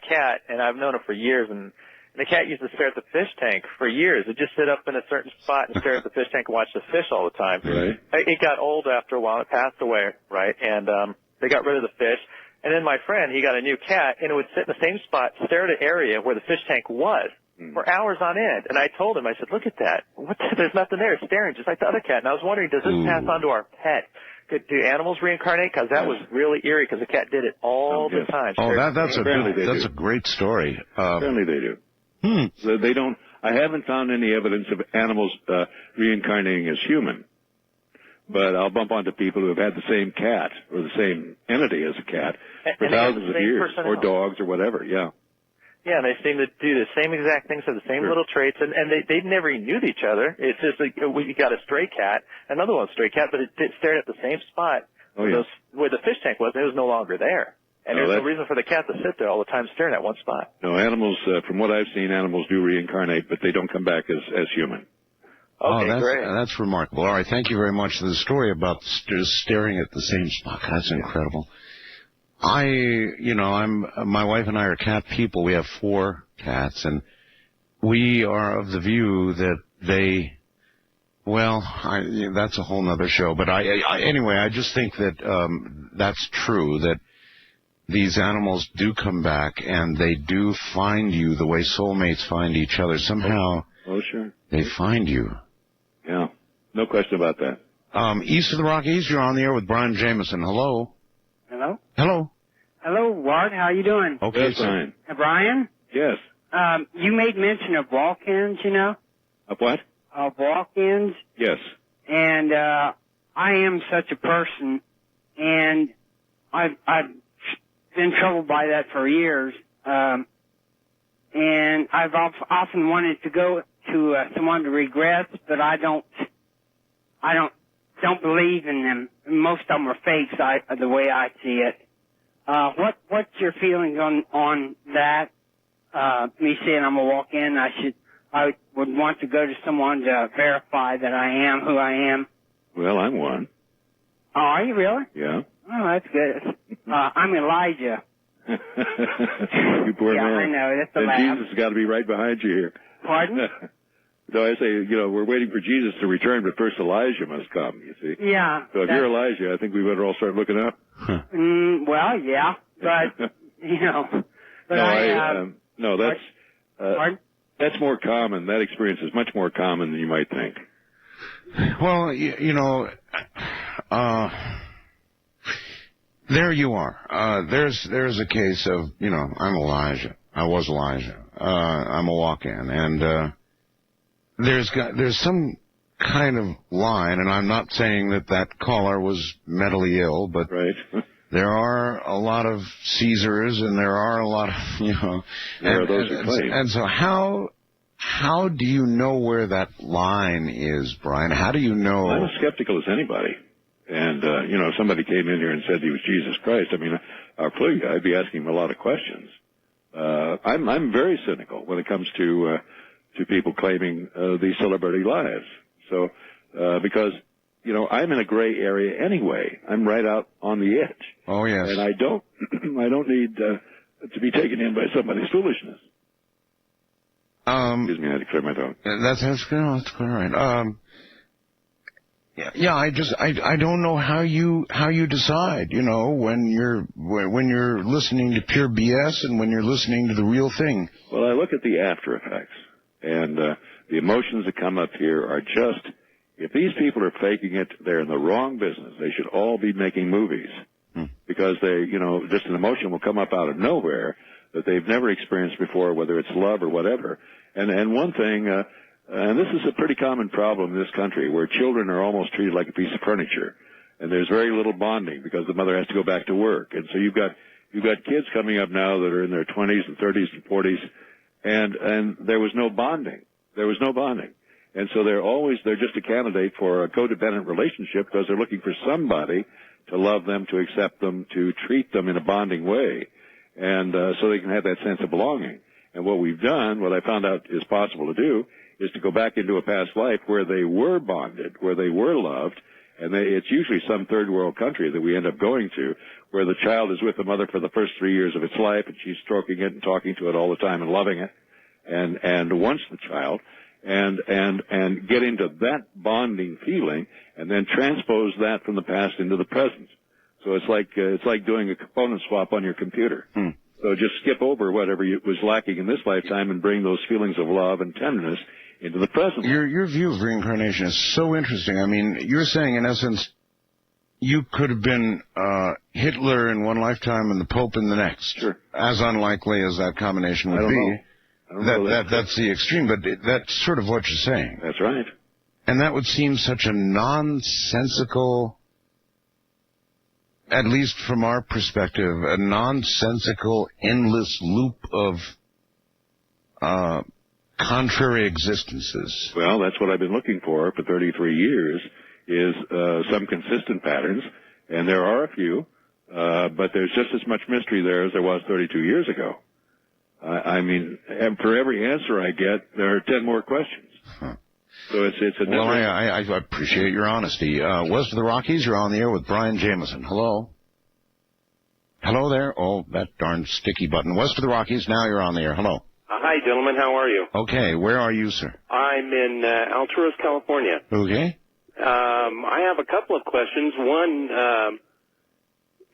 Speaker 8: cat, and I've known him for years, and the cat used to stare at the fish tank for years. It'd just sit up in a certain spot and stare at the fish tank and watch the fish all the time.
Speaker 5: Right.
Speaker 8: It got old after a while. It passed away, right? And they got rid of the fish. And then my friend, he got a new cat, and it would sit in the same spot, stare at an area where the fish tank was for hours on end. And I told him, I said, look at that. There's nothing there. It's staring just like the other cat. And I was wondering, does this pass on to our pet? Do animals reincarnate? Because that was really eerie, because the cat did it all the time.
Speaker 1: That's a great story.
Speaker 5: Apparently they do. So they don't. I haven't found any evidence of animals reincarnating as human, But I'll bump onto people who have had the same cat or the same entity as a cat for thousands of years, or dogs or whatever. Yeah.
Speaker 8: Yeah, and they seem to do the same exact things, have the same little traits, and they never even knew each other. It's just like we got a stray cat, another one stray cat, but it stared at the same spot where the fish tank was, and it was no longer there. And there's no reason for the cat to sit there all the time staring at one spot.
Speaker 5: No, animals, from what I've seen, animals do reincarnate, but they don't come back as human.
Speaker 8: Okay, great.
Speaker 1: That's remarkable. All right, thank you very much. The story about staring at the same spot, that's incredible. My wife and I are cat people. We have 4 cats, and we are of the view that that's a whole nother show. But anyway, I just think that that's true, that these animals do come back, and they do find you the way soulmates find each other. Somehow they find you.
Speaker 5: Yeah, no question about that.
Speaker 1: East of the Rockies, you're on the air with Brian Jamieson. Hello.
Speaker 9: Hello?
Speaker 1: Hello.
Speaker 9: Hello, Ward. How you doing?
Speaker 1: Okay,
Speaker 5: yes, fine.
Speaker 9: Brian?
Speaker 5: Yes.
Speaker 9: You made mention of walk-ins, you know?
Speaker 5: Of what?
Speaker 9: Of walk-ins.
Speaker 5: Yes.
Speaker 9: And I am such a person, and I've been troubled by that for years. And I've often wanted to go to someone to regress, but I don't believe in them. Most of them are fakes, the way I see it. What's your feelings on that? Me saying I'm a walk-in, I would want to go to someone to verify that I am who I am.
Speaker 5: Well, I'm one.
Speaker 9: Oh, are you really?
Speaker 5: Yeah.
Speaker 9: Oh, that's good. I'm Elijah.
Speaker 5: You poor man.
Speaker 9: Yeah, I know. That's the
Speaker 5: and
Speaker 9: laugh.
Speaker 5: Jesus has got to be right behind you here.
Speaker 9: Pardon?
Speaker 5: So I say, we're waiting for Jesus to return, but first Elijah must come, you see.
Speaker 9: Yeah.
Speaker 5: So if you're Elijah, I think we better all start looking up.
Speaker 9: Well, yeah, but, But
Speaker 5: no, that's,
Speaker 9: pardon?
Speaker 5: That's more common. That experience is much more common than you might think.
Speaker 1: Well, there you are. There's a case of, I'm Elijah. I was Elijah. I'm a walk-in. And there's some kind of line, and I'm not saying that caller was mentally ill, but there are a lot of Caesars, and there are a lot of,
Speaker 5: there are those who claim.
Speaker 1: And so how do you know where that line is, Brian? How do you know?
Speaker 5: I'm as skeptical as anybody. And, if somebody came in here and said he was Jesus Christ, I'd be asking him a lot of questions. I'm very cynical when it comes to people claiming these celebrity lives. So, because, I'm in a gray area anyway. I'm right out on the edge.
Speaker 1: Oh, yes.
Speaker 5: And I don't need to be taken in by somebody's foolishness. Excuse me, I had to clear my throat.
Speaker 1: That's good. That's all right. Yeah, I don't know how you decide, when you're listening to pure BS and when you're listening to the real thing.
Speaker 5: Well, I look at the after effects, and the emotions that come up here are just, if these people are faking it, they're in the wrong business. They should all be making movies, because they, just an emotion will come up out of nowhere that they've never experienced before, whether it's love or whatever. And one thing, and this is a pretty common problem in this country, where children are almost treated like a piece of furniture, and there's very little bonding because the mother has to go back to work. And so you've got kids coming up now that are in their 20s and 30s and 40s, and there was no bonding. There was no bonding. And so they're just a candidate for a codependent relationship because they're looking for somebody to love them, to accept them, to treat them in a bonding way, and so they can have that sense of belonging. And what we've done, what I found out is possible to do, is to go back into a past life where they were bonded, where they were loved, and it's usually some third world country that we end up going to, where the child is with the mother for the first 3 years of its life, and she's stroking it and talking to it all the time and loving it, and wants the child, and get into that bonding feeling, and then transpose that from the past into the present. So it's like doing a component swap on your computer. So just skip over whatever was lacking in this lifetime and bring those feelings of love and tenderness into the present.
Speaker 1: Your view of reincarnation is so interesting. I mean, you're saying, in essence, you could have been Hitler in one lifetime and the Pope in the next.
Speaker 5: Sure.
Speaker 1: As unlikely as that combination would be.
Speaker 5: I don't know.
Speaker 1: That's the extreme, but that's sort of what you're saying.
Speaker 5: That's right.
Speaker 1: And that would seem such a nonsensical, at least from our perspective, a nonsensical, endless loop of contrary existences.
Speaker 5: Well, that's what I've been looking for 33 years, is some consistent patterns, and there are a few, but there's just as much mystery there as there was 32 years ago. I mean, for every answer I get, there are 10 more questions.
Speaker 1: Huh.
Speaker 5: So it's a
Speaker 1: well, I appreciate your honesty. West of the Rockies, you're on the air with Brian Jamieson. Hello? Hello there? Oh, that darn sticky button. West of the Rockies, now you're on the air. Hello.
Speaker 10: Hi, gentlemen. How are you?
Speaker 1: Okay, where are you, sir?
Speaker 10: I'm in Alturas, California.
Speaker 1: Okay.
Speaker 10: I have a couple of questions. One,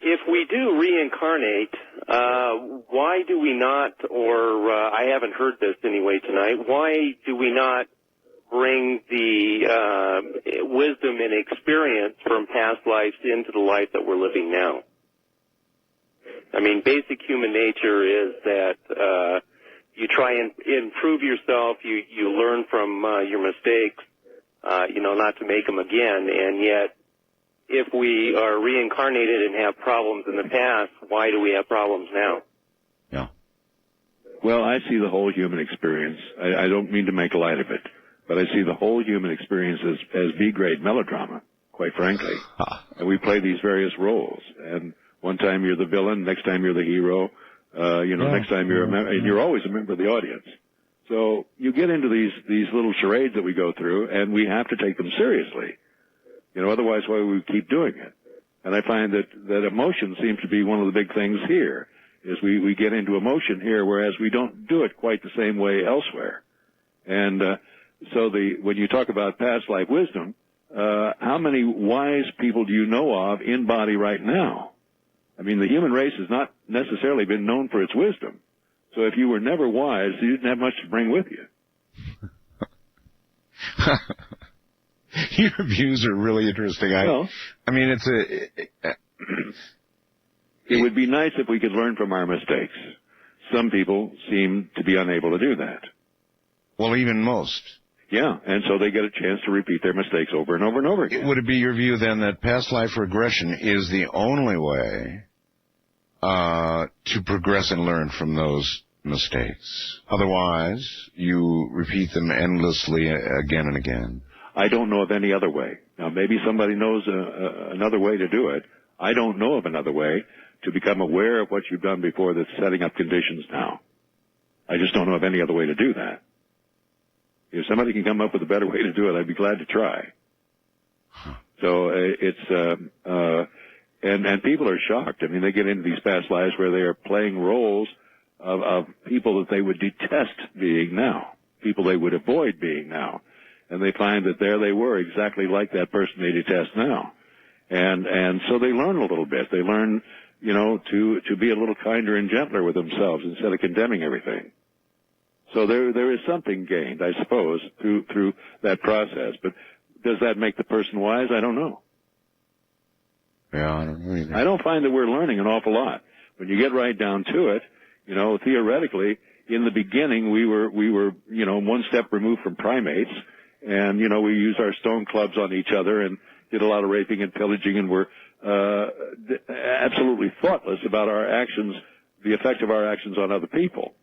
Speaker 10: if we do reincarnate, why do we not, or I haven't heard this anyway tonight, why do we not bring the wisdom and experience from past lives into the life that we're living now? I mean, basic human nature is that you try and improve yourself, you learn from your mistakes, not to make them again, and yet if we are reincarnated and have problems in the past, why do we have problems now?
Speaker 1: Yeah.
Speaker 5: Well, I see the whole human experience. I don't mean to make light of it, but I see the whole human experience as B-grade melodrama, quite frankly. And we play these various roles, and one time you're the villain, next time you're the hero, next time and you're always a member of the audience. So you get into these little charades that we go through, and we have to take them seriously. Otherwise why would we keep doing it? And I find that emotion seems to be one of the big things here, is we get into emotion here, whereas we don't do it quite the same way elsewhere. And so when you talk about past life wisdom, how many wise people do you know of in body right now? I mean, the human race has not necessarily been known for its wisdom. So if you were never wise, you didn't have much to bring with you.
Speaker 1: Your views are really interesting. I mean,
Speaker 5: it would be nice if we could learn from our mistakes. Some people seem to be unable to do that.
Speaker 1: Well, even most.
Speaker 5: Yeah, and so they get a chance to repeat their mistakes over and over and over again.
Speaker 1: Would it be your view, then, that past life regression is the only way to progress and learn from those mistakes? Otherwise, you repeat them endlessly again and again.
Speaker 5: I don't know of any other way. Now, maybe somebody knows another way to do it. I don't know of another way to become aware of what you've done before that's setting up conditions now. I just don't know of any other way to do that. If somebody can come up with a better way to do it, I'd be glad to try. So and people are shocked. I mean, they get into these past lives where they are playing roles of people that they would detest being now, people they would avoid being now. And they find that there they were, exactly like that person they detest now. And so they learn a little bit. They learn, to be a little kinder and gentler with themselves instead of condemning everything. So there is something gained, I suppose, through that process. But does that make the person wise? I don't know.
Speaker 1: Yeah, I don't know either.
Speaker 5: I don't find that we're learning an awful lot. When you get right down to it, theoretically, in the beginning, we were one step removed from primates. And, we used our stone clubs on each other and did a lot of raping and pillaging and were absolutely thoughtless about our actions, the effect of our actions on other people.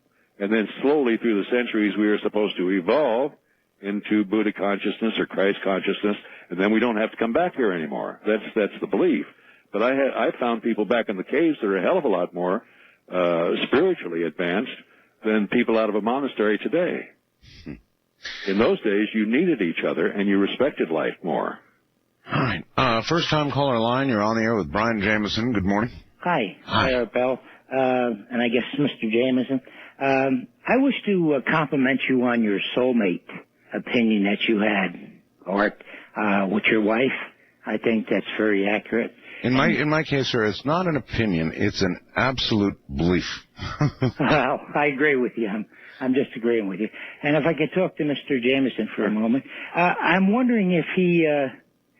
Speaker 5: And then slowly through the centuries, we were supposed to evolve into Buddha consciousness or Christ consciousness, and then we don't have to come back here anymore. That's the belief. But I found people back in the caves that are a hell of a lot more spiritually advanced than people out of a monastery today. In those days, you needed each other, and you respected life more.
Speaker 1: All right. First-time caller line, you're on the air with Brian Jamieson. Good morning.
Speaker 11: Hi. Hi, Bill. And I guess Mr. Jamieson. I wish to compliment you on your soulmate opinion that you had, Art, with your wife. I think that's very accurate.
Speaker 1: In my case, sir, it's not an opinion. It's an absolute belief.
Speaker 11: Well, I agree with you. I'm just agreeing with you. And if I could talk to Mr. Jamieson for a moment, I'm wondering if he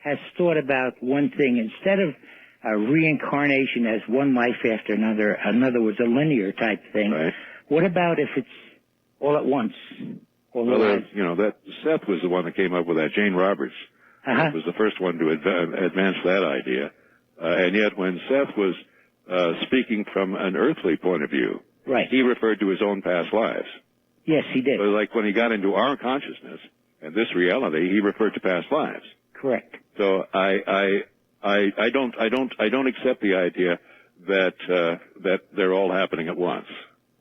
Speaker 11: has thought about one thing. Instead of reincarnation as one life after another, in other words, a linear type thing, right. What about if it's all at once? Well,
Speaker 5: that Seth was the one that came up with that. Jane Roberts was the first one to advance that idea. And yet when Seth was speaking from an earthly point of view, he referred to his own past lives.
Speaker 11: Yes, he did.
Speaker 5: But like when he got into our consciousness and this reality, he referred to past lives.
Speaker 11: Correct.
Speaker 5: So I don't accept the idea that they're all happening at once.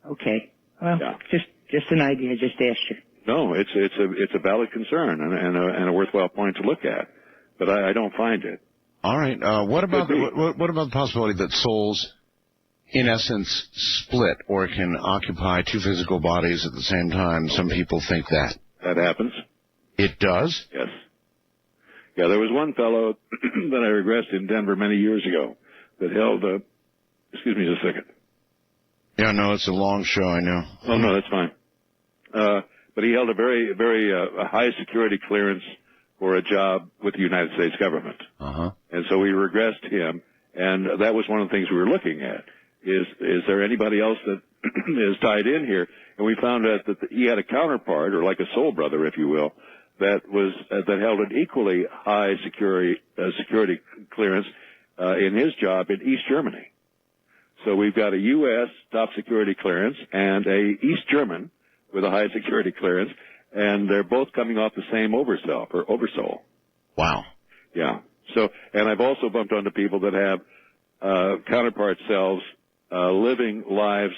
Speaker 11: Okay. Well, just an idea. Just asked you.
Speaker 5: No, it's a valid concern and a worthwhile point to look at, but I don't find it.
Speaker 1: All right. What about the possibility that souls, in essence, split or can occupy two physical bodies at the same time? Some people think that.
Speaker 5: That happens.
Speaker 1: It does?
Speaker 5: Yes. Yeah, there was one fellow that I regressed in Denver many years ago that held a... Excuse me just a second.
Speaker 1: Yeah, no, it's a long show, I know.
Speaker 5: Oh, no, that's fine. But he held a very, very high security clearance for a job with the United States government. And so we regressed him, and that was one of the things we were looking at. Is there anybody else that is tied in here? And we found out that he had a counterpart, or like a soul brother, if you will, that held an equally high security clearance in his job in East Germany. So we've got a U.S. top security clearance and a East German with a high security clearance, and they're both coming off the same overself or oversoul.
Speaker 1: Wow.
Speaker 5: Yeah. So, and I've also bumped onto people that have counterpart selves living lives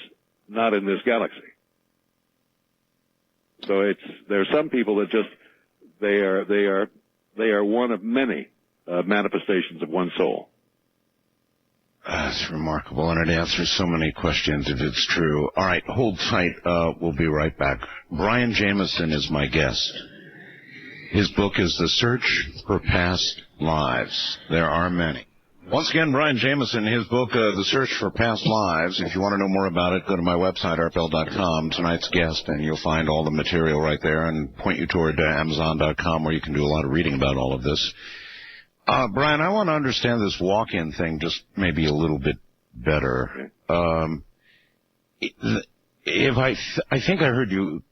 Speaker 5: not in this galaxy. So there are some people that just they are one of many manifestations of one soul.
Speaker 1: That's remarkable, and it answers so many questions if it's true. All right, hold tight. We'll be right back. Brian Jamieson is my guest. His book is The Search for Past Lives. There are many. Once again, Brian Jamieson, his book, The Search for Past Lives. If you want to know more about it, go to my website, arpel.com, tonight's guest, and you'll find all the material right there and point you toward Amazon.com, where you can do a lot of reading about all of this. Brian, I want to understand this walk-in thing just maybe a little bit better. If I think I heard you,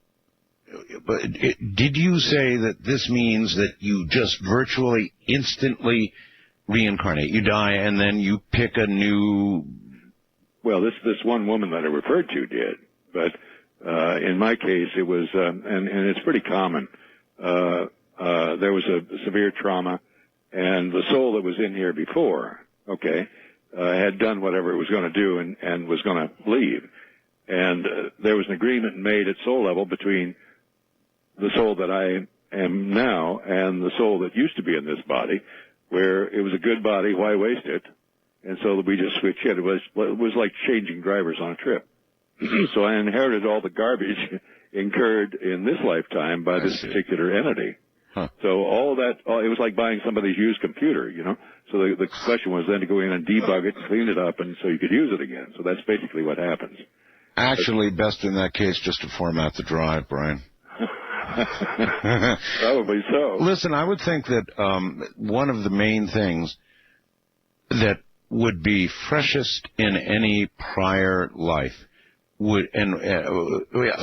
Speaker 1: but did you say that this means that you just virtually instantly reincarnate? You die and then you pick a new...
Speaker 5: Well, this one woman that I referred to did, but in my case it was, and it's pretty common. There was a severe trauma. And the soul that was in here before, had done whatever it was going to do and was going to leave. And there was an agreement made at soul level between the soul that I am now and the soul that used to be in this body, where it was a good body, why waste it? And so we just switched it. It was like changing drivers on a trip. So I inherited all the garbage incurred in this lifetime by this particular entity. So all of that, it was like buying somebody's used computer, you know. So the question was then to go in and debug it, clean it up, and so you could use it again. So that's basically what happens.
Speaker 1: Actually, best in that case just to format the drive, Brian.
Speaker 5: Probably so.
Speaker 1: Listen, I would think that one of the main things that would be freshest in any prior life would, and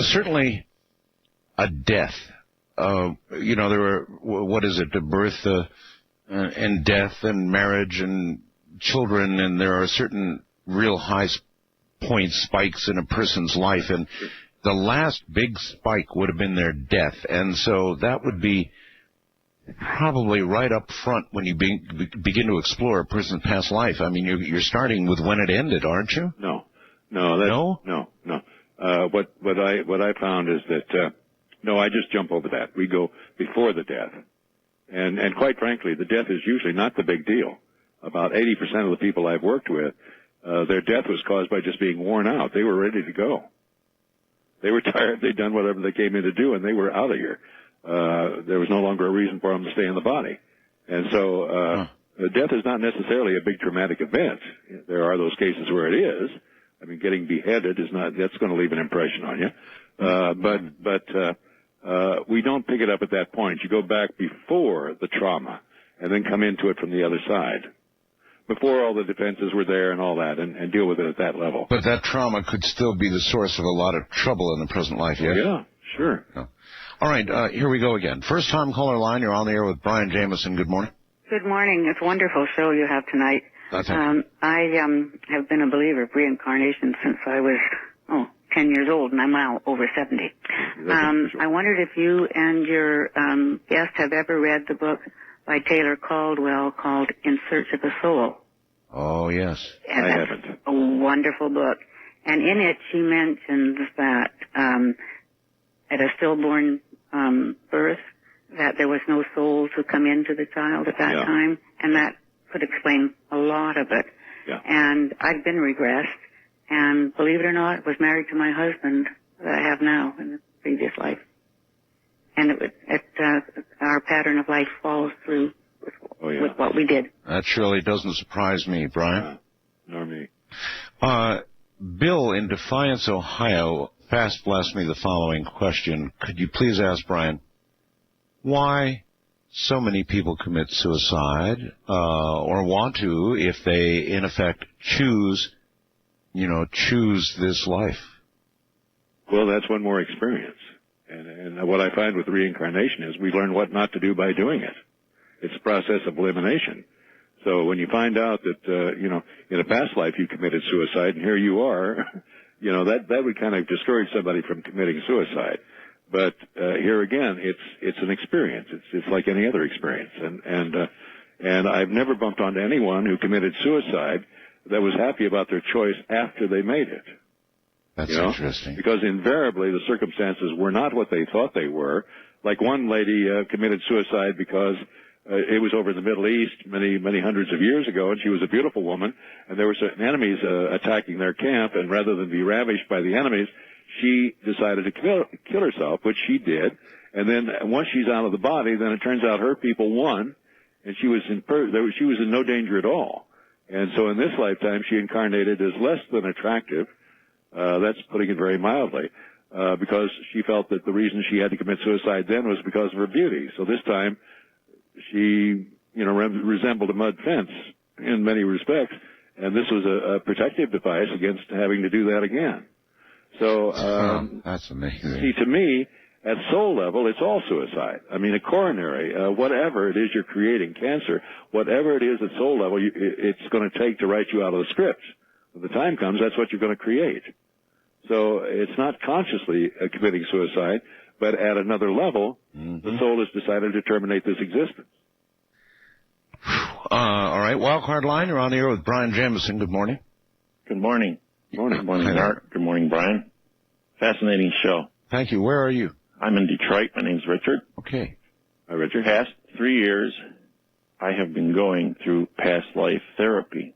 Speaker 1: certainly a death. There were, what is it, the birth and death and marriage and children, and there are certain real high point spikes in a person's life, and the last big spike would have been their death, and so that would be probably right up front when you begin to explore a person's past life. I mean, you're starting with when it ended, aren't you?
Speaker 5: No. What I found is that no, I just jump over that. We go before the death. And quite frankly, the death is usually not the big deal. About 80% of the people I've worked with, their death was caused by just being worn out. They were ready to go. They were tired. They'd done whatever they came in to do, and they were out of here. There was no longer a reason for them to stay in the body. And so death is not necessarily a big traumatic event. There are those cases where it is. I mean, getting beheaded is not, that's going to leave an impression on you. But we don't pick it up at that point. You go back before the trauma and then come into it from the other side. Before all the defenses were there and all that, and deal with it at that level.
Speaker 1: But that trauma could still be the source of a lot of trouble in the present life, yes?
Speaker 5: Yeah, sure.
Speaker 1: No. All right, here we go again. First-time caller line. You're on the air with Brian Jamieson. Good morning.
Speaker 12: Good morning. It's a wonderful show you have tonight. I have been a believer of reincarnation since I was 10 years old, and I'm now over 70. I wondered if you and your guest have ever read the book by Taylor Caldwell called In Search of a Soul.
Speaker 1: Oh, yes.
Speaker 12: And I haven't. A wonderful book. And in it, she mentions that at a stillborn birth, that there was no soul to come into the child at that time, and that could explain a lot of it.
Speaker 5: Yeah.
Speaker 12: And I've been regressed, and believe it or not, was married to my husband that I have now in the previous life. And our pattern of life falls through with what we did.
Speaker 1: That surely doesn't surprise me, Brian.
Speaker 5: Nor me.
Speaker 1: Bill in Defiance, Ohio, fast blessed me the following question. Could you please ask Brian why so many people commit suicide or want to if they, in effect, choose this life?
Speaker 5: Well, that's one more experience. And what I find with reincarnation is we learn what not to do by doing it. It's a process of elimination. So when you find out that, in a past life you committed suicide and here you are, that would kind of discourage somebody from committing suicide. But here again, it's an experience. It's like any other experience. And I've never bumped onto anyone who committed suicide that was happy about their choice after they made it.
Speaker 1: That's interesting.
Speaker 5: Because invariably the circumstances were not what they thought they were. Like one lady committed suicide because it was over in the Middle East many, many hundreds of years ago, and she was a beautiful woman, and there were certain enemies attacking their camp, and rather than be ravished by the enemies, she decided to kill herself, which she did. And then once she's out of the body, then it turns out her people won, and she was in no danger at all. And so in this lifetime, she incarnated as less than attractive. That's putting it very mildly, because she felt that the reason she had to commit suicide then was because of her beauty. So this time, she, resembled a mud fence in many respects, and this was a protective device against having to do that again. So,
Speaker 1: that's amazing.
Speaker 5: See, to me, at soul level, it's all suicide. I mean, a coronary, whatever it is you're creating, cancer, whatever it is at soul level, it's going to take to write you out of the script. When the time comes, that's what you're going to create. So it's not consciously committing suicide, but at another level, the soul has decided to terminate this existence.
Speaker 1: All right, wildcard line, you're on the air with Brian Jamieson. Good morning.
Speaker 13: Good morning.
Speaker 5: Morning.
Speaker 13: Good morning, Art. Good morning, Brian. Fascinating show.
Speaker 1: Thank you. Where are you?
Speaker 13: I'm in Detroit. My name's Richard.
Speaker 1: Okay.
Speaker 5: Hi, Richard.
Speaker 13: Past 3 years, I have been going through past life therapy.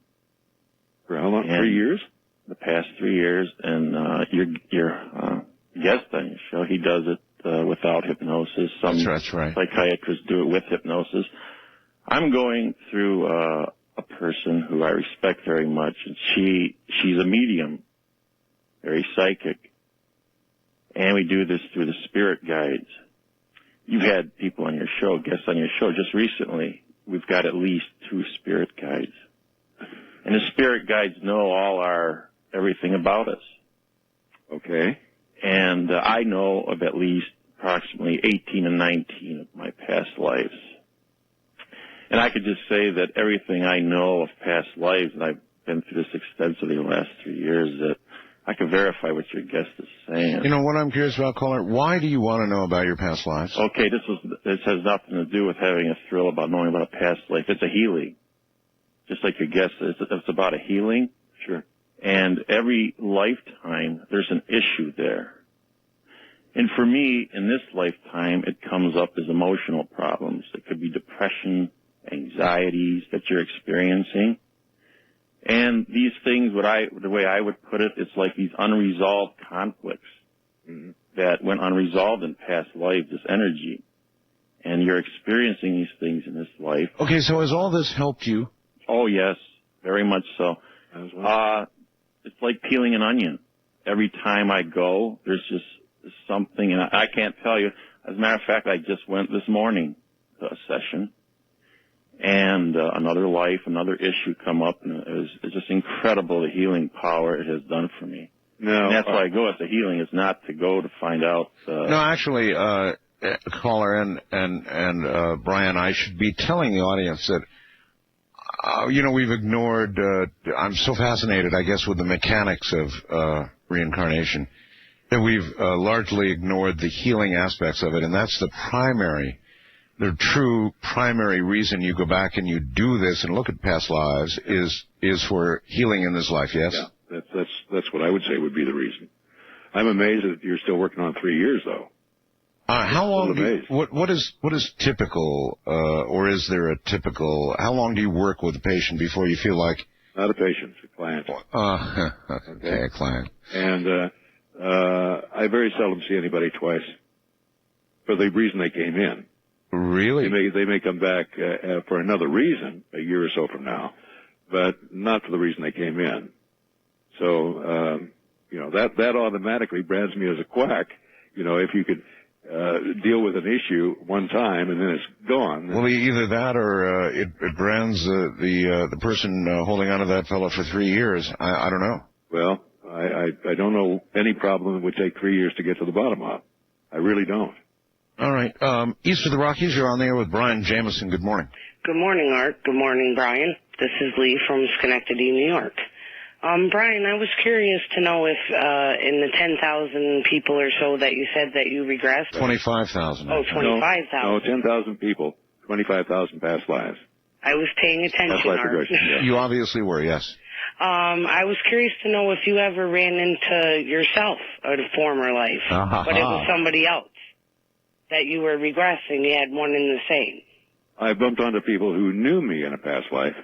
Speaker 5: For how long? 3 years?
Speaker 13: The past 3 years, and your guest on your show, he does it without hypnosis. Some
Speaker 1: that's right.
Speaker 13: Psychiatrists do it with hypnosis. I'm going through a person who I respect very much, and she's a medium, very psychic, and we do this through the spirit guides. You've had people on your show, guests on your show, just recently. We've got at least 2 spirit guides, and the spirit guides know everything about us.
Speaker 5: Okay.
Speaker 13: And I know of at least approximately 18 and 19 of my past lives. And I could just say that everything I know of past lives, and I've been through this extensively the last 3 years, that I can verify what your guest is saying.
Speaker 1: You know what I'm curious about, caller? Why do you want to know about your past lives?
Speaker 13: Okay, this has nothing to do with having a thrill about knowing about a past life. It's a healing. Just like your guest, it's about a healing.
Speaker 5: Sure.
Speaker 13: And every lifetime, there's an issue there. And for me, in this lifetime, it comes up as emotional problems. It could be depression, anxieties that you're experiencing. And these things, the way I would put it, it's like these unresolved conflicts that when unresolved in past life, this energy, and you're experiencing these things in this life.
Speaker 1: Okay, so has all this helped you?
Speaker 13: Oh, yes, very much so. It's like peeling an onion. Every time I go, there's just something, and I can't tell you. As a matter of fact, I just went this morning to a session, and another life, another issue come up, and it's just incredible the healing power it has done for me.
Speaker 5: No,
Speaker 13: and that's why I go as a healing. It's not to go to find out.
Speaker 1: No, actually, caller and Brian, I should be telling the audience that, we've ignored, I'm so fascinated, I guess, with the mechanics of reincarnation, that we've largely ignored the healing aspects of it, and that's the true primary reason you go back and you do this and look at past lives is for healing in this life, yes?
Speaker 5: Yeah, that's what I would say would be the reason. I'm amazed that you're still working on 3 years, though.
Speaker 1: How long? What is typical, or is there a typical? How long do you work with a patient before you feel like?
Speaker 5: Not a patient, a client.
Speaker 1: Okay, a client.
Speaker 5: And I very seldom see anybody twice for the reason they came in.
Speaker 1: Really?
Speaker 5: They may come back for another reason a year or so from now, but not for the reason they came in. So that automatically brands me as a quack. If you could deal with an issue one time and then it's gone.
Speaker 1: Well, either that or it brands the person holding on to that fellow for 3 years. I don't know.
Speaker 5: Well, I don't know any problem that would take 3 years to get to the bottom of. I really don't.
Speaker 1: All right. East of the Rockies, you're on the air with Brian Jamieson. Good morning.
Speaker 14: Good morning, Art. Good morning, Brian. This is Lee from Schenectady, New York. Brian, I was curious to know if in the 10,000 people or so that you said that you regressed.
Speaker 1: 25,000.
Speaker 14: Oh, 25,000.
Speaker 5: No, 10,000 people, 25,000 past lives.
Speaker 14: I was paying attention,
Speaker 5: Past life
Speaker 14: Art.
Speaker 5: regression, yeah.
Speaker 1: You obviously were, yes.
Speaker 14: I was curious to know if you ever ran into yourself in a former life, but it was somebody else that you were regressing. You had one in the same.
Speaker 5: I bumped onto people who knew me in a past life.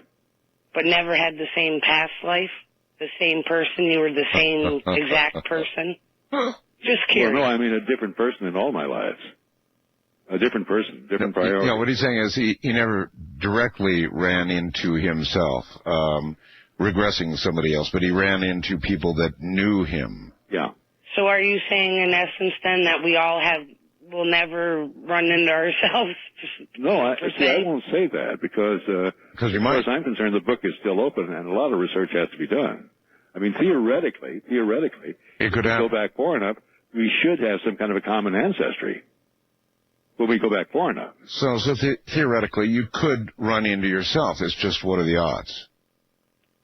Speaker 14: But never had the same past life? The same person? You were the same exact person? Just curious.
Speaker 5: Well, no, I mean a different person in all my lives. A different person, different priority.
Speaker 1: Yeah, what he's saying is he never directly ran into himself, regressing somebody else, but he ran into people that knew him.
Speaker 5: Yeah.
Speaker 14: So are you saying in essence then that we all will never run into ourselves?
Speaker 5: No, I won't say that because as far as I'm concerned, the book is still open and a lot of research has to be done. I mean, theoretically,
Speaker 1: it could
Speaker 5: go back far enough, we should have some kind of a common ancestry. When we go back far enough.
Speaker 1: So theoretically, you could run into yourself. It's just what are the odds?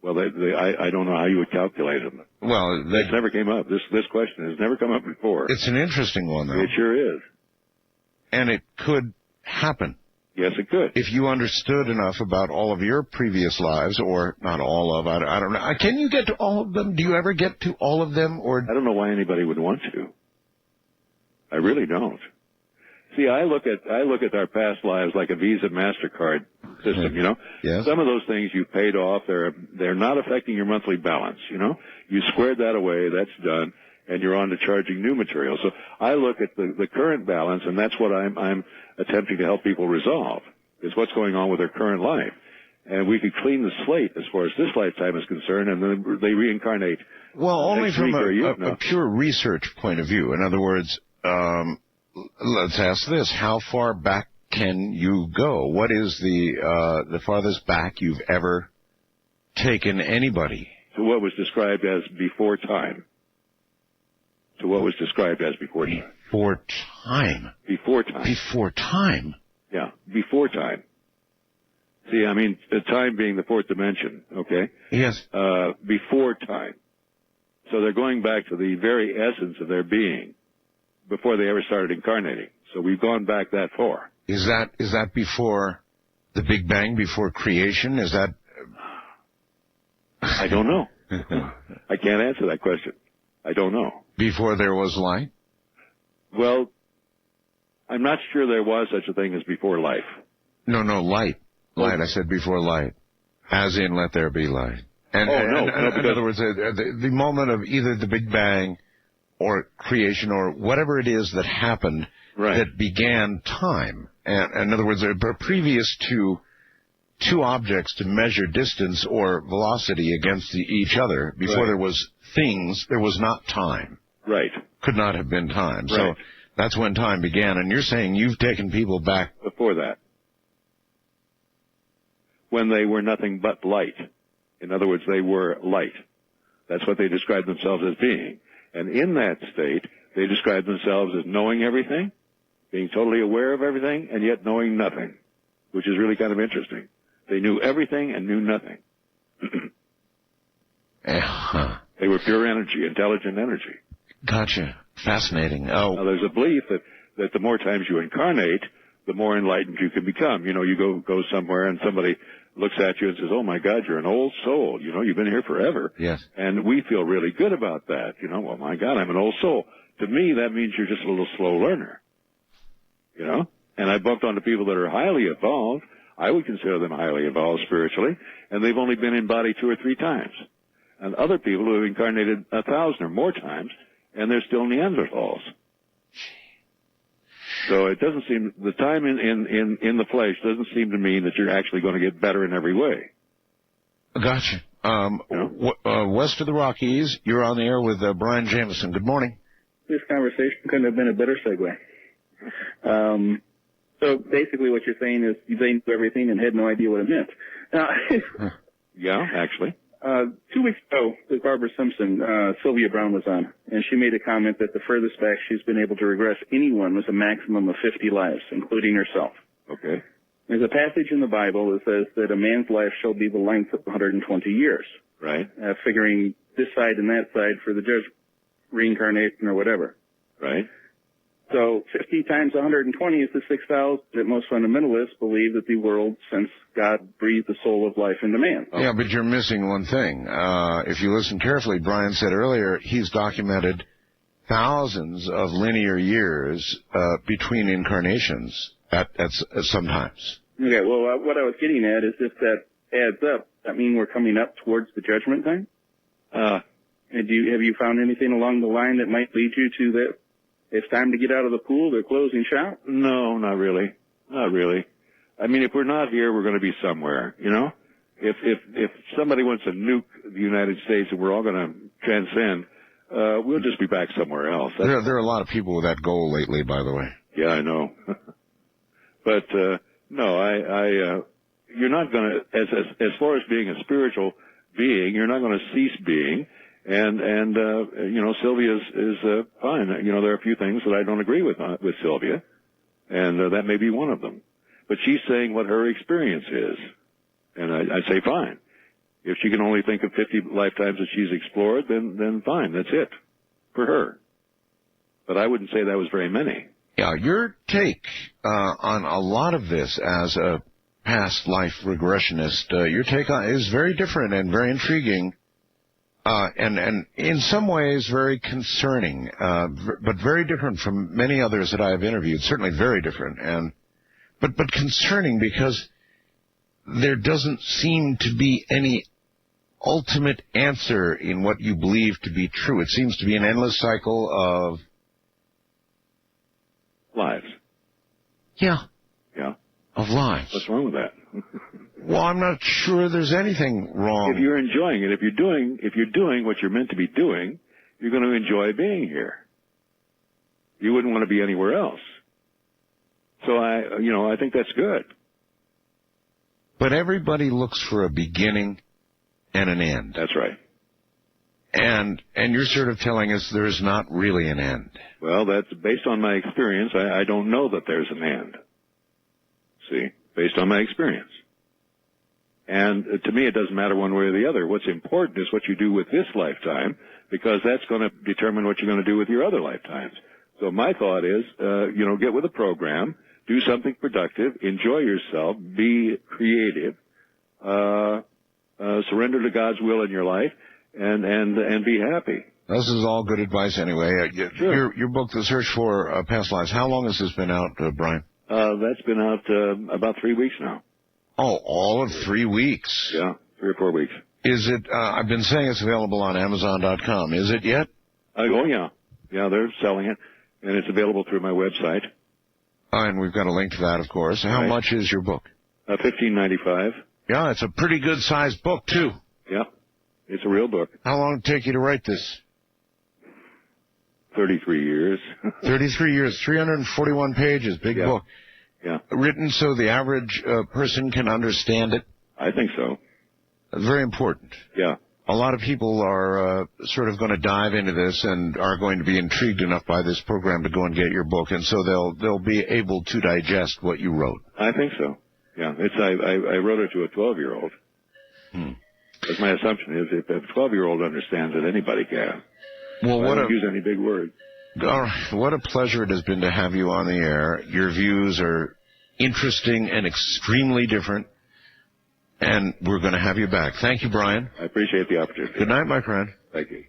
Speaker 5: Well, I don't know how you would calculate them.
Speaker 1: Well,
Speaker 5: this never came up. This question has never come up before.
Speaker 1: It's an interesting one, though.
Speaker 5: It sure is.
Speaker 1: And it could happen.
Speaker 5: Yes, it could.
Speaker 1: If you understood enough about all of your previous lives, or not all of, I don't know. Can you get to all of them? Do you ever get to all of them? Or
Speaker 5: I don't know why anybody would want to. I really don't. See, I look at our past lives like a Visa MasterCard system,
Speaker 1: Yes.
Speaker 5: Some of those things you paid off, they're not affecting your monthly balance, You squared that away, that's done, and you're on to charging new material. So I look at the current balance, and that's what I'm attempting to help people resolve, is what's going on with their current life. And we could clean the slate as far as this lifetime is concerned, and then they reincarnate.
Speaker 1: Well, only from
Speaker 5: a
Speaker 1: pure research point of view. In other words, let's ask this: how far back can you go? What is the farthest back you've ever taken anybody?
Speaker 5: To what was described as before time. To what was described as before time.
Speaker 1: Before time.
Speaker 5: Before time.
Speaker 1: Before time.
Speaker 5: Yeah, before time. See, I mean, the time being the fourth dimension, okay?
Speaker 1: Yes.
Speaker 5: Before time. So they're going back to the very essence of their being before they ever started incarnating. So we've gone back that far.
Speaker 1: Is that before the Big Bang, before creation? Is that...
Speaker 5: I don't know. I can't answer that question. I don't know.
Speaker 1: Before there was light?
Speaker 5: Well, I'm not sure there was such a thing as before life.
Speaker 1: No, light. Light, I said before light. As in, let there be light. And, in other words, the moment of either the Big Bang or creation or whatever it is that happened that began time. And in other words, previous to two objects to measure distance or velocity against each other, before there was things, there was not time.
Speaker 5: Right.
Speaker 1: Could not have been time.
Speaker 5: Right.
Speaker 1: So that's when time began. And you're saying you've taken people back...
Speaker 5: Before that. When they were nothing but light. In other words, they were light. That's what they described themselves as being. And in that state, they described themselves as knowing everything being totally aware of everything and yet knowing nothing, which is really kind of interesting. They knew everything and knew nothing. They were pure energy, intelligent energy.
Speaker 1: Gotcha. Fascinating. Oh.
Speaker 5: Now, there's a belief that the more times you incarnate, the more enlightened you can become. You know, you go somewhere and somebody looks at you and says, oh, my God, you're an old soul. You know, you've been here forever.
Speaker 1: Yes.
Speaker 5: And we feel really good about that. You know, well, my God, I'm an old soul. To me, that means you're just a little slow learner. You know? And I bumped onto people that are highly evolved. I would consider them highly evolved spiritually, and they've only been in body 2 or 3 times. And other people who have incarnated 1,000 or more times, and they're still Neanderthals. So it doesn't seem, the time in the flesh doesn't seem to mean that you're actually going to get better in every way.
Speaker 1: Gotcha. West of the Rockies, you're on the air with Brian Jamieson. Good morning.
Speaker 15: This conversation couldn't have been a better segue. So basically what you're saying is they knew everything and had no idea what it meant.
Speaker 5: Yeah, actually.
Speaker 15: 2 weeks ago, with Barbara Simpson, Sylvia Brown was on, and she made a comment that the furthest back she's been able to regress anyone was a maximum of 50 lives, including herself.
Speaker 5: Okay.
Speaker 15: There's a passage in the Bible that says that a man's life shall be the length of 120 years.
Speaker 5: Right.
Speaker 15: Figuring this side and that side for the reincarnation or whatever.
Speaker 5: Right.
Speaker 15: So 50 times 120 is the 6,000 that most fundamentalists believe that the world, since God breathed the soul of life into man.
Speaker 1: Yeah, but you're missing one thing. If you listen carefully, Brian said earlier he's documented thousands of linear years between incarnations at sometimes.
Speaker 15: Okay, well, what I was getting at is if that adds up, that mean we're coming up towards the judgment time? And have you found anything along the line that might lead you to that? It's time to get out of the pool, they're closing shop?
Speaker 5: No, not really. Not really. I mean, if we're not here, we're going to be somewhere, you know? If somebody wants to nuke the United States and we're all going to transcend, we'll just be back somewhere else.
Speaker 1: There are a lot of people with that goal lately, by the way.
Speaker 5: Yeah, I know. But, no, you're not going to, as far as being a spiritual being, you're not going to cease being. And you know, Sylvia is fine. You know, there are a few things that I don't agree with Sylvia, and that may be one of them. But she's saying what her experience is, and I say fine. If she can only think of 50 lifetimes that she's explored, then fine, that's it for her. But I wouldn't say that was very many.
Speaker 1: Yeah, your take on a lot of this as a past life regressionist, your take on is very different and very intriguing. And in some ways very concerning, but very different from many others that I have interviewed. Certainly very different, but concerning because there doesn't seem to be any ultimate answer in what you believe to be true. It seems to be an endless cycle of
Speaker 5: lives.
Speaker 1: Yeah.
Speaker 5: Yeah.
Speaker 1: Of lives.
Speaker 5: What's wrong with that?
Speaker 1: Well, I'm not sure there's anything wrong.
Speaker 5: If you're enjoying it, if you're doing what you're meant to be doing, you're going to enjoy being here. You wouldn't want to be anywhere else. So I think that's good.
Speaker 1: But everybody looks for a beginning and an end.
Speaker 5: That's right.
Speaker 1: And you're sort of telling us there's not really an end.
Speaker 5: Well, that's based on my experience. I don't know that there's an end. See, based on my experience. And to me, it doesn't matter one way or the other. What's important is what you do with this lifetime, because that's going to determine what you're going to do with your other lifetimes. So my thought is, get with a program, do something productive, enjoy yourself, be creative, surrender to God's will in your life, and be happy.
Speaker 1: This is all good advice anyway.
Speaker 5: Sure.
Speaker 1: Your book, The Search for Past Lives, how long has this been out, Brian?
Speaker 5: That's been out about 3 weeks now.
Speaker 1: Oh, all of 3 weeks?
Speaker 5: Yeah, 3 or 4 weeks.
Speaker 1: Is it, I've been saying it's available on Amazon.com. Is it yet?
Speaker 5: Oh, yeah. Yeah, they're selling it, and it's available through my website.
Speaker 1: And we've got a link to that, of course. How much is your book?
Speaker 5: $15.95.
Speaker 1: Yeah, it's a pretty good-sized book, too.
Speaker 5: Yeah, it's a real book.
Speaker 1: How long did it take you to write this?
Speaker 5: 33 years.
Speaker 1: 33 years, 341 pages, big book.
Speaker 5: Yeah.
Speaker 1: Written so the average person can understand it?
Speaker 5: I think so.
Speaker 1: Very important.
Speaker 5: Yeah.
Speaker 1: a lot of people are sort of going to dive into this and are going to be intrigued enough by this program to go and get your book, and so they'll be able to digest what you wrote.
Speaker 5: I think so. Yeah, I wrote it to a 12-year-old. But my assumption is if a 12-year-old understands it, anybody can.
Speaker 1: Well,
Speaker 5: I don't use any big words.
Speaker 1: All right. What a pleasure it has been to have you on the air. Your views are interesting and extremely different, and we're going to have you back. Thank you, Brian.
Speaker 5: I appreciate the opportunity.
Speaker 1: Good night, my friend.
Speaker 5: Thank you.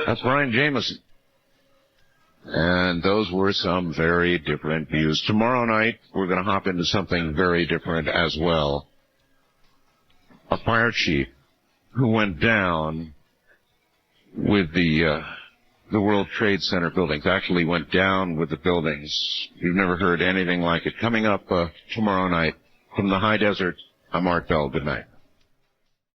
Speaker 1: That's Brian Jamieson. And those were some very different views. Tomorrow night, we're going to hop into something very different as well. A fire chief who went down with the World Trade Center buildings, actually went down with the buildings. You've never heard anything like it. Coming up tomorrow night from the high desert, I'm Art Bell. Good night.